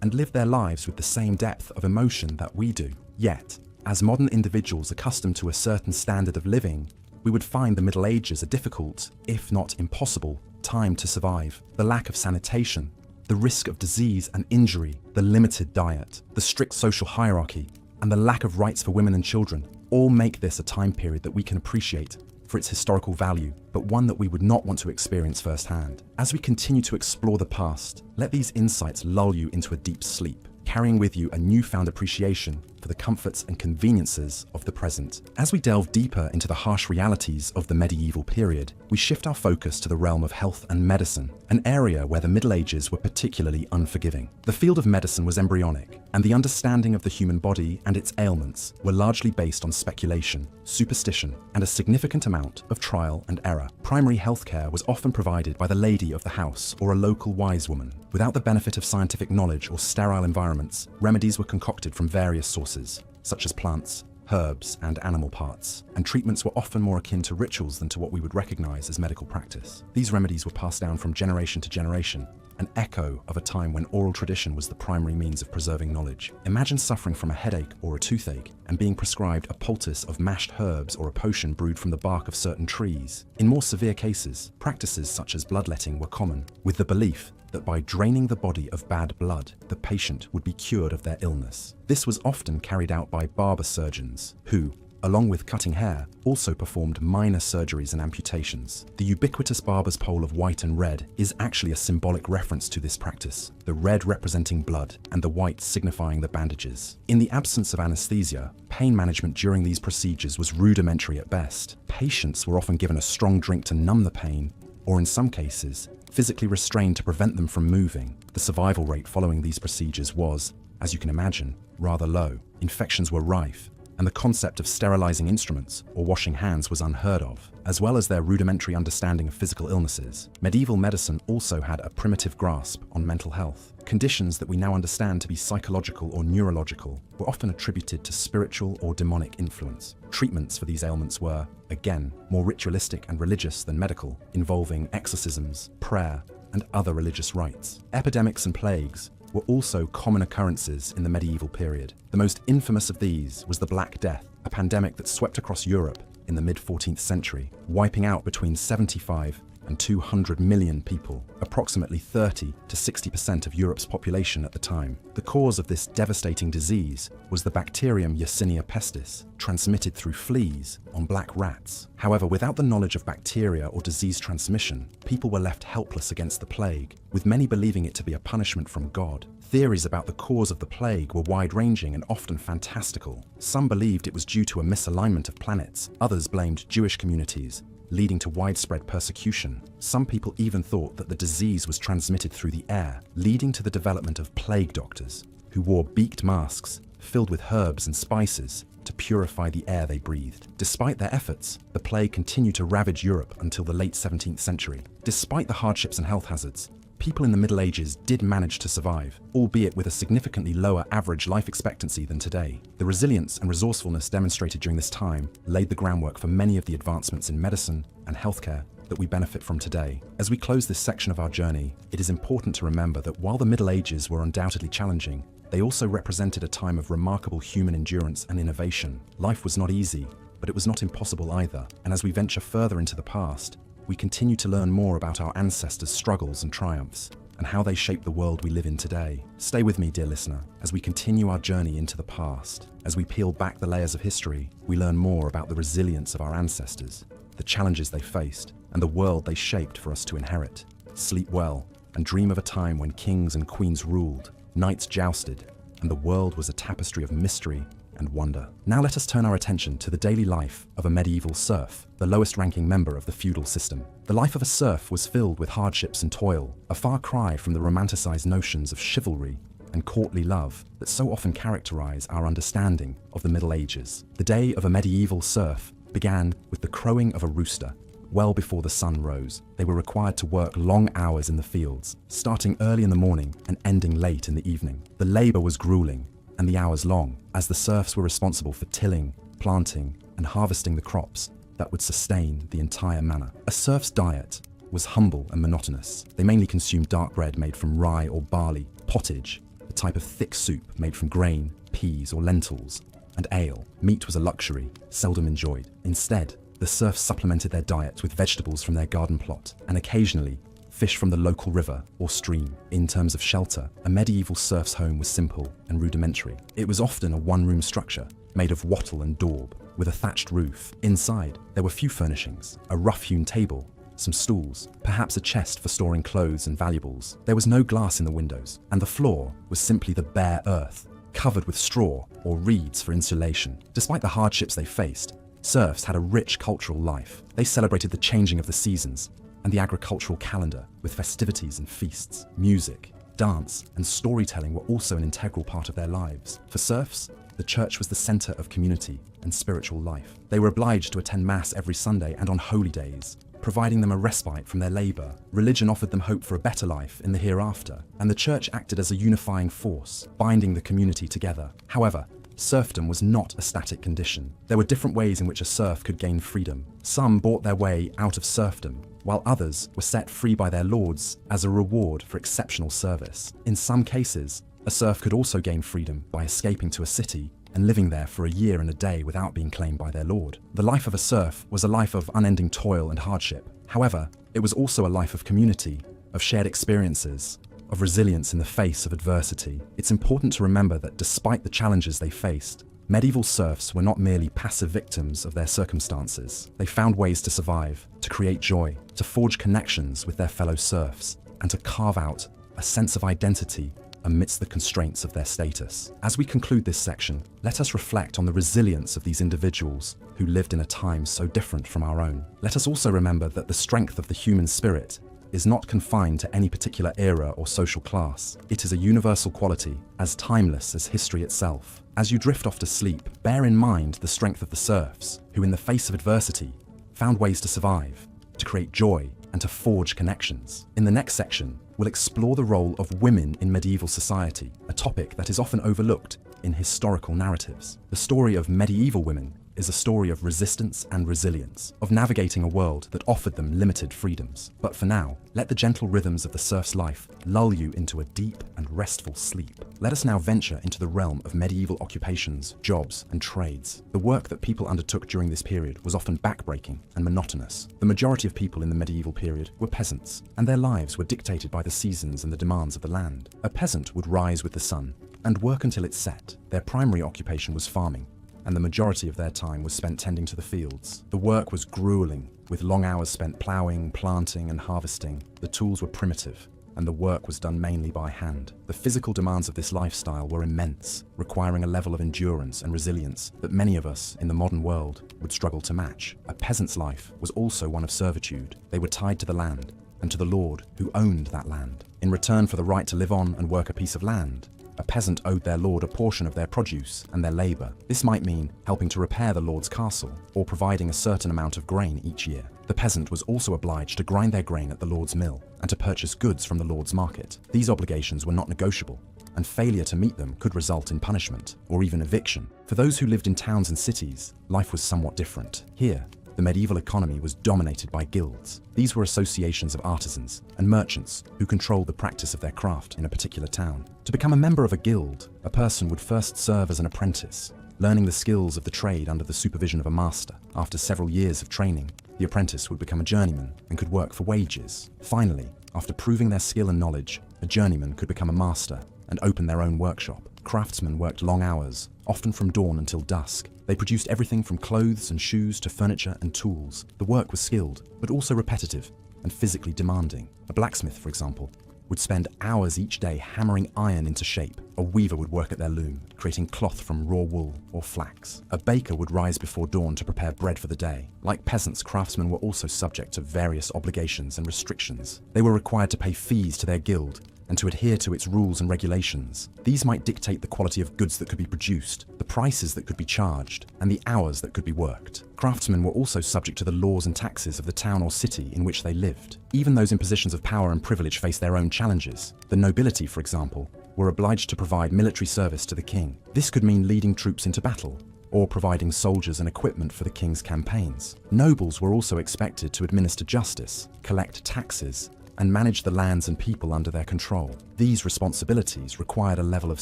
and lived their lives with the same depth of emotion that we do. Yet, as modern individuals accustomed to a certain standard of living, we would find the Middle Ages a difficult, if not impossible, time to survive. The lack of sanitation, the risk of disease and injury, the limited diet, the strict social hierarchy, and the lack of rights for women and children all make this a time period that we can appreciate for its historical value, but one that we would not want to experience firsthand. As we continue to explore the past, let these insights lull you into a deep sleep, carrying with you a newfound appreciation for the comforts and conveniences of the present. As we delve deeper into the harsh realities of the medieval period, we shift our focus to the realm of health and medicine, an area where the Middle Ages were particularly unforgiving. The field of medicine was embryonic, and the understanding of the human body and its ailments were largely based on speculation, superstition, and a significant amount of trial and error. Primary healthcare was often provided by the lady of the house or a local wise woman. Without the benefit of scientific knowledge or sterile environments, remedies were concocted from various sources, such as plants, herbs, and animal parts, and treatments were often more akin to rituals than to what we would recognize as medical practice. These remedies were passed down from generation to generation, an echo of a time when oral tradition was the primary means of preserving knowledge. Imagine suffering from a headache or a toothache and being prescribed a poultice of mashed herbs or a potion brewed from the bark of certain trees. In more severe cases, practices such as bloodletting were common, with the belief that by draining the body of bad blood, the patient would be cured of their illness. This was often carried out by barber surgeons, who, along with cutting hair, also performed minor surgeries and amputations. The ubiquitous barber's pole of white and red is actually a symbolic reference to this practice, the red representing blood and the white signifying the bandages. In the absence of anesthesia, pain management during these procedures was rudimentary at best. Patients were often given a strong drink to numb the pain, or in some cases, physically restrained to prevent them from moving. The survival rate following these procedures was, as you can imagine, rather low. Infections were rife, and the concept of sterilizing instruments or washing hands was unheard of, as well as their rudimentary understanding of physical illnesses. Medieval medicine also had a primitive grasp on mental health. Conditions that we now understand to be psychological or neurological were often attributed to spiritual or demonic influence. Treatments for these ailments were, again, more ritualistic and religious than medical, involving exorcisms, prayer, and other religious rites. Epidemics and plagues were also common occurrences in the medieval period. The most infamous of these was the Black Death, a pandemic that swept across Europe in the mid-14th century, wiping out between 75 and 200 million people, approximately 30 to 60% of Europe's population at the time. The cause of this devastating disease was the bacterium Yersinia pestis, transmitted through fleas on black rats. However, without the knowledge of bacteria or disease transmission, people were left helpless against the plague, with many believing it to be a punishment from God. Theories about the cause of the plague were wide-ranging and often fantastical. Some believed it was due to a misalignment of planets, others blamed Jewish communities, leading to widespread persecution. Some people even thought that the disease was transmitted through the air, leading to the development of plague doctors, who wore beaked masks filled with herbs and spices to purify the air they breathed. Despite their efforts, the plague continued to ravage Europe until the late 17th century. Despite the hardships and health hazards, people in the Middle Ages did manage to survive, albeit with a significantly lower average life expectancy than today. The resilience and resourcefulness demonstrated during this time laid the groundwork for many of the advancements in medicine and healthcare that we benefit from today. As we close this section of our journey, it is important to remember that while the Middle Ages were undoubtedly challenging, they also represented a time of remarkable human endurance and innovation. Life was not easy, but it was not impossible either. And as we venture further into the past, we continue to learn more about our ancestors' struggles and triumphs. and how they shape the world we live in today. Stay with me, dear listener, as we continue our journey into the past. As we peel back the layers of history, we learn more about the resilience of our ancestors, the challenges they faced, and the world they shaped for us to inherit. Sleep well, and dream of a time when kings and queens ruled, knights jousted, and the world was a tapestry of mystery and wonder. Now let us turn our attention to the daily life of a medieval serf, the lowest ranking member of the feudal system. The life of a serf was filled with hardships and toil, a far cry from the romanticized notions of chivalry and courtly love that so often characterize our understanding of the Middle Ages. The day of a medieval serf began with the crowing of a rooster. Well before the sun rose, they were required to work long hours in the fields, starting early in the morning and ending late in the evening. The labor was grueling and the hours long, as the serfs were responsible for tilling, planting, and harvesting the crops that would sustain the entire manor. A serf's diet was humble and monotonous. They mainly consumed dark bread made from rye or barley, pottage, a type of thick soup made from grain, peas, or lentils, and ale. Meat was a luxury, seldom enjoyed. Instead, the serfs supplemented their diet with vegetables from their garden plot, and occasionally fish from the local river or stream. In terms of shelter, a medieval serf's home was simple and rudimentary. It was often a one-room structure made of wattle and daub, with a thatched roof. Inside, there were few furnishings: a rough-hewn table, some stools, perhaps a chest for storing clothes and valuables. There was no glass in the windows, and the floor was simply the bare earth, covered with straw or reeds for insulation. Despite the hardships they faced, serfs had a rich cultural life. They celebrated the changing of the seasons and the agricultural calendar with festivities and feasts. Music, dance, and storytelling were also an integral part of their lives. For serfs, the church was the center of community and spiritual life. They were obliged to attend Mass every Sunday and on holy days, providing them a respite from their labor. Religion offered them hope for a better life in the hereafter, and the church acted as a unifying force, binding the community together. However, serfdom was not a static condition. There were different ways in which a serf could gain freedom. Some bought their way out of serfdom, while others were set free by their lords as a reward for exceptional service. In some cases, a serf could also gain freedom by escaping to a city and living there for a year and a day without being claimed by their lord. The life of a serf was a life of unending toil and hardship. However, it was also a life of community, of shared experiences, of resilience in the face of adversity. It's important to remember that despite the challenges they faced, medieval serfs were not merely passive victims of their circumstances. They found ways to survive, to create joy, to forge connections with their fellow serfs, and to carve out a sense of identity amidst the constraints of their status. As we conclude this section, let us reflect on the resilience of these individuals who lived in a time so different from our own. Let us also remember that the strength of the human spirit is not confined to any particular era or social class. It is a universal quality, as timeless as history itself. As you drift off to sleep, bear in mind the strength of the serfs, who in the face of adversity found ways to survive, to create joy, and to forge connections. In the next section, we'll explore the role of women in medieval society, a topic that is often overlooked in historical narratives. The story of medieval women is a story of resistance and resilience, of navigating a world that offered them limited freedoms. But for now, let the gentle rhythms of the serf's life lull you into a deep and restful sleep. Let us now venture into the realm of medieval occupations, jobs, and trades. The work that people undertook during this period was often backbreaking and monotonous. The majority of people in the medieval period were peasants, and their lives were dictated by the seasons and the demands of the land. A peasant would rise with the sun and work until it set. Their primary occupation was farming, and the majority of their time was spent tending to the fields. The work was grueling, with long hours spent ploughing, planting, and harvesting. The tools were primitive, and the work was done mainly by hand. The physical demands of this lifestyle were immense, requiring a level of endurance and resilience that many of us in the modern world would struggle to match. A peasant's life was also one of servitude. They were tied to the land, and to the lord who owned that land. In return for the right to live on and work a piece of land, a peasant owed their lord a portion of their produce and their labor. This might mean helping to repair the lord's castle, or providing a certain amount of grain each year. The peasant was also obliged to grind their grain at the lord's mill and to purchase goods from the lord's market. These obligations were not negotiable, and failure to meet them could result in punishment or even eviction. For those who lived in towns and cities, life was somewhat different. Here, the medieval economy was dominated by guilds. These were associations of artisans and merchants who controlled the practice of their craft in a particular town. To become a member of a guild, a person would first serve as an apprentice, learning the skills of the trade under the supervision of a master. After several years of training, the apprentice would become a journeyman and could work for wages. Finally, After proving their skill and knowledge, a journeyman could become a master and open their own workshop. Craftsmen worked long hours, often from dawn until dusk. They produced everything from clothes and shoes to furniture and tools. The work was skilled, but also repetitive and physically demanding. A blacksmith, for example, would spend hours each day hammering iron into shape. A weaver would work at their loom, creating cloth from raw wool or flax. A baker would rise before dawn to prepare bread for the day. Like peasants, craftsmen were also subject to various obligations and restrictions. They were required to pay fees to their guild and to adhere to its rules and regulations. These might dictate the quality of goods that could be produced, the prices that could be charged, and the hours that could be worked. Craftsmen were also subject to the laws and taxes of the town or city in which they lived. Even those in positions of power and privilege faced their own challenges. The nobility, for example, were obliged to provide military service to the king. This could mean leading troops into battle, or providing soldiers and equipment for the king's campaigns. Nobles were also expected to administer justice, collect taxes, and manage the lands and people under their control. These responsibilities required a level of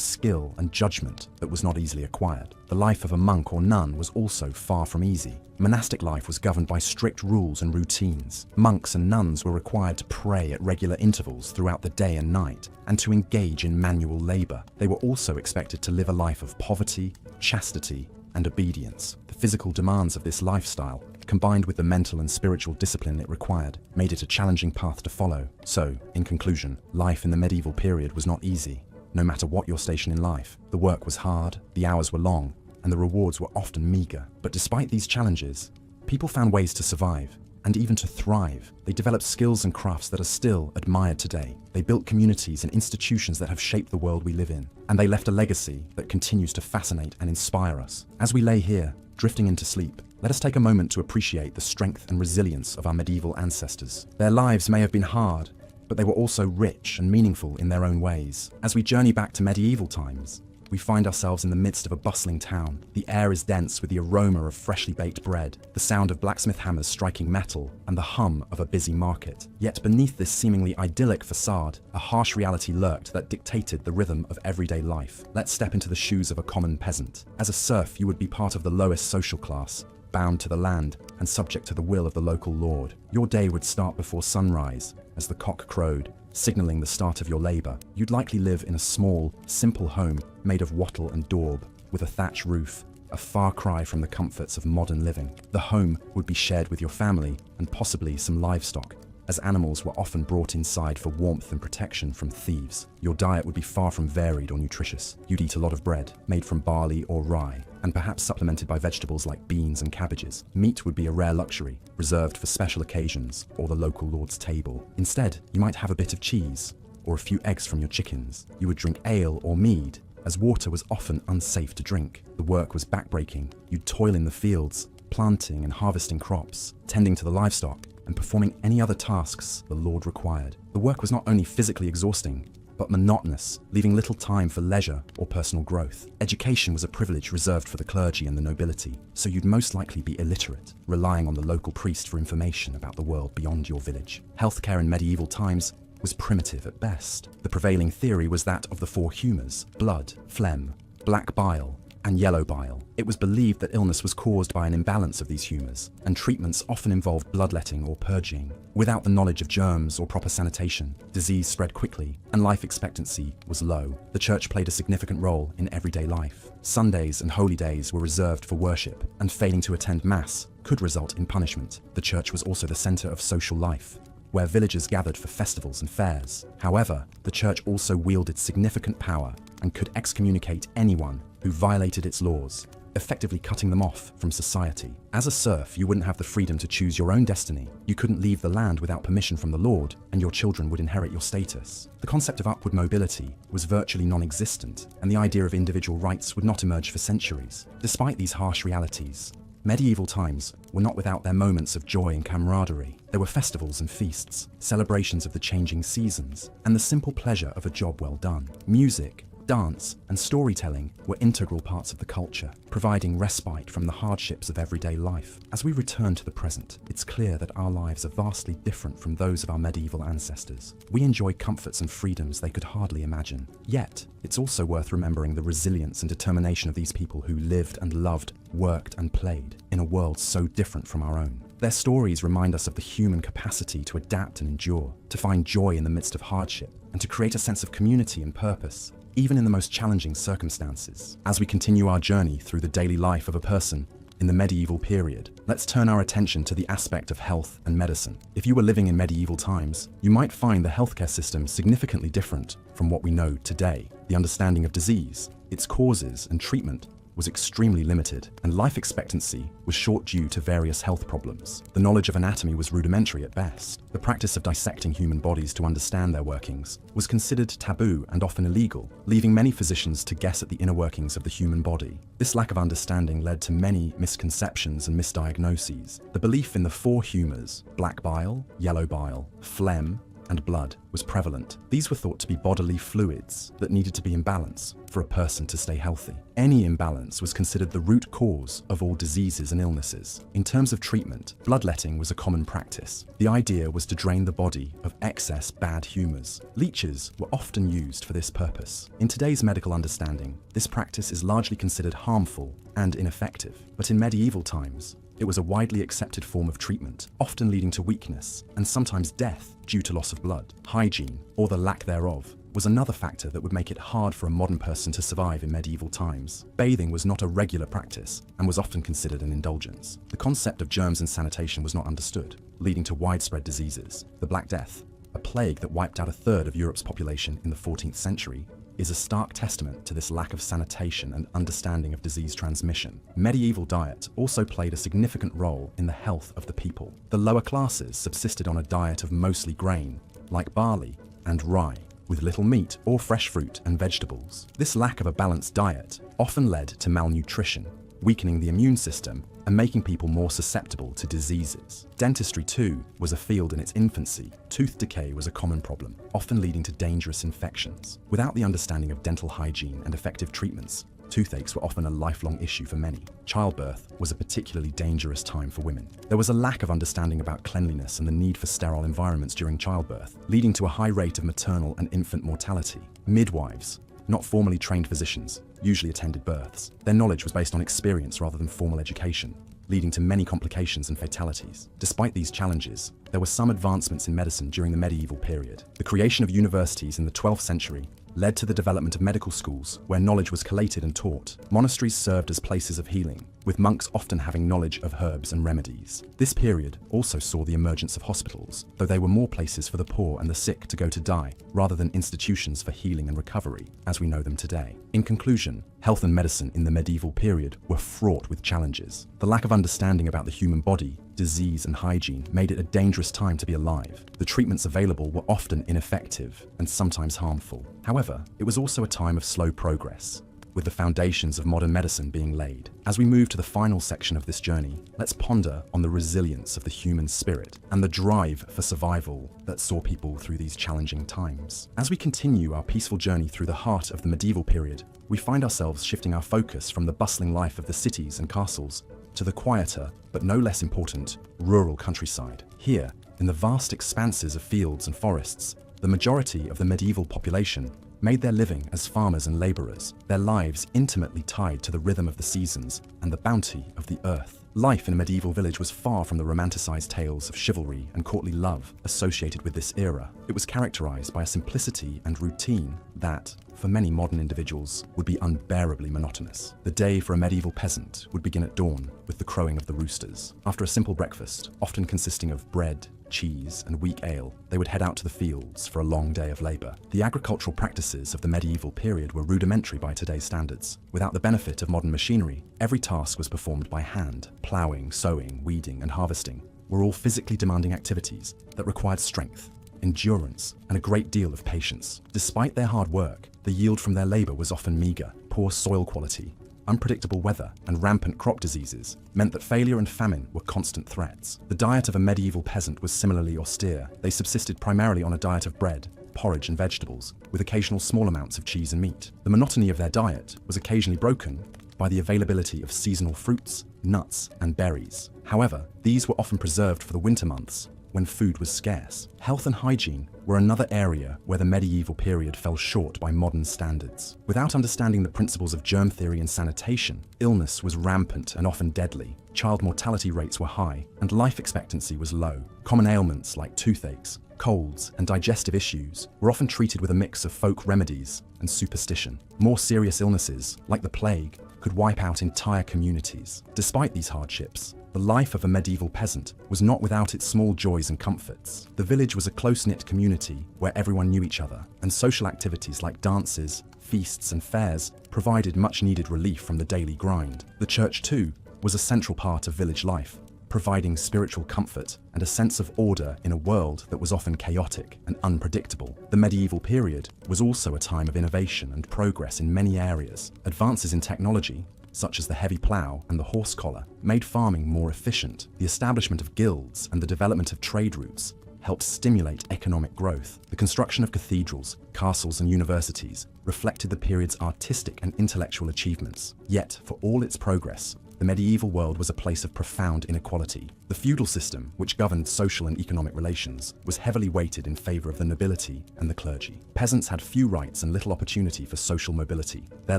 skill and judgment that was not easily acquired. The life of a monk or nun was also far from easy. Monastic life was governed by strict rules and routines. Monks and nuns were required to pray at regular intervals throughout the day and night, and to engage in manual labor. They were also expected to live a life of poverty, chastity, and obedience. The physical demands of this lifestyle, combined with the mental and spiritual discipline it required, made it a challenging path to follow. So, in conclusion, life in the medieval period was not easy. No matter what your station in life, the work was hard, the hours were long, and the rewards were often meager. But despite these challenges, people found ways to survive and even to thrive. They developed skills and crafts that are still admired today. They built communities and institutions that have shaped the world we live in, and they left a legacy that continues to fascinate and inspire us. As we lay here, drifting into sleep, let us take a moment to appreciate the strength and resilience of our medieval ancestors. Their lives may have been hard, but they were also rich and meaningful in their own ways. As we journey back to medieval times, we find ourselves in the midst of a bustling town. The air is dense with the aroma of freshly baked bread, the sound of blacksmith hammers striking metal, and the hum of a busy market. Yet beneath this seemingly idyllic facade, a harsh reality lurked that dictated the rhythm of everyday life. Let's step into the shoes of a common peasant. As a serf, you would be part of the lowest social class, bound to the land and subject to the will of the local lord. Your day would start before sunrise, as the cock crowed, signaling the start of your labor. You'd likely live in a small, simple home made of wattle and daub, with a thatch roof, a far cry from the comforts of modern living. The home would be shared with your family and possibly some livestock, as animals were often brought inside for warmth and protection from thieves. Your diet would be far from varied or nutritious. You'd eat a lot of bread, made from barley or rye, and perhaps supplemented by vegetables like beans and cabbages. Meat would be a rare luxury, reserved for special occasions or the local lord's table. Instead, you might have a bit of cheese, or a few eggs from your chickens. You would drink ale or mead, as water was often unsafe to drink. The work was backbreaking. You'd toil in the fields, planting and harvesting crops, tending to the livestock, and performing any other tasks the Lord required. The work was not only physically exhausting, but monotonous, leaving little time for leisure or personal growth. Education was a privilege reserved for the clergy and the nobility, so you'd most likely be illiterate, relying on the local priest for information about the world beyond your village. Healthcare in medieval times was primitive at best. The prevailing theory was that of the four humours: blood, phlegm, black bile, and yellow bile. It was believed that illness was caused by an imbalance of these humours, and treatments often involved bloodletting or purging. Without the knowledge of germs or proper sanitation, disease spread quickly, and life expectancy was low. The church played a significant role in everyday life. Sundays and holy days were reserved for worship, and failing to attend Mass could result in punishment. The church was also the centre of social life, where villagers gathered for festivals and fairs. However, the church also wielded significant power and could excommunicate anyone who violated its laws, effectively cutting them off from society. As a serf, you wouldn't have the freedom to choose your own destiny. You couldn't leave the land without permission from the Lord, and your children would inherit your status. The concept of upward mobility was virtually non-existent, and the idea of individual rights would not emerge for centuries. Despite these harsh realities, medieval times were not without their moments of joy and camaraderie. There were festivals and feasts, celebrations of the changing seasons, and the simple pleasure of a job well done. Music, dance, and storytelling were integral parts of the culture, providing respite from the hardships of everyday life. As we return to the present, it's clear that our lives are vastly different from those of our medieval ancestors. We enjoy comforts and freedoms they could hardly imagine. Yet, it's also worth remembering the resilience and determination of these people who lived and loved, worked and played in a world so different from our own. Their stories remind us of the human capacity to adapt and endure, to find joy in the midst of hardship, and to create a sense of community and purpose, even in the most challenging circumstances. As we continue our journey through the daily life of a person in the medieval period, let's turn our attention to the aspect of health and medicine. If you were living in medieval times, you might find the healthcare system significantly different from what we know today. The understanding of disease, its causes and treatment was extremely limited, and life expectancy was short due to various health problems. The knowledge of anatomy was rudimentary at best. The practice of dissecting human bodies to understand their workings was considered taboo and often illegal, leaving many physicians to guess at the inner workings of the human body. This lack of understanding led to many misconceptions and misdiagnoses. The belief in the four humors, black bile, yellow bile, phlegm, and blood, was prevalent. These were thought to be bodily fluids that needed to be in balance for a person to stay healthy. Any imbalance was considered the root cause of all diseases and illnesses. In terms of treatment, bloodletting was a common practice. The idea was to drain the body of excess bad humors. Leeches were often used for this purpose. In today's medical understanding, this practice is largely considered harmful and ineffective, but in medieval times, it was a widely accepted form of treatment, often leading to weakness and sometimes death due to loss of blood. Hygiene, or the lack thereof, was another factor that would make it hard for a modern person to survive in medieval times. Bathing was not a regular practice and was often considered an indulgence. The concept of germs and sanitation was not understood, leading to widespread diseases. The Black Death, a plague that wiped out a third of Europe's population in the 14th century, is a stark testament to this lack of sanitation and understanding of disease transmission. Medieval diet also played a significant role in the health of the people. The lower classes subsisted on a diet of mostly grain, like barley and rye, with little meat or fresh fruit and vegetables. This lack of a balanced diet often led to malnutrition, weakening the immune system and making people more susceptible to diseases. Dentistry, too, was a field in its infancy. Tooth decay was a common problem, often leading to dangerous infections. Without the understanding of dental hygiene and effective treatments, toothaches were often a lifelong issue for many. Childbirth was a particularly dangerous time for women. There was a lack of understanding about cleanliness and the need for sterile environments during childbirth, leading to a high rate of maternal and infant mortality. Midwives, not formally trained physicians, usually attended births. Their knowledge was based on experience rather than formal education, leading to many complications and fatalities. Despite these challenges, there were some advancements in medicine during the medieval period. The creation of universities in the 12th century led to the development of medical schools where knowledge was collated and taught. Monasteries served as places of healing, with monks often having knowledge of herbs and remedies. This period also saw the emergence of hospitals, though they were more places for the poor and the sick to go to die, rather than institutions for healing and recovery, as we know them today. In conclusion, health and medicine in the medieval period were fraught with challenges. The lack of understanding about the human body, disease and hygiene made it a dangerous time to be alive. The treatments available were often ineffective and sometimes harmful. However, it was also a time of slow progress, with the foundations of modern medicine being laid. As we move to the final section of this journey, let's ponder on the resilience of the human spirit and the drive for survival that saw people through these challenging times. As we continue our peaceful journey through the heart of the medieval period, we find ourselves shifting our focus from the bustling life of the cities and castles to the quieter, but no less important, rural countryside. Here, in the vast expanses of fields and forests, the majority of the medieval population made their living as farmers and laborers, their lives intimately tied to the rhythm of the seasons and the bounty of the earth. Life in a medieval village was far from the romanticized tales of chivalry and courtly love associated with this era. It was characterized by a simplicity and routine that, for many modern individuals, would be unbearably monotonous. The day for a medieval peasant would begin at dawn with the crowing of the roosters. After a simple breakfast, often consisting of bread, cheese, and weak ale, they would head out to the fields for a long day of labor. The agricultural practices of the medieval period were rudimentary by today's standards. Without the benefit of modern machinery, every task was performed by hand. Plowing, sowing, weeding, and harvesting were all physically demanding activities that required strength, endurance, and a great deal of patience. Despite their hard work, the yield from their labor was often meager. Poor soil quality, unpredictable weather, and rampant crop diseases meant that failure and famine were constant threats. The diet of a medieval peasant was similarly austere. They subsisted primarily on a diet of bread, porridge, and vegetables, with occasional small amounts of cheese and meat. The monotony of their diet was occasionally broken by the availability of seasonal fruits, nuts, and berries. However, these were often preserved for the winter months when food was scarce. Health and hygiene were another area where the medieval period fell short by modern standards. Without understanding the principles of germ theory and sanitation, illness was rampant and often deadly. Child mortality rates were high, and life expectancy was low. Common ailments like toothaches, colds, and digestive issues were often treated with a mix of folk remedies and superstition. More serious illnesses, like the plague, could wipe out entire communities. Despite these hardships, the life of a medieval peasant was not without its small joys and comforts. The village was a close-knit community where everyone knew each other, and social activities like dances, feasts, and fairs provided much-needed relief from the daily grind. The church, too, was a central part of village life, providing spiritual comfort and a sense of order in a world that was often chaotic and unpredictable. The medieval period was also a time of innovation and progress in many areas. Advances in technology, such as the heavy plough and the horse collar, made farming more efficient. The establishment of guilds and the development of trade routes helped stimulate economic growth. The construction of cathedrals, castles, and universities reflected the period's artistic and intellectual achievements. Yet, for all its progress, the medieval world was a place of profound inequality. The feudal system, which governed social and economic relations, was heavily weighted in favor of the nobility and the clergy. Peasants had few rights and little opportunity for social mobility. Their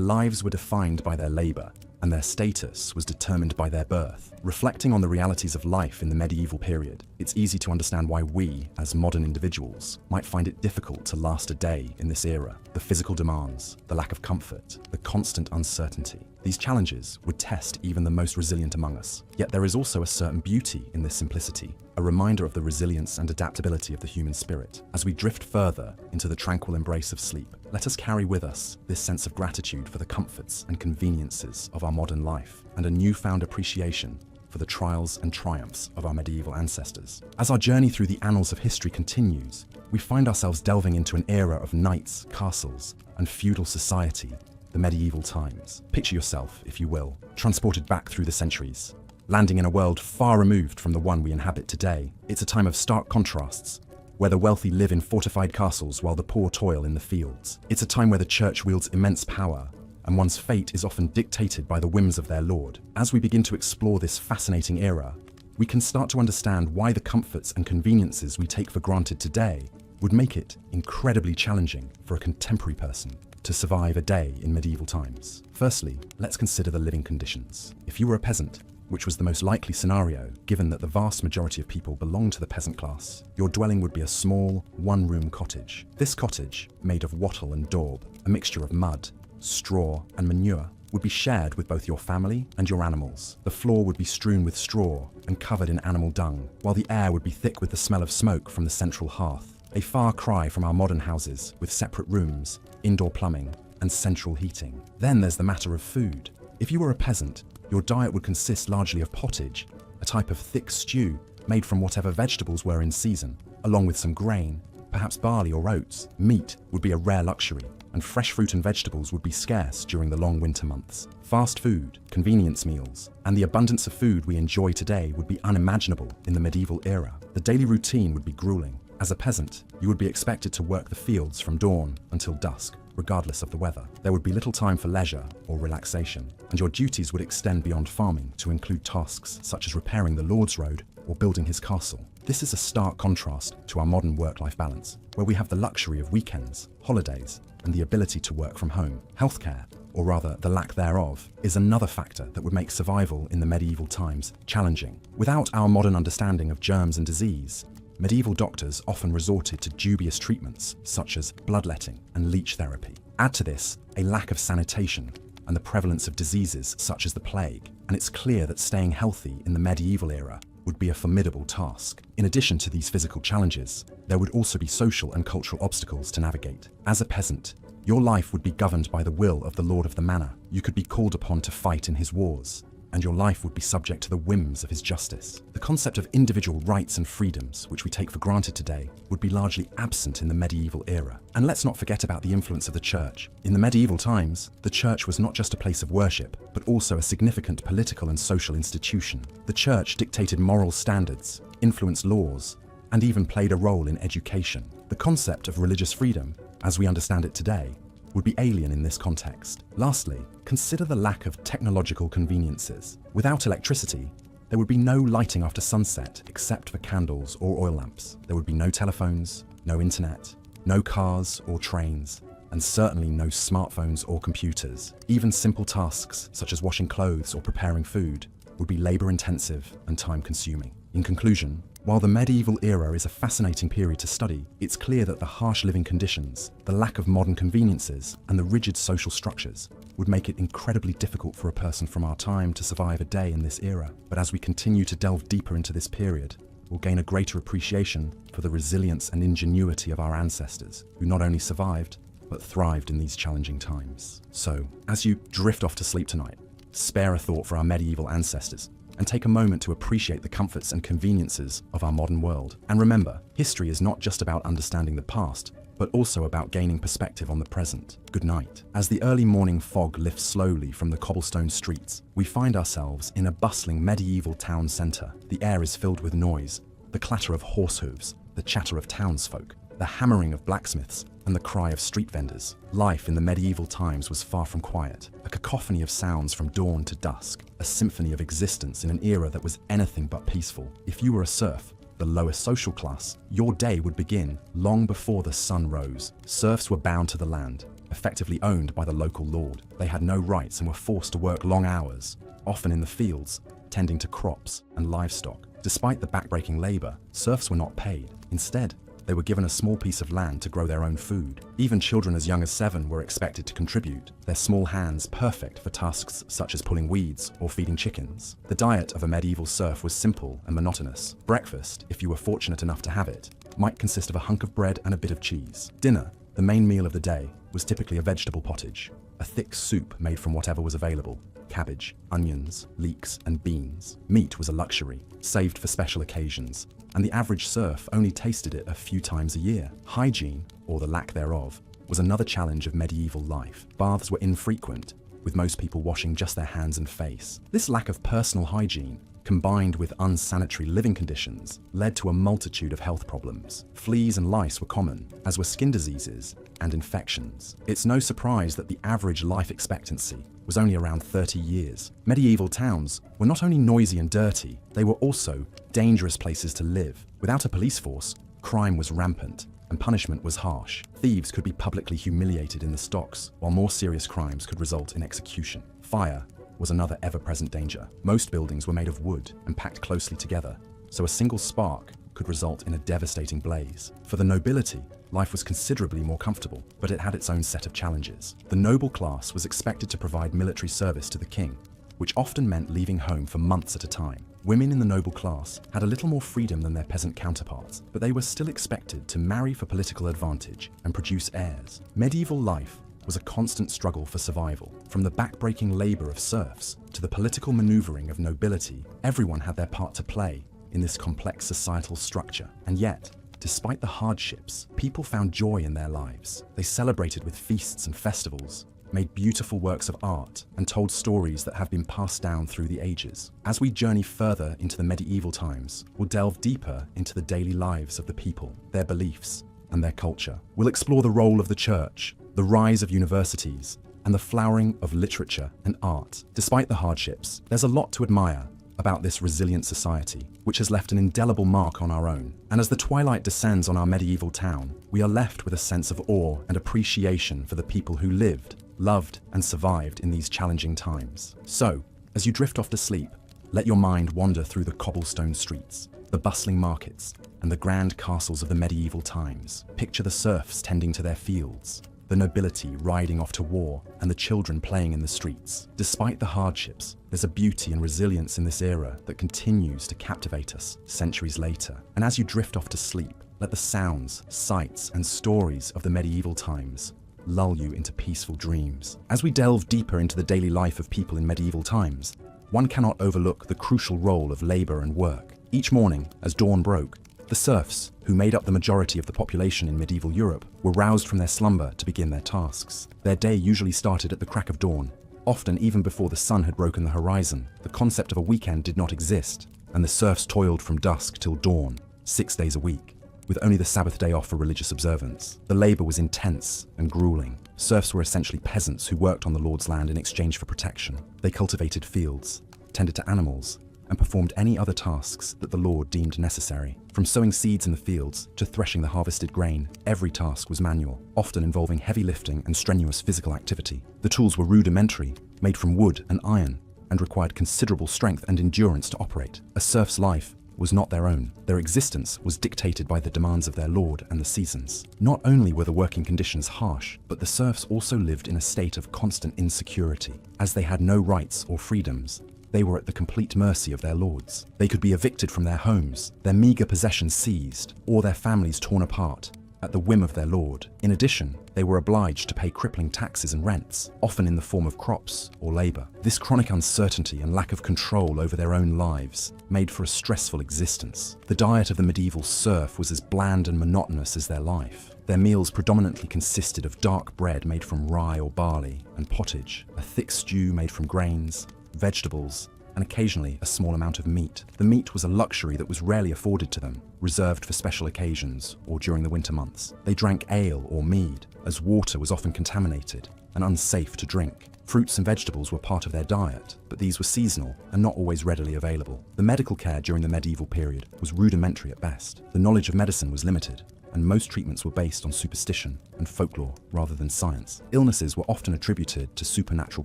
lives were defined by their labor, and their status was determined by their birth. Reflecting on the realities of life in the medieval period, it's easy to understand why we, as modern individuals, might find it difficult to last a day in this era. The physical demands, the lack of comfort, the constant uncertainty. These challenges would test even the most resilient among us. Yet there is also a certain beauty in this simplicity, a reminder of the resilience and adaptability of the human spirit. As we drift further into the tranquil embrace of sleep, let us carry with us this sense of gratitude for the comforts and conveniences of our modern life, and a newfound appreciation for the trials and triumphs of our medieval ancestors. As our journey through the annals of history continues, we find ourselves delving into an era of knights, castles, and feudal society, the medieval times. Picture yourself, if you will, transported back through the centuries, landing in a world far removed from the one we inhabit today. It's a time of stark contrasts, where the wealthy live in fortified castles while the poor toil in the fields. It's a time where the church wields immense power, and one's fate is often dictated by the whims of their lord. As we begin to explore this fascinating era, we can start to understand why the comforts and conveniences we take for granted today would make it incredibly challenging for a contemporary person to survive a day in medieval times. Firstly, let's consider the living conditions. If you were a peasant, which was the most likely scenario, given that the vast majority of people belonged to the peasant class, your dwelling would be a small, one-room cottage. This cottage, made of wattle and daub, a mixture of mud, straw, and manure, would be shared with both your family and your animals. The floor would be strewn with straw and covered in animal dung, while the air would be thick with the smell of smoke from the central hearth. A far cry from our modern houses, with separate rooms, indoor plumbing, and central heating. Then there's the matter of food. If you were a peasant, your diet would consist largely of pottage, a type of thick stew made from whatever vegetables were in season, along with some grain, perhaps barley or oats. Meat would be a rare luxury, and fresh fruit and vegetables would be scarce during the long winter months. Fast food, convenience meals, and the abundance of food we enjoy today would be unimaginable in the medieval era. The daily routine would be grueling. As a peasant, you would be expected to work the fields from dawn until dusk, regardless of the weather. There would be little time for leisure or relaxation, and your duties would extend beyond farming to include tasks such as repairing the Lord's Road or building his castle. This is a stark contrast to our modern work-life balance, where we have the luxury of weekends, holidays, and the ability to work from home. Healthcare, or rather the lack thereof, is another factor that would make survival in the medieval times challenging. Without our modern understanding of germs and disease, medieval doctors often resorted to dubious treatments such as bloodletting and leech therapy. Add to this a lack of sanitation and the prevalence of diseases such as the plague, and it's clear that staying healthy in the medieval era would be a formidable task. In addition to these physical challenges, there would also be social and cultural obstacles to navigate. As a peasant, your life would be governed by the will of the lord of the manor. You could be called upon to fight in his wars, and your life would be subject to the whims of his justice. The concept of individual rights and freedoms, which we take for granted today, would be largely absent in the medieval era. And let's not forget about the influence of the church. In the medieval times, the church was not just a place of worship, but also a significant political and social institution. The church dictated moral standards, influenced laws, and even played a role in education. The concept of religious freedom, as we understand it today, would be alien in this context. Lastly, consider the lack of technological conveniences. Without electricity, There would be no lighting after sunset except for candles or oil lamps. There would be no telephones, no internet, no cars or trains, and certainly no smartphones or computers. Even simple tasks such as washing clothes or preparing food would be labor-intensive and time-consuming. In conclusion, while the medieval era is a fascinating period to study, it's clear that the harsh living conditions, the lack of modern conveniences, and the rigid social structures would make it incredibly difficult for a person from our time to survive a day in this era. But as we continue to delve deeper into this period, we'll gain a greater appreciation for the resilience and ingenuity of our ancestors, who not only survived, but thrived in these challenging times. So, as you drift off to sleep tonight, spare a thought for our medieval ancestors and take a moment to appreciate the comforts and conveniences of our modern world. And remember, history is not just about understanding the past, but also about gaining perspective on the present. Good night. As the early morning fog lifts slowly from the cobblestone streets, we find ourselves in a bustling medieval town centre. The air is filled with noise, the clatter of horse hooves, the chatter of townsfolk, the hammering of blacksmiths, and the cry of street vendors. Life in the medieval times was far from quiet, a cacophony of sounds from dawn to dusk, a symphony of existence in an era that was anything but peaceful. If you were a serf, the lowest social class, your day would begin long before the sun rose. Serfs were bound to the land, effectively owned by the local lord. They had no rights and were forced to work long hours, often in the fields, tending to crops and livestock. Despite the backbreaking labor, serfs were not paid. Instead, they were given a small piece of land to grow their own food. Even children as young as 7 were expected to contribute, their small hands perfect for tasks such as pulling weeds or feeding chickens. The diet of a medieval serf was simple and monotonous. Breakfast, if you were fortunate enough to have it, might consist of a hunk of bread and a bit of cheese. Dinner, the main meal of the day, was typically a vegetable pottage, a thick soup made from whatever was available: cabbage, onions, leeks, and beans. Meat was a luxury, saved for special occasions, and the average serf only tasted it a few times a year. Hygiene, or the lack thereof, was another challenge of medieval life. Baths were infrequent, with most people washing just their hands and face. This lack of personal hygiene, combined with unsanitary living conditions, led to a multitude of health problems. Fleas and lice were common, as were skin diseases and infections. It's no surprise that the average life expectancy was only around 30 years. Medieval towns were not only noisy and dirty, they were also dangerous places to live. Without a police force, crime was rampant and punishment was harsh. Thieves could be publicly humiliated in the stocks, while more serious crimes could result in execution. Fire was another ever-present danger. Most buildings were made of wood and packed closely together, so a single spark could result in a devastating blaze. For the nobility, life was considerably more comfortable, but it had its own set of challenges. The noble class was expected to provide military service to the king, which often meant leaving home for months at a time. Women in the noble class had a little more freedom than their peasant counterparts, but they were still expected to marry for political advantage and produce heirs. Medieval life was a constant struggle for survival. From the backbreaking labor of serfs to the political maneuvering of nobility, everyone had their part to play in this complex societal structure. And yet, despite the hardships, people found joy in their lives. They celebrated with feasts and festivals, made beautiful works of art, and told stories that have been passed down through the ages. As we journey further into the medieval times, we'll delve deeper into the daily lives of the people, their beliefs, and their culture. We'll explore the role of the church, the rise of universities, and the flowering of literature and art. Despite the hardships, there's a lot to admire about this resilient society, which has left an indelible mark on our own. And as the twilight descends on our medieval town, we are left with a sense of awe and appreciation for the people who lived, loved, and survived in these challenging times. So, as you drift off to sleep, let your mind wander through the cobblestone streets, the bustling markets, and the grand castles of the medieval times. Picture the serfs tending to their fields, the nobility riding off to war, and the children playing in the streets. Despite the hardships, there's a beauty and resilience in this era that continues to captivate us centuries later. And as you drift off to sleep, let the sounds, sights, and stories of the medieval times lull you into peaceful dreams. As we delve deeper into the daily life of people in medieval times, one cannot overlook the crucial role of labor and work. Each morning, as dawn broke, the serfs, who made up the majority of the population in medieval Europe, were roused from their slumber to begin their tasks. Their day usually started at the crack of dawn, often even before the sun had broken the horizon. The concept of a weekend did not exist, and the serfs toiled from dusk till dawn, 6 days a week, with only the Sabbath day off for religious observance. The labor was intense and grueling. Serfs were essentially peasants who worked on the lord's land in exchange for protection. They cultivated fields, tended to animals, and performed any other tasks that the Lord deemed necessary. From sowing seeds in the fields to threshing the harvested grain, every task was manual, often involving heavy lifting and strenuous physical activity. The tools were rudimentary, made from wood and iron, and required considerable strength and endurance to operate. A serf's life was not their own. Their existence was dictated by the demands of their lord and the seasons. Not only were the working conditions harsh, but the serfs also lived in a state of constant insecurity. As they had no rights or freedoms, they were at the complete mercy of their lords. They could be evicted from their homes, their meager possessions seized, or their families torn apart at the whim of their lord. In addition, they were obliged to pay crippling taxes and rents, often in the form of crops or labor. This chronic uncertainty and lack of control over their own lives made for a stressful existence. The diet of the medieval serf was as bland and monotonous as their life. Their meals predominantly consisted of dark bread made from rye or barley and pottage, a thick stew made from grains, vegetables, and occasionally a small amount of meat. The meat was a luxury that was rarely afforded to them, reserved for special occasions or during the winter months. They drank ale or mead, as water was often contaminated and unsafe to drink. Fruits and vegetables were part of their diet, but these were seasonal and not always readily available. The medical care during the medieval period was rudimentary at best. The knowledge of medicine was limited, and most treatments were based on superstition and folklore rather than science. Illnesses were often attributed to supernatural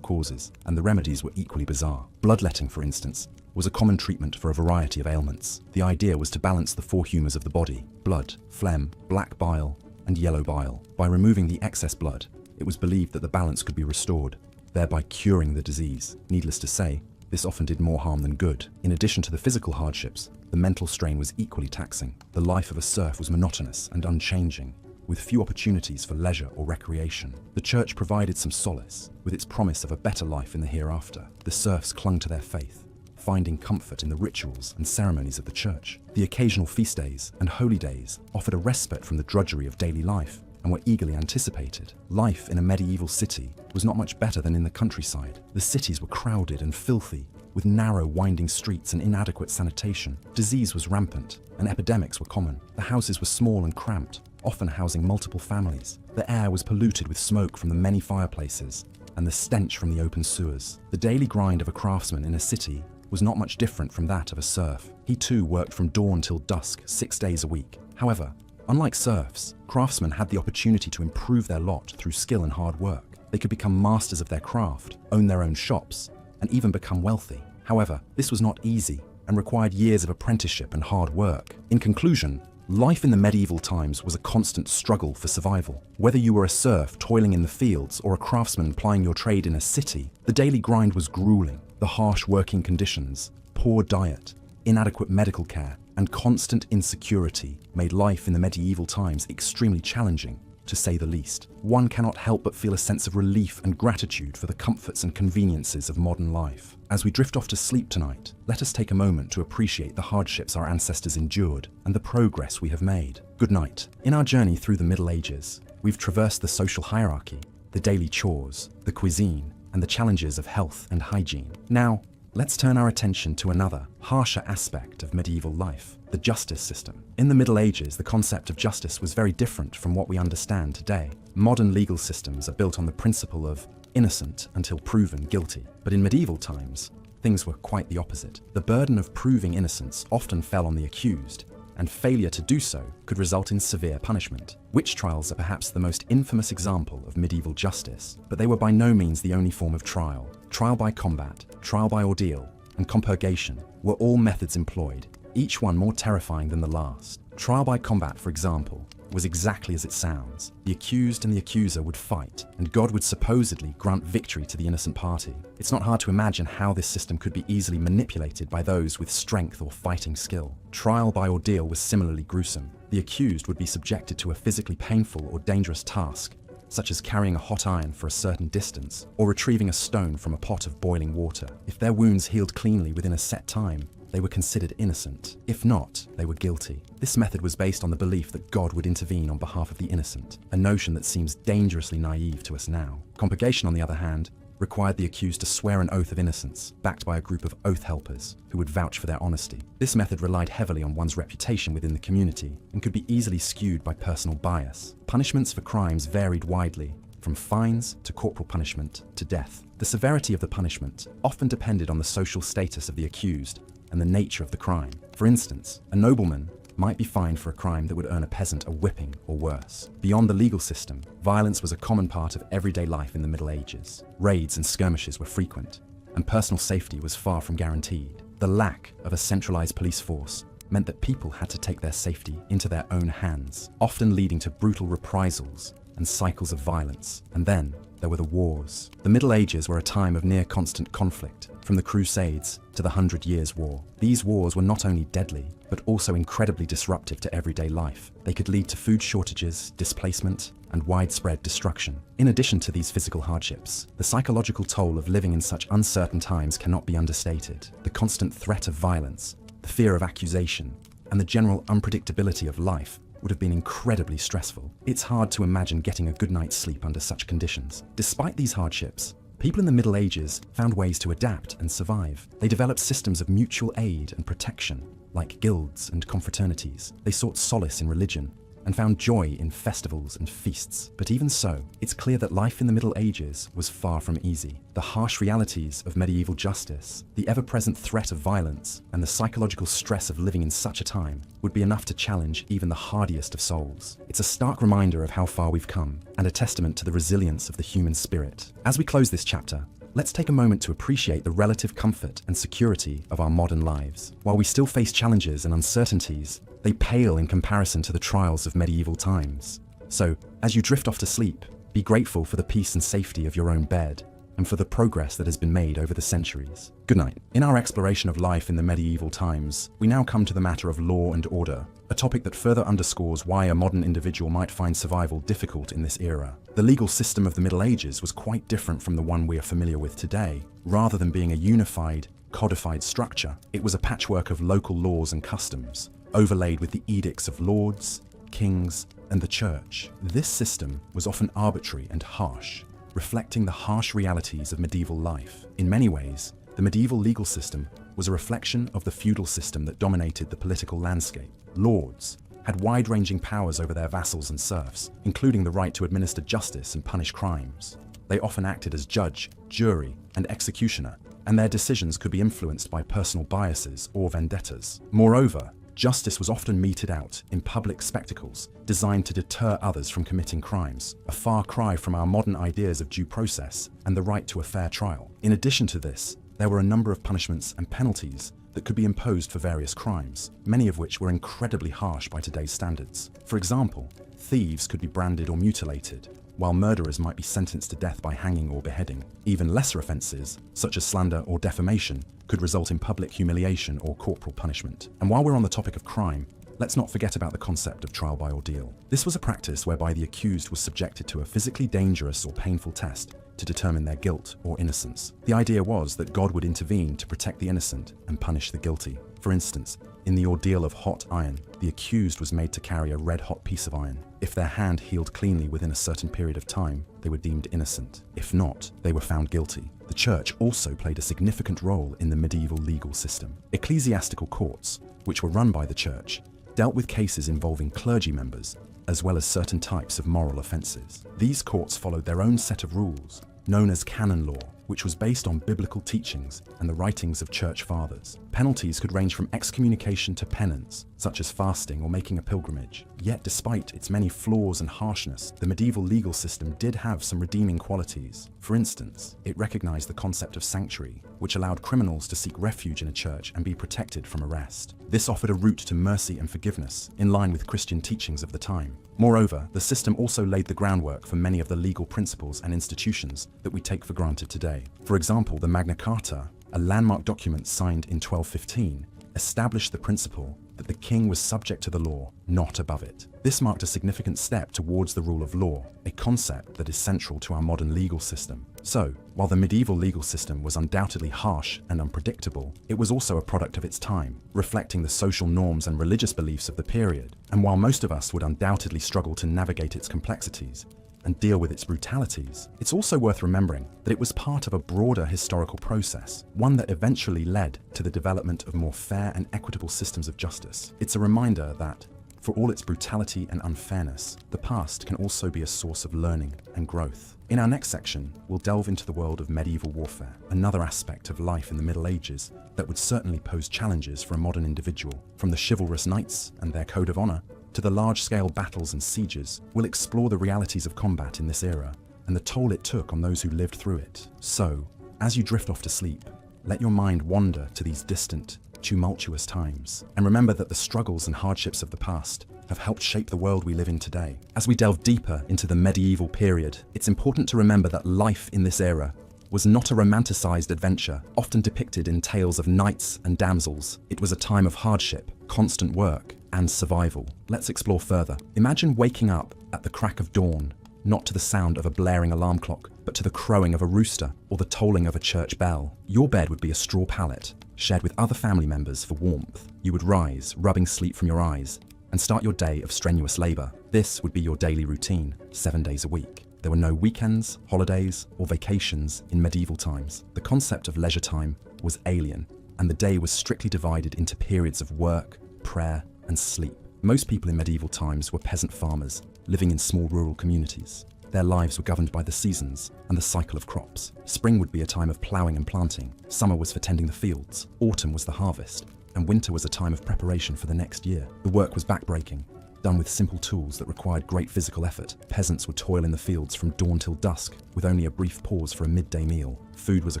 causes, and the remedies were equally bizarre. Bloodletting, for instance, was a common treatment for a variety of ailments. The idea was to balance the four humours of the body: blood, phlegm, black bile, and yellow bile. By removing the excess blood, it was believed that the balance could be restored, thereby curing the disease. Needless to say, this often did more harm than good. In addition to the physical hardships, the mental strain was equally taxing. The life of a serf was monotonous and unchanging, with few opportunities for leisure or recreation. The church provided some solace, with its promise of a better life in the hereafter. The serfs clung to their faith, finding comfort in the rituals and ceremonies of the church. The occasional feast days and holy days offered a respite from the drudgery of daily life and were eagerly anticipated. Life in a medieval city was not much better than in the countryside. The cities were crowded and filthy, with narrow, winding streets and inadequate sanitation. Disease was rampant, and epidemics were common. The houses were small and cramped, often housing multiple families. The air was polluted with smoke from the many fireplaces and the stench from the open sewers. The daily grind of a craftsman in a city was not much different from that of a serf. He too worked from dawn till dusk, 6 days a week. However, unlike serfs, craftsmen had the opportunity to improve their lot through skill and hard work. They could become masters of their craft, own their own shops, and even become wealthy. However, this was not easy and required years of apprenticeship and hard work. In conclusion, life in the medieval times was a constant struggle for survival. Whether you were a serf toiling in the fields or a craftsman plying your trade in a city, the daily grind was grueling. The harsh working conditions, poor diet, inadequate medical care, and constant insecurity made life in the medieval times extremely challenging, to say the least. One cannot help but feel a sense of relief and gratitude for the comforts and conveniences of modern life. As we drift off to sleep tonight, let us take a moment to appreciate the hardships our ancestors endured and the progress we have made. Good night. In our journey through the Middle Ages, we've traversed the social hierarchy, the daily chores, the cuisine, and the challenges of health and hygiene. Now, let's turn our attention to another, harsher aspect of medieval life: the justice system. In the Middle Ages, the concept of justice was very different from what we understand today. Modern legal systems are built on the principle of innocent until proven guilty. But in medieval times, things were quite the opposite. The burden of proving innocence often fell on the accused, and failure to do so could result in severe punishment. Witch trials are perhaps the most infamous example of medieval justice, but they were by no means the only form of trial. Trial by combat, trial by ordeal, and compurgation were all methods employed, each one more terrifying than the last. Trial by combat, for example, was exactly as it sounds. The accused and the accuser would fight, and God would supposedly grant victory to the innocent party. It's not hard to imagine how this system could be easily manipulated by those with strength or fighting skill. Trial by ordeal was similarly gruesome. The accused would be subjected to a physically painful or dangerous task, such as carrying a hot iron for a certain distance, or retrieving a stone from a pot of boiling water. If their wounds healed cleanly within a set time, they were considered innocent. If not, they were guilty. This method was based on the belief that God would intervene on behalf of the innocent, a notion that seems dangerously naive to us now. Compurgation, on the other hand, required the accused to swear an oath of innocence, backed by a group of oath helpers who would vouch for their honesty. This method relied heavily on one's reputation within the community and could be easily skewed by personal bias. Punishments for crimes varied widely, from fines to corporal punishment to death. The severity of the punishment often depended on the social status of the accused and the nature of the crime. For instance, a nobleman might be fined for a crime that would earn a peasant a whipping or worse. Beyond the legal system, violence was a common part of everyday life in the Middle Ages. Raids and skirmishes were frequent, and personal safety was far from guaranteed. The lack of a centralized police force meant that people had to take their safety into their own hands, often leading to brutal reprisals and cycles of violence. And then there were the wars. The Middle Ages were a time of near constant conflict, from the Crusades to the 100 Years' War. These wars were not only deadly, but also incredibly disruptive to everyday life. They could lead to food shortages, displacement, and widespread destruction. In addition to these physical hardships, the psychological toll of living in such uncertain times cannot be understated. The constant threat of violence, the fear of accusation, and the general unpredictability of life would have been incredibly stressful. It's hard to imagine getting a good night's sleep under such conditions. Despite these hardships, people in the Middle Ages found ways to adapt and survive. They developed systems of mutual aid and protection, like guilds and confraternities. They sought solace in religion and found joy in festivals and feasts. But even so, it's clear that life in the Middle Ages was far from easy. The harsh realities of medieval justice, the ever-present threat of violence, and the psychological stress of living in such a time would be enough to challenge even the hardiest of souls. It's a stark reminder of how far we've come, and a testament to the resilience of the human spirit. As we close this chapter, let's take a moment to appreciate the relative comfort and security of our modern lives. While we still face challenges and uncertainties, they pale in comparison to the trials of medieval times. So, as you drift off to sleep, be grateful for the peace and safety of your own bed, and for the progress that has been made over the centuries. Good night. In our exploration of life in the medieval times, we now come to the matter of law and order, a topic that further underscores why a modern individual might find survival difficult in this era. The legal system of the Middle Ages was quite different from the one we are familiar with today. Rather than being a unified, codified structure, it was a patchwork of local laws and customs, overlaid with the edicts of lords, kings, and the church. This system was often arbitrary and harsh, reflecting the harsh realities of medieval life. In many ways, the medieval legal system was a reflection of the feudal system that dominated the political landscape. Lords had wide-ranging powers over their vassals and serfs, including the right to administer justice and punish crimes. They often acted as judge, jury, and executioner, and their decisions could be influenced by personal biases or vendettas. Moreover, justice was often meted out in public spectacles designed to deter others from committing crimes, a far cry from our modern ideas of due process and the right to a fair trial. In addition to this, there were a number of punishments and penalties that could be imposed for various crimes, many of which were incredibly harsh by today's standards. For example, thieves could be branded or mutilated, while murderers might be sentenced to death by hanging or beheading. Even lesser offences, such as slander or defamation, could result in public humiliation or corporal punishment. And while we're on the topic of crime, let's not forget about the concept of trial by ordeal. This was a practice whereby the accused was subjected to a physically dangerous or painful test to determine their guilt or innocence. The idea was that God would intervene to protect the innocent and punish the guilty. For instance, in the ordeal of hot iron, the accused was made to carry a red-hot piece of iron. If their hand healed cleanly within a certain period of time, they were deemed innocent. If not, they were found guilty. The church also played a significant role in the medieval legal system. Ecclesiastical courts, which were run by the church, dealt with cases involving clergy members, as well as certain types of moral offences. These courts followed their own set of rules, known as canon law, which was based on biblical teachings and the writings of church fathers. Penalties could range from excommunication to penance, such as fasting or making a pilgrimage. Yet, despite its many flaws and harshness, the medieval legal system did have some redeeming qualities. For instance, it recognized the concept of sanctuary, which allowed criminals to seek refuge in a church and be protected from arrest. This offered a route to mercy and forgiveness, in line with Christian teachings of the time. Moreover, the system also laid the groundwork for many of the legal principles and institutions that we take for granted today. For example, the Magna Carta, a landmark document signed in 1215, established the principle that the king was subject to the law, not above it. This marked a significant step towards the rule of law, a concept that is central to our modern legal system. So, while the medieval legal system was undoubtedly harsh and unpredictable, it was also a product of its time, reflecting the social norms and religious beliefs of the period. And while most of us would undoubtedly struggle to navigate its complexities and deal with its brutalities, it's also worth remembering that it was part of a broader historical process, one that eventually led to the development of more fair and equitable systems of justice. It's a reminder that, for all its brutality and unfairness, the past can also be a source of learning and growth. In our next section, we'll delve into the world of medieval warfare, another aspect of life in the Middle Ages that would certainly pose challenges for a modern individual. From the chivalrous knights and their code of honor to the large-scale battles and sieges, we'll explore the realities of combat in this era and the toll it took on those who lived through it. So, as you drift off to sleep, let your mind wander to these distant, tumultuous times, and remember that the struggles and hardships of the past have helped shape the world we live in today. As we delve deeper into the medieval period, it's important to remember that life in this era was not a romanticized adventure, often depicted in tales of knights and damsels. It was a time of hardship, constant work, and survival. Let's explore further. Imagine waking up at the crack of dawn, not to the sound of a blaring alarm clock, but to the crowing of a rooster or the tolling of a church bell. Your bed would be a straw pallet, shared with other family members for warmth. You would rise, rubbing sleep from your eyes, and start your day of strenuous labor. This would be your daily routine, 7 days a week. There were no weekends, holidays, or vacations in medieval times. The concept of leisure time was alien, and the day was strictly divided into periods of work, prayer, and sleep. Most people in medieval times were peasant farmers, living in small rural communities. Their lives were governed by the seasons and the cycle of crops. Spring would be a time of ploughing and planting, summer was for tending the fields, autumn was the harvest, and winter was a time of preparation for the next year. The work was backbreaking, done with simple tools that required great physical effort. Peasants would toil in the fields from dawn till dusk, with only a brief pause for a midday meal. Food was a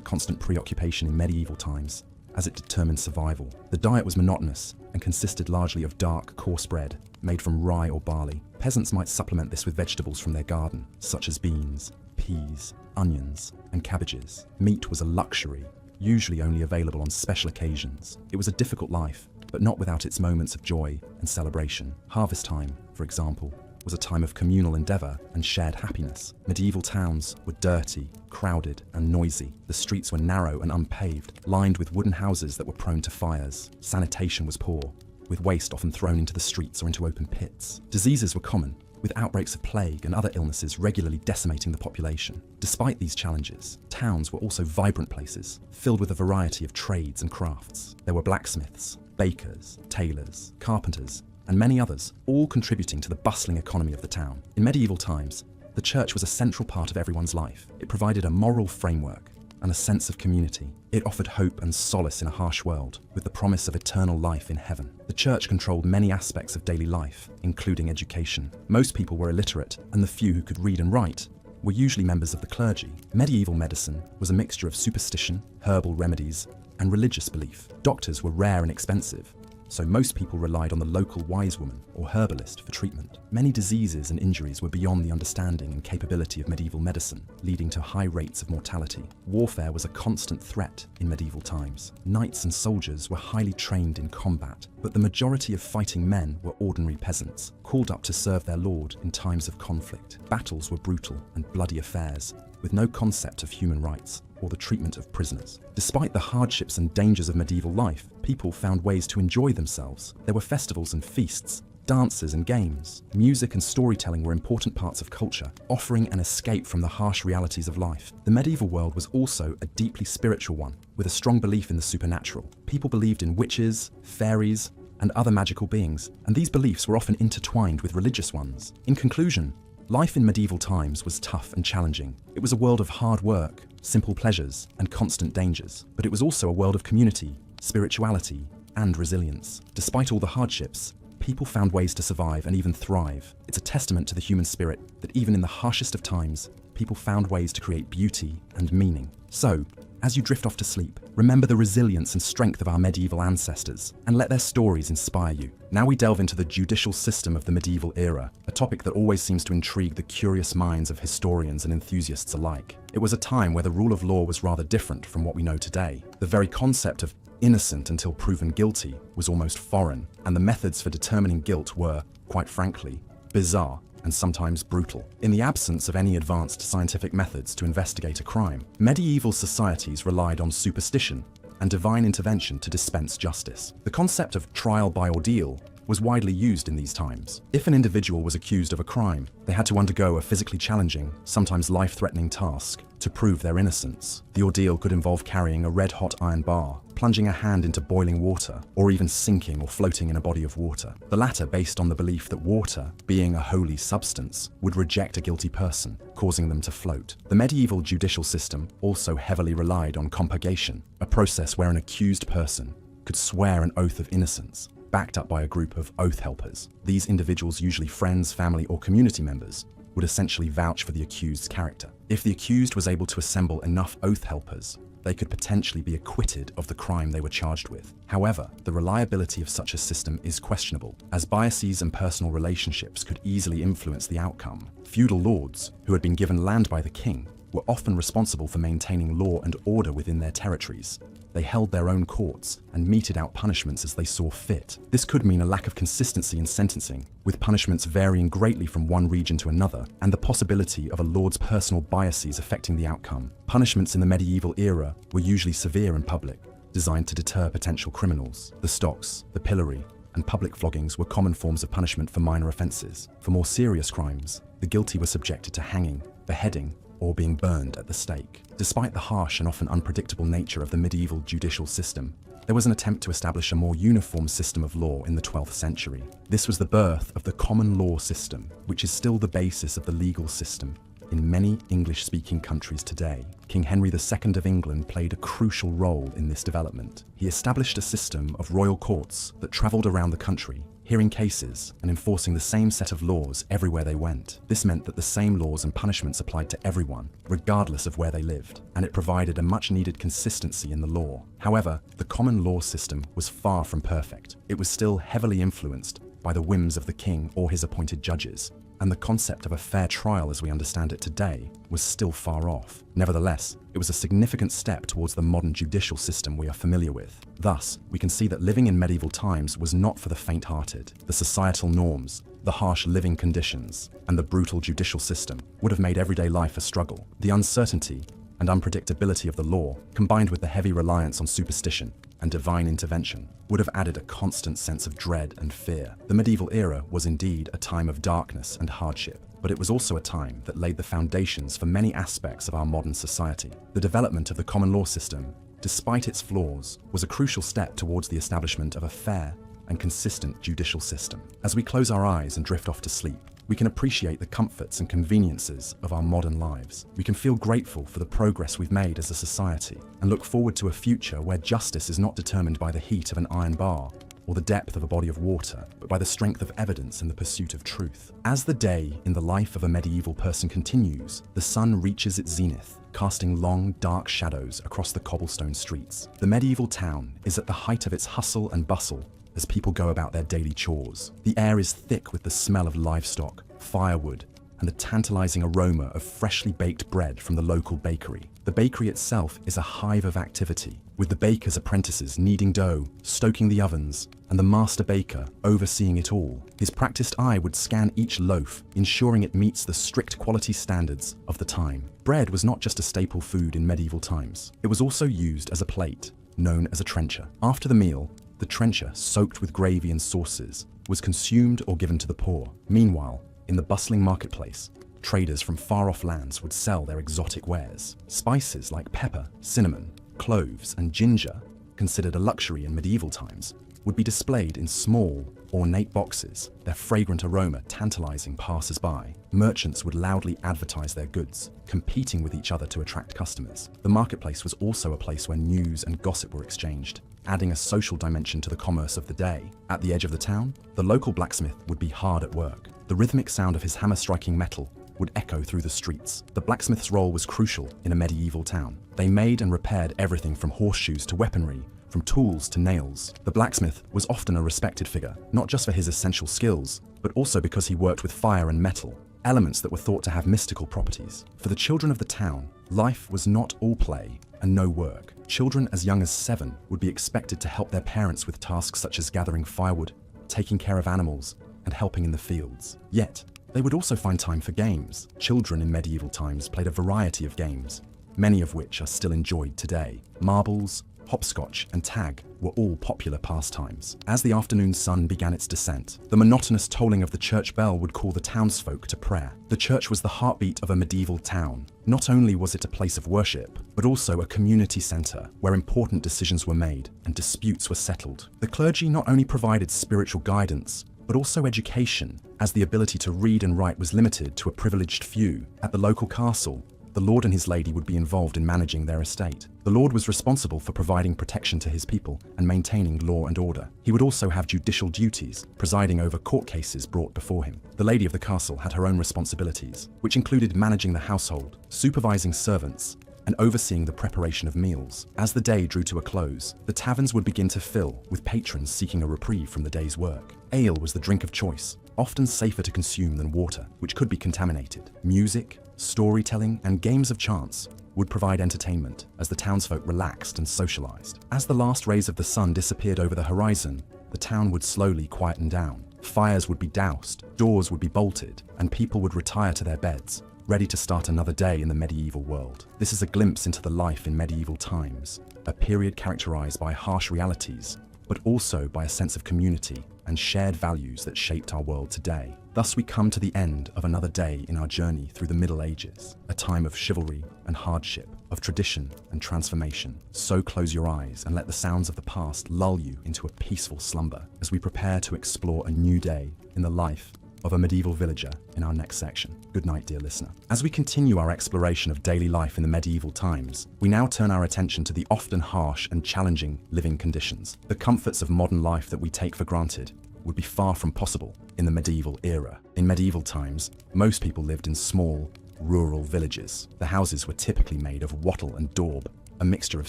constant preoccupation in medieval times, as it determined survival. The diet was monotonous and consisted largely of dark, coarse bread, made from rye or barley. Peasants might supplement this with vegetables from their garden, such as beans, peas, onions, and cabbages. Meat was a luxury, usually only available on special occasions. It was a difficult life, but not without its moments of joy and celebration. Harvest time, for example, was a time of communal endeavor and shared happiness. Medieval towns were dirty, crowded, and noisy. The streets were narrow and unpaved, lined with wooden houses that were prone to fires. Sanitation was poor, with waste often thrown into the streets or into open pits. Diseases were common, with outbreaks of plague and other illnesses regularly decimating the population. Despite these challenges, towns were also vibrant places, filled with a variety of trades and crafts. There were blacksmiths, bakers, tailors, carpenters, and many others, all contributing to the bustling economy of the town. In medieval times, the church was a central part of everyone's life. It provided a moral framework and a sense of community. It offered hope and solace in a harsh world, with the promise of eternal life in heaven. The church controlled many aspects of daily life, including education. Most people were illiterate, and the few who could read and write were usually members of the clergy. Medieval medicine was a mixture of superstition, herbal remedies, and religious belief. Doctors were rare and expensive, so most people relied on the local wise woman or herbalist for treatment. Many diseases and injuries were beyond the understanding and capability of medieval medicine, leading to high rates of mortality. Warfare was a constant threat in medieval times. Knights and soldiers were highly trained in combat, but the majority of fighting men were ordinary peasants, called up to serve their lord in times of conflict. Battles were brutal and bloody affairs, with no concept of human rights or the treatment of prisoners. Despite the hardships and dangers of medieval life, people found ways to enjoy themselves. There were festivals and feasts, dances and games. Music and storytelling were important parts of culture, offering an escape from the harsh realities of life. The medieval world was also a deeply spiritual one, with a strong belief in the supernatural. People believed in witches, fairies, and other magical beings, and these beliefs were often intertwined with religious ones. In conclusion, life in medieval times was tough and challenging. It was a world of hard work, simple pleasures, and constant dangers. But it was also a world of community, spirituality, and resilience. Despite all the hardships, people found ways to survive and even thrive. It's a testament to the human spirit that even in the harshest of times, people found ways to create beauty and meaning. So, as you drift off to sleep, remember the resilience and strength of our medieval ancestors, and let their stories inspire you. Now we delve into the judicial system of the medieval era, a topic that always seems to intrigue the curious minds of historians and enthusiasts alike. It was a time where the rule of law was rather different from what we know today. The very concept of innocent until proven guilty was almost foreign, and the methods for determining guilt were, quite frankly, bizarre and sometimes brutal. In the absence of any advanced scientific methods to investigate a crime, medieval societies relied on superstition and divine intervention to dispense justice. The concept of trial by ordeal was widely used in these times. If an individual was accused of a crime, they had to undergo a physically challenging, sometimes life-threatening task to prove their innocence. The ordeal could involve carrying a red-hot iron bar, plunging a hand into boiling water, or even sinking or floating in a body of water. The latter based on the belief that water, being a holy substance, would reject a guilty person, causing them to float. The medieval judicial system also heavily relied on compurgation, a process where an accused person could swear an oath of innocence, backed up by a group of oath helpers. These individuals, usually friends, family, or community members, would essentially vouch for the accused's character. If the accused was able to assemble enough oath helpers, they could potentially be acquitted of the crime they were charged with. However, the reliability of such a system is questionable, as biases and personal relationships could easily influence the outcome. Feudal lords, who had been given land by the king, were often responsible for maintaining law and order within their territories. They held their own courts and meted out punishments as they saw fit. This could mean a lack of consistency in sentencing, with punishments varying greatly from one region to another, and the possibility of a lord's personal biases affecting the outcome. Punishments in the medieval era were usually severe and public, designed to deter potential criminals. The stocks, the pillory, and public floggings were common forms of punishment for minor offences. For more serious crimes, the guilty were subjected to hanging, beheading, or being burned at the stake. Despite the harsh and often unpredictable nature of the medieval judicial system, there was an attempt to establish a more uniform system of law in the 12th century. This was the birth of the common law system, which is still the basis of the legal system in many English-speaking countries today. King Henry II of England played a crucial role in this development. He established a system of royal courts that travelled around the country, hearing cases and enforcing the same set of laws everywhere they went. This meant that the same laws and punishments applied to everyone, regardless of where they lived, and it provided a much-needed consistency in the law. However, the common law system was far from perfect. It was still heavily influenced by the whims of the king or his appointed judges, and the concept of a fair trial as we understand it today was still far off. Nevertheless, it was a significant step towards the modern judicial system we are familiar with. Thus, we can see that living in medieval times was not for the faint-hearted. The societal norms, the harsh living conditions, and the brutal judicial system would have made everyday life a struggle. The uncertainty and unpredictability of the law, combined with the heavy reliance on superstition and divine intervention, would have added a constant sense of dread and fear. The medieval era was indeed a time of darkness and hardship, but it was also a time that laid the foundations for many aspects of our modern society. The development of the common law system, despite its flaws, was a crucial step towards the establishment of a fair and consistent judicial system. As we close our eyes and drift off to sleep, we can appreciate the comforts and conveniences of our modern lives. We can feel grateful for the progress we've made as a society and look forward to a future where justice is not determined by the heat of an iron bar or the depth of a body of water, but by the strength of evidence and the pursuit of truth. As the day in the life of a medieval person continues, the sun reaches its zenith, casting long, dark shadows across the cobblestone streets. The medieval town is at the height of its hustle and bustle as people go about their daily chores. The air is thick with the smell of livestock, firewood, and the tantalizing aroma of freshly baked bread from the local bakery. The bakery itself is a hive of activity, with the baker's apprentices kneading dough, stoking the ovens, and the master baker overseeing it all. His practiced eye would scan each loaf, ensuring it meets the strict quality standards of the time. Bread was not just a staple food in medieval times. It was also used as a plate, known as a trencher. After the meal, the trencher, soaked with gravy and sauces, was consumed or given to the poor. Meanwhile, in the bustling marketplace, traders from far-off lands would sell their exotic wares. Spices like pepper, cinnamon, cloves, and ginger, considered a luxury in medieval times, would be displayed in small, ornate boxes, their fragrant aroma tantalizing passers-by. Merchants would loudly advertise their goods, competing with each other to attract customers. The marketplace was also a place where news and gossip were exchanged, adding a social dimension to the commerce of the day. At the edge of the town, the local blacksmith would be hard at work. The rhythmic sound of his hammer striking metal would echo through the streets. The blacksmith's role was crucial in a medieval town. They made and repaired everything from horseshoes to weaponry, from tools to nails. The blacksmith was often a respected figure, not just for his essential skills, but also because he worked with fire and metal, elements that were thought to have mystical properties. For the children of the town, life was not all play and no work. Children as young as 7 would be expected to help their parents with tasks such as gathering firewood, taking care of animals, and helping in the fields. Yet, they would also find time for games. Children in medieval times played a variety of games, many of which are still enjoyed today. Marbles, hopscotch, and tag were all popular pastimes. As the afternoon sun began its descent, the monotonous tolling of the church bell would call the townsfolk to prayer. The church was the heartbeat of a medieval town. Not only was it a place of worship, but also a community centre where important decisions were made and disputes were settled. The clergy not only provided spiritual guidance, but also education, as the ability to read and write was limited to a privileged few. At the local castle, the lord and his lady would be involved in managing their estate. The lord was responsible for providing protection to his people and maintaining law and order. He would also have judicial duties, presiding over court cases brought before him. The lady of the castle had her own responsibilities, which included managing the household, supervising servants, and overseeing the preparation of meals. As the day drew to a close, the taverns would begin to fill, with patrons seeking a reprieve from the day's work. Ale was the drink of choice, often safer to consume than water, which could be contaminated. Music, storytelling, and games of chance would provide entertainment as the townsfolk relaxed and socialized. As the last rays of the sun disappeared over the horizon, the town would slowly quieten down. Fires would be doused, doors would be bolted, and people would retire to their beds, ready to start another day in the medieval world. This is a glimpse into the life in medieval times, a period characterized by harsh realities, but also by a sense of community and shared values that shaped our world today. Thus we come to the end of another day in our journey through the Middle Ages, a time of chivalry and hardship, of tradition and transformation. So close your eyes and let the sounds of the past lull you into a peaceful slumber as we prepare to explore a new day in the life of a medieval villager in our next section. Good night, dear listener. As we continue our exploration of daily life in the medieval times, we now turn our attention to the often harsh and challenging living conditions. The comforts of modern life that we take for granted would be far from possible in the medieval era. In medieval times, most people lived in small, rural villages. The houses were typically made of wattle and daub, a mixture of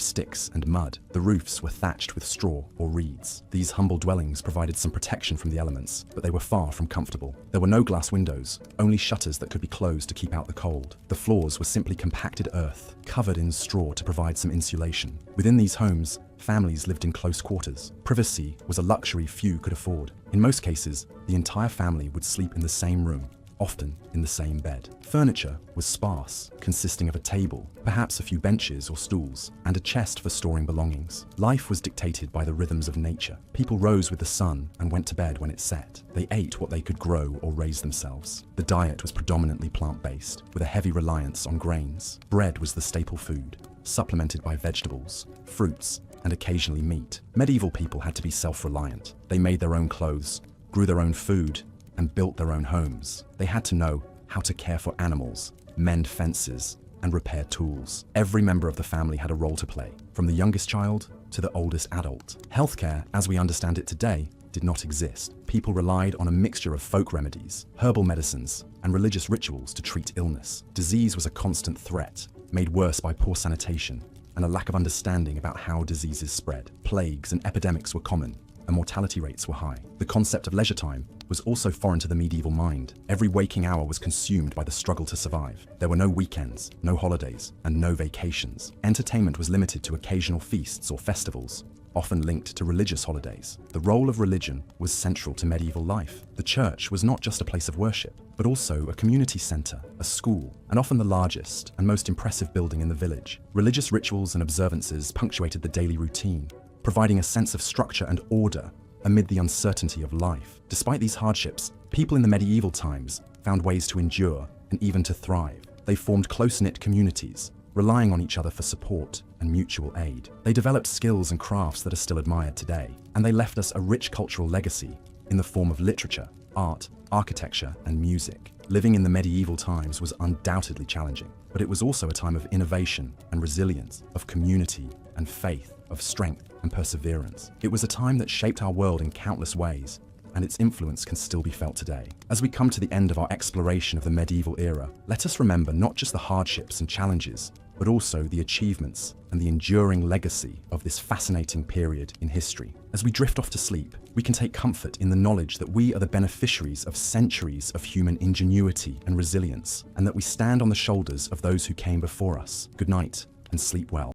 sticks and mud. The roofs were thatched with straw or reeds. These humble dwellings provided some protection from the elements, but they were far from comfortable. There were no glass windows, only shutters that could be closed to keep out the cold. The floors were simply compacted earth, covered in straw to provide some insulation. Within these homes, families lived in close quarters. Privacy was a luxury few could afford. In most cases, the entire family would sleep in the same room, often in the same bed. Furniture was sparse, consisting of a table, perhaps a few benches or stools, and a chest for storing belongings. Life was dictated by the rhythms of nature. People rose with the sun and went to bed when it set. They ate what they could grow or raise themselves. The diet was predominantly plant-based, with a heavy reliance on grains. Bread was the staple food, supplemented by vegetables, fruits, and occasionally meat. Medieval people had to be self-reliant. They made their own clothes, grew their own food, and built their own homes. They had to know how to care for animals, mend fences, and repair tools. Every member of the family had a role to play, from the youngest child to the oldest adult. Healthcare, as we understand it today, did not exist. People relied on a mixture of folk remedies, herbal medicines, and religious rituals to treat illness. Disease was a constant threat, made worse by poor sanitation and a lack of understanding about how diseases spread. Plagues and epidemics were common, and mortality rates were high. The concept of leisure time was also foreign to the medieval mind. Every waking hour was consumed by the struggle to survive. There were no weekends, no holidays, and no vacations. Entertainment was limited to occasional feasts or festivals, often linked to religious holidays. The role of religion was central to medieval life. The church was not just a place of worship, but also a community centre, a school, and often the largest and most impressive building in the village. Religious rituals and observances punctuated the daily routine, providing a sense of structure and order amid the uncertainty of life. Despite these hardships, people in the medieval times found ways to endure and even to thrive. They formed close-knit communities, relying on each other for support and mutual aid. They developed skills and crafts that are still admired today, and they left us a rich cultural legacy in the form of literature, art, architecture, and music. Living in the medieval times was undoubtedly challenging, but it was also a time of innovation and resilience, of community and faith, of strength and perseverance. It was a time that shaped our world in countless ways, and its influence can still be felt today. As we come to the end of our exploration of the medieval era, let us remember not just the hardships and challenges, but also the achievements and the enduring legacy of this fascinating period in history. As we drift off to sleep, we can take comfort in the knowledge that we are the beneficiaries of centuries of human ingenuity and resilience, and that we stand on the shoulders of those who came before us. Good night and sleep well.